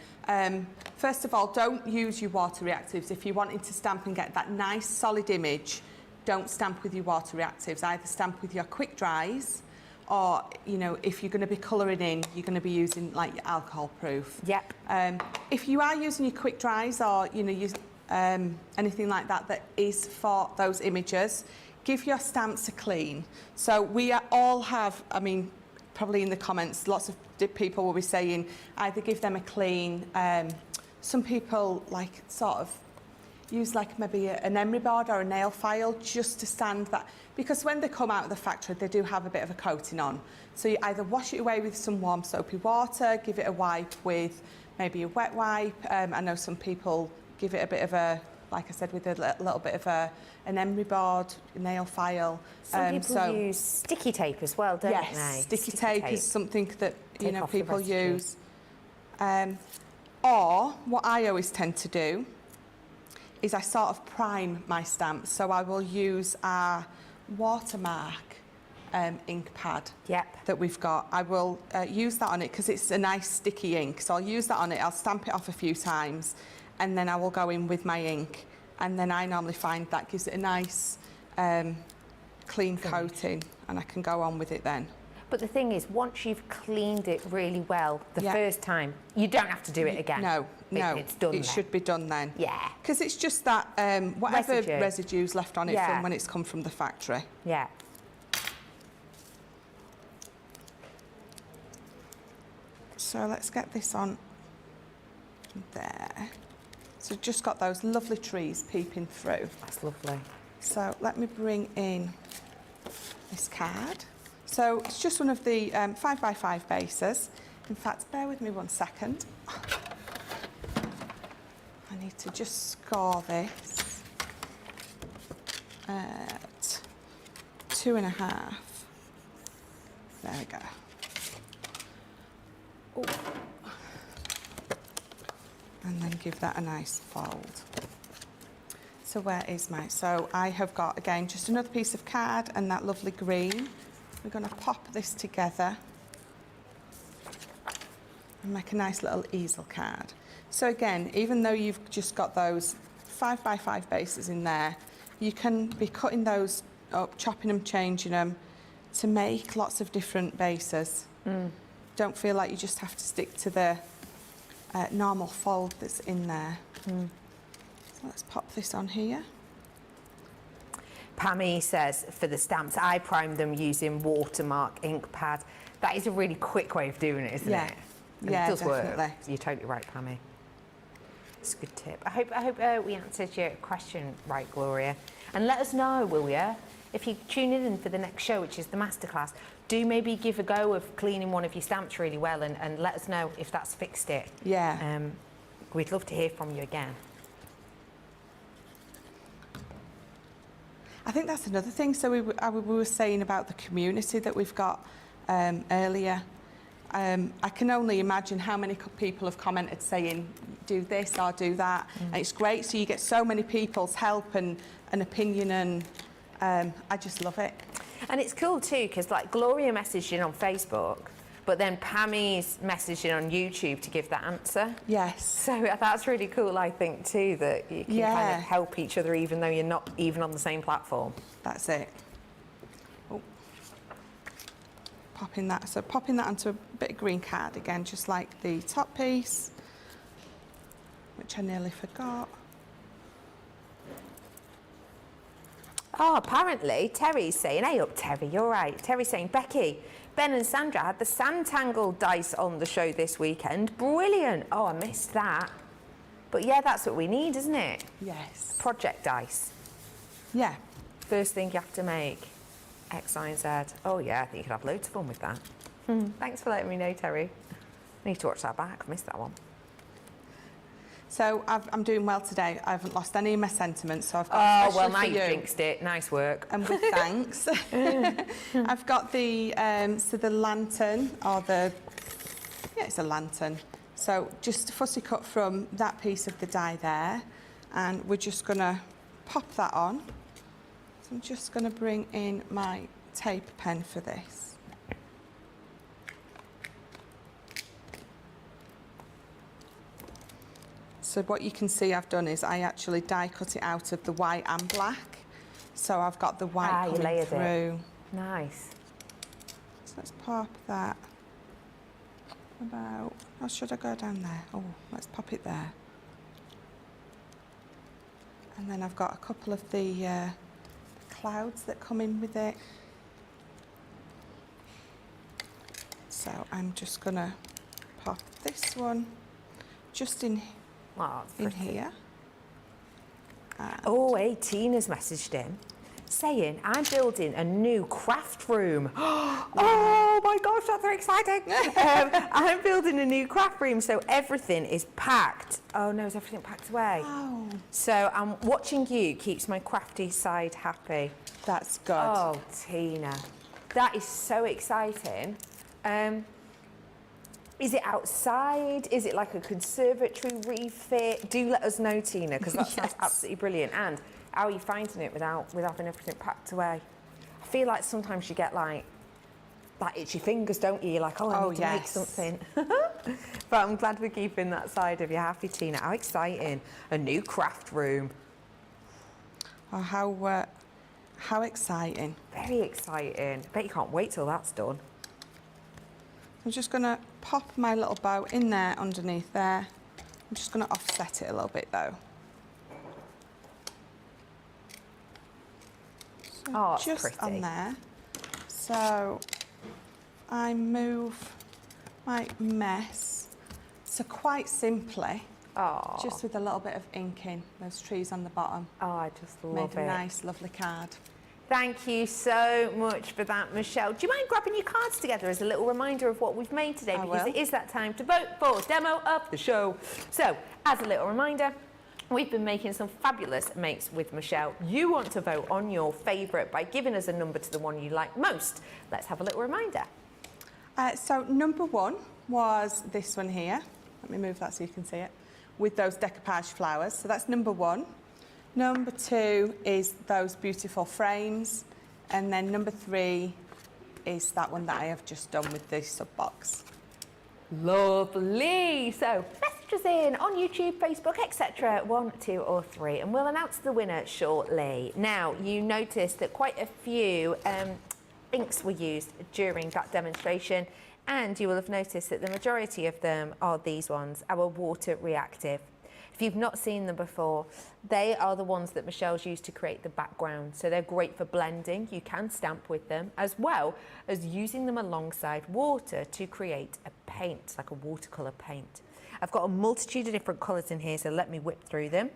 [SPEAKER 2] First of all, don't use your water reactives. If you're wanting to stamp and get that nice solid image, don't stamp with your water reactives. Either stamp with your quick dries, or, you know, if you're going to be colouring in, you're going to be using like your alcohol proof.
[SPEAKER 1] Yep.
[SPEAKER 2] If you are using your quick dries, or, you know, use anything like that that is for those images, give your stamps a clean. So we all have, I mean, probably in the comments, lots of people will be saying either give them a clean. Some people like sort of use like maybe an emery board or a nail file just to stand that, because when they come out of the factory they do have a bit of a coating on. So you either wash it away with some warm soapy water, give it a wipe with maybe a wet wipe. I know some people give it a bit of a, like I said, with a little bit of an emery board, a nail file.
[SPEAKER 1] Some people use sticky tape as well, don't they?
[SPEAKER 2] Yes, sticky tape is something that, you
[SPEAKER 1] Take
[SPEAKER 2] know,
[SPEAKER 1] off the
[SPEAKER 2] people
[SPEAKER 1] residue.
[SPEAKER 2] use. Or what I always tend to do is I sort of prime my stamps. So I will use our watermark ink pad
[SPEAKER 1] Yep.
[SPEAKER 2] that we've got. I will use that on it because it's a nice sticky ink. So I'll use that on it. I'll stamp it off a few times, and then I will go in with my ink. And then I normally find that gives it a nice clean coating, and I can go on with it then.
[SPEAKER 1] But the thing is, once you've cleaned it really well the first time, you don't have to do it again.
[SPEAKER 2] No,
[SPEAKER 1] It's done
[SPEAKER 2] It
[SPEAKER 1] then.
[SPEAKER 2] should be done then.
[SPEAKER 1] Yeah.
[SPEAKER 2] Because it's just that whatever
[SPEAKER 1] Residue.
[SPEAKER 2] residue's left on it
[SPEAKER 1] Yeah.
[SPEAKER 2] from when it's come from the factory.
[SPEAKER 1] Yeah.
[SPEAKER 2] So let's get this on there. So just got those lovely trees peeping through.
[SPEAKER 1] That's lovely.
[SPEAKER 2] So let me bring in this card. So it's just one of the 5x5 bases. In fact, bear with me 1 second. I need to just score this at 2.5. There we go. Ooh. And then give that a nice fold. So where is my, so I have got, again, just another piece of card and that lovely green. We're going to pop this together and make a nice little easel card. So again, even though you've just got those 5x5 bases in there, you can be cutting those up, chopping them, changing them to make lots of different bases. Don't feel like you just have to stick to the normal fold that's in there. So let's pop this on here.
[SPEAKER 1] Pammy says, for the stamps, I prime them using watermark ink pad. That is a really quick way of doing it, isn't
[SPEAKER 2] Yeah.
[SPEAKER 1] it? And
[SPEAKER 2] Yeah,
[SPEAKER 1] it does
[SPEAKER 2] definitely.
[SPEAKER 1] work. You're totally right, Pammy. It's a good tip. I hope we answered your question right, Gloria. And let us know, will you? If you tune in for the next show, which is the masterclass, do maybe give a go of cleaning one of your stamps really well and let us know if that's fixed it.
[SPEAKER 2] Yeah.
[SPEAKER 1] We'd love to hear from you again.
[SPEAKER 2] I think that's another thing. So we were saying about the community that we've got earlier. I can only imagine how many people have commented saying, do this or do that. And it's great. So you get so many people's help and opinion, and I just love it.
[SPEAKER 1] And it's cool too, because like Gloria messaged in on Facebook, but then Pammy's messaged in on YouTube to give that answer.
[SPEAKER 2] Yes.
[SPEAKER 1] So that's really cool, I think, too, that you can kind of help each other even though you're not even on the same platform.
[SPEAKER 2] That's it. Oh. Popping that. So popping that onto a bit of green card again, just like the top piece, which I nearly forgot.
[SPEAKER 1] Oh, apparently Terry's saying, hey up Terry, you're right. Terry's saying, Becky, Ben and Sandra had the Sandtangle dice on the show this weekend. Brilliant. Oh, I missed that. But yeah, that's what we need, isn't it?
[SPEAKER 2] Yes.
[SPEAKER 1] Project dice.
[SPEAKER 2] Yeah.
[SPEAKER 1] First thing you have to make. X, Y, and Z. Oh yeah, I think you could have loads of fun with that. Thanks for letting me know, Terry. I need to watch that back. I've missed that one.
[SPEAKER 2] So I'm doing well today. I haven't lost any of my sentiments, so I've got
[SPEAKER 1] Oh, well, now
[SPEAKER 2] for
[SPEAKER 1] you've
[SPEAKER 2] you.
[SPEAKER 1] jinxed it. Nice work.
[SPEAKER 2] And with thanks. I've got the, so the lantern, or the, yeah, it's a lantern. So just a fussy cut from that piece of the die there. And we're just gonna pop that on. So I'm just gonna bring in my tape pen for this. So what you can see I've done is I actually die cut it out of the white and black. So I've got the white
[SPEAKER 1] you
[SPEAKER 2] coming
[SPEAKER 1] layered
[SPEAKER 2] through.
[SPEAKER 1] it. Nice.
[SPEAKER 2] So let's pop that about, how should I go down there? Oh, let's pop it there. And then I've got a couple of the clouds that come in with it. So I'm just gonna pop this one just in
[SPEAKER 1] Oh,
[SPEAKER 2] in
[SPEAKER 1] pretty.
[SPEAKER 2] here.
[SPEAKER 1] Oh, hey, Tina's messaged in saying, I'm building a new craft room. Oh my gosh, that's very exciting. I'm building a new craft room, so everything is packed. Oh no, is everything packed away?
[SPEAKER 2] Oh,
[SPEAKER 1] So watching you keeps my crafty side happy.
[SPEAKER 2] that's good.
[SPEAKER 1] Oh, Tina, that is so exciting. Is it outside? Is it like a conservatory refit? Do let us know, Tina, because that sounds
[SPEAKER 2] Yes.
[SPEAKER 1] absolutely brilliant. And how are you finding it without having everything packed away? I feel like sometimes you get like itchy fingers, don't you? You're like, I need to make
[SPEAKER 2] yes.
[SPEAKER 1] something. But I'm glad we're keeping that side of you happy, Tina. How exciting. A new craft room.
[SPEAKER 2] Oh, how exciting.
[SPEAKER 1] Very exciting. Bet you can't wait till that's done.
[SPEAKER 2] I'm just gonna pop my little bow in there underneath there. I'm just gonna offset it a little bit though. So
[SPEAKER 1] Oh, it's
[SPEAKER 2] just
[SPEAKER 1] pretty.
[SPEAKER 2] on there. So I move my mess. So quite simply,
[SPEAKER 1] Oh,
[SPEAKER 2] just with a little bit of ink in those trees on the bottom.
[SPEAKER 1] I just
[SPEAKER 2] Made
[SPEAKER 1] love
[SPEAKER 2] a
[SPEAKER 1] it.
[SPEAKER 2] nice, lovely card.
[SPEAKER 1] Thank you so much for that, Michelle. Do you mind grabbing your cards together as a little reminder of what we've made today?
[SPEAKER 2] I
[SPEAKER 1] Because
[SPEAKER 2] will.
[SPEAKER 1] it is that time to vote for Demo of the Show. So, as a little reminder, we've been making some fabulous makes with Michelle. You want to vote on your favourite by giving us a number to the one you like most. Let's have a little reminder.
[SPEAKER 2] So number one was this one here. Let me move that so you can see it. With those decoupage flowers. So that's number one. Number two is those beautiful frames. And then number three is that one that I have just done with the sub box.
[SPEAKER 1] Lovely. So, message us in on YouTube, Facebook, etc. 1, 2 or 3 and we'll announce the winner shortly. Now, you noticed that quite a few inks were used during that demonstration and you will have noticed that the majority of them are these ones, our water reactive. If you've not seen them before, they are the ones that Michelle's used to create the background. So they're great for blending. You can stamp with them, as well as using them alongside water to create a paint, like a watercolour paint. I've got a multitude of different colours in here, so let me whip through them.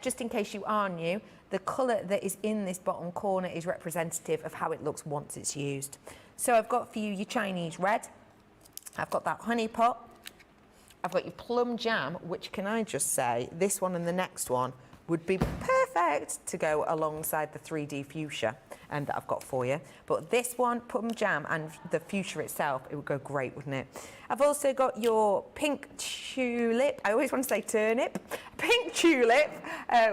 [SPEAKER 1] Just in case you are new, the colour that is in this bottom corner is representative of how it looks once it's used. So I've got for you your Chinese red. I've got that honey pot. I've got your plum jam, which can I just say, this one and the next one would be perfect to go alongside the 3D fuchsia that I've got for you. But this one, plum jam and the fuchsia itself, it would go great, wouldn't it? I've also got your pink tulip. I always want to say turnip. Pink tulip,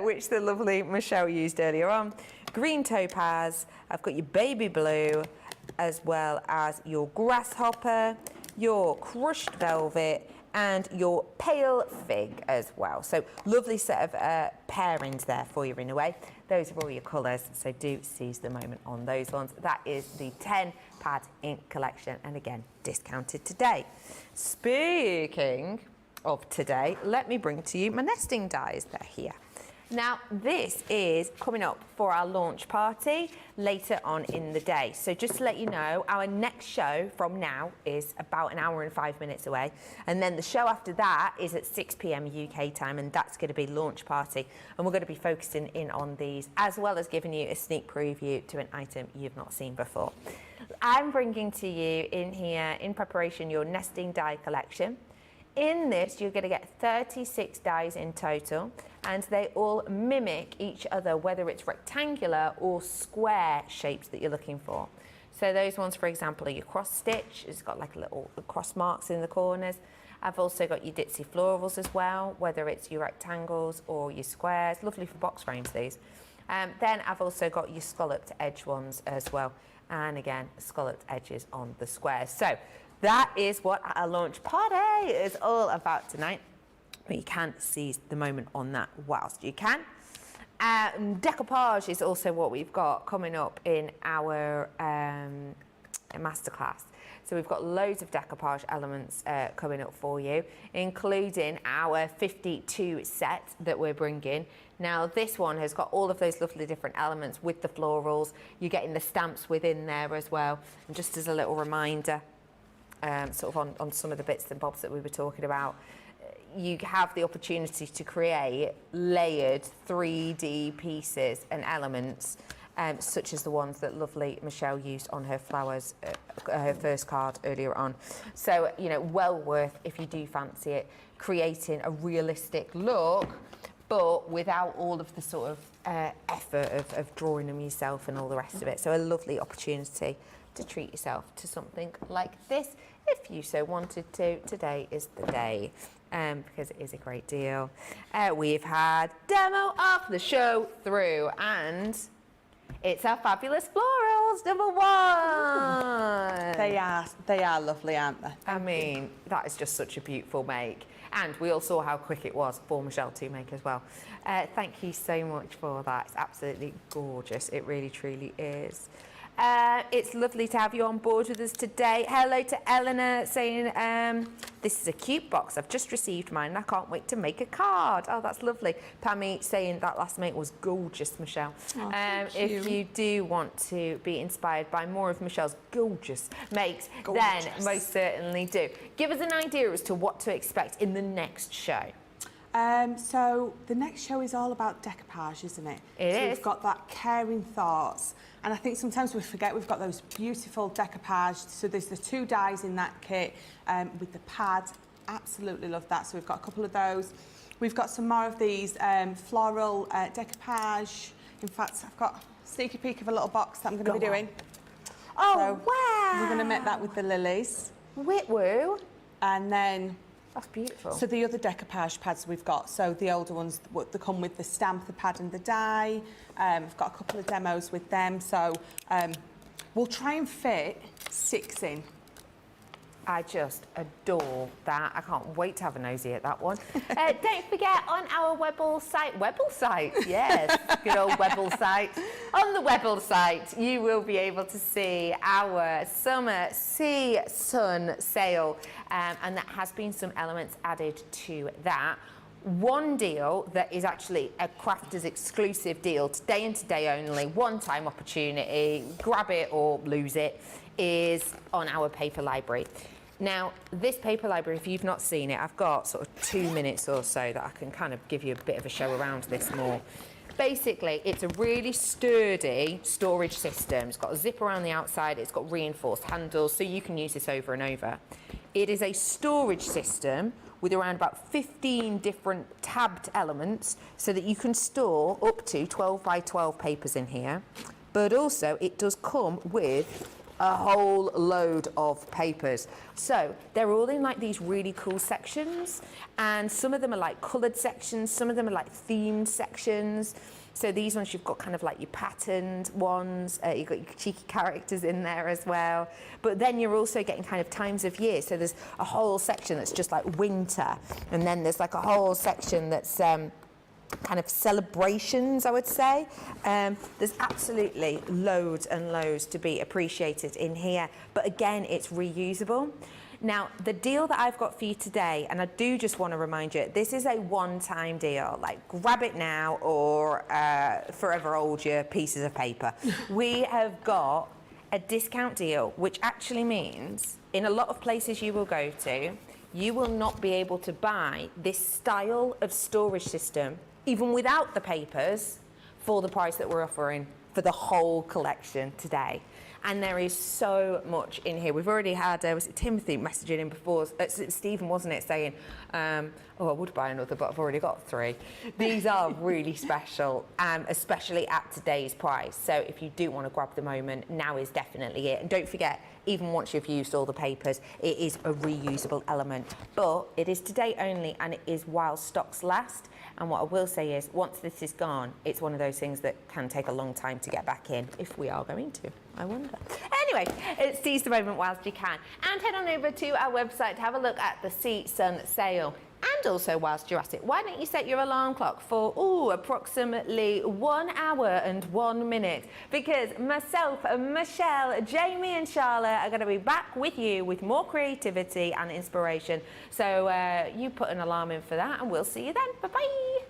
[SPEAKER 1] which the lovely Michelle used earlier on. Green topaz. I've got your baby blue, as well as your grasshopper, your crushed velvet, and your pale fig as well. So lovely set of pairings there for you in a way. Those are all your colours, so do seize the moment on those ones. That is the 10 pad ink collection, and again, discounted today. Speaking of today, let me bring to you my nesting dies. They're here. Now, this is coming up for our launch party later on in the day. So just to let you know, our next show from now is about an hour and 5 minutes away. And then the show after that is at 6 p.m. UK time, and that's going to be launch party. And we're going to be focusing in on these, as well as giving you a sneak preview to an item you've not seen before. I'm bringing to you in here, in preparation, your nesting die collection. In this, you're going to get 36 dies in total, and they all mimic each other, whether it's rectangular or square shapes that you're looking for. So those ones, for example, are your cross stitch. It's got like a little cross marks in the corners. I've also got your ditzy florals as well, whether it's your rectangles or your squares. Lovely for box frames, these. Then I've also got your scalloped edge ones as well. And again, scalloped edges on the squares. So that is what our launch party is all about tonight. But you can seize the moment on that whilst you can. Decoupage is also what we've got coming up in our masterclass. So we've got loads of decoupage elements coming up for you, including our 52 set that we're bringing. Now this one has got all of those lovely different elements with the florals. You're getting the stamps within there as well. And just as a little reminder, sort of on some of the bits and bobs that we were talking about, you have the opportunity to create layered 3D pieces and elements, such as the ones that lovely Michelle used on her flowers, her first card earlier on. So, you know, well worth, if you do fancy it, creating a realistic look, but without all of the sort of effort of drawing them yourself and all the rest of it. So a lovely opportunity to treat yourself to something like this, if you so wanted to. Today is the day. Because it is a great deal. We've had demo of the show through, and it's our fabulous florals, number 1.
[SPEAKER 2] They are lovely, aren't they?
[SPEAKER 1] I mean, that is just such a beautiful make. And we all saw how quick it was for Michelle to make as well. Thank you so much for that. It's absolutely gorgeous. It really, truly is. It's lovely to have you on board with us today. Hello to Eleanor saying, this is a cute box. I've just received mine and I can't wait to make a card. Oh, that's lovely. Pammy saying that last mate was gorgeous, Michelle.
[SPEAKER 2] Oh,
[SPEAKER 1] if you do want to be inspired by more of Michelle's gorgeous makes, then most certainly do. Give us an idea as to what to expect in the next show.
[SPEAKER 2] So the next show is all about decoupage, isn't it?
[SPEAKER 1] It is.
[SPEAKER 2] We've got that caring thoughts, and I think sometimes we forget we've got those beautiful decoupage. So there's the 2 dies in that kit with the pad. Absolutely love that. So we've got a couple of those. We've got some more of these floral decoupage. In fact, I've got a sneaky peek of a little box that I'm going to be doing.
[SPEAKER 1] Oh,
[SPEAKER 2] so
[SPEAKER 1] wow!
[SPEAKER 2] We're going to make that with the lilies.
[SPEAKER 1] Whitwoo.
[SPEAKER 2] And then
[SPEAKER 1] that's beautiful.
[SPEAKER 2] so the other decoupage pads we've got, so the older ones, they come with the stamp, the pad and the die. I've got a couple of demos with them, so we'll try and fit 6 in.
[SPEAKER 1] I just adore that. I can't wait to have a nosy at that one. Don't forget, on our Webble site, yes, good old Webble site. On the Webble site, you will be able to see our Summer Sea Sun sale, and that has been some elements added to that. One deal that is actually a Crafters exclusive deal, today and today only, one-time opportunity, grab it or lose it, is on our paper library. Now, this paper library, if you've not seen it, I've got sort of 2 minutes or so that I can kind of give you a bit of a show around this more. Basically, it's a really sturdy storage system. It's got a zip around the outside, it's got reinforced handles, so you can use this over and over. It is a storage system with around about 15 different tabbed elements so that you can store up to 12 by 12 papers in here. But also, it does come with a whole load of papers. So they're all in like these really cool sections, and some of them are like coloured sections, some of them are like themed sections. So these ones you've got kind of like your patterned ones, you've got your cheeky characters in there as well. But then you're also getting kind of times of year. So there's a whole section that's just like winter, and then there's like a whole section that's kind of celebrations, I would say. There's absolutely loads and loads to be appreciated in here, but again, it's reusable. Now, the deal that I've got for you today, and I do just want to remind you, this is a one-time deal. Like, grab it now or forever hold your pieces of paper. We have got a discount deal, which actually means in a lot of places you will go to, you will not be able to buy this style of storage system even without the papers, for the price that we're offering for the whole collection today. and there is so much in here. We've already had, was it Timothy messaging in before, Stephen, wasn't it, saying, oh, I would buy another, but I've already got 3. These are really special, especially at today's price. So if you do want to grab the moment, now is definitely it. And don't forget, even once you've used all the papers, it is a reusable element. But it is today only, and it is while stocks last. And what I will say is, once this is gone, it's one of those things that can take a long time to get back in, if we are going to, I wonder. Anyway, seize the moment whilst you can. And head on over to our website to have a look at the Sea Sun sale. And also, whilst you're at it, why don't you set your alarm clock for, approximately 1 hour and 1 minute? Because myself, Michelle, Jamie and Charlotte are going to be back with you with more creativity and inspiration. So you put an alarm in for that, and we'll see you then. Bye-bye.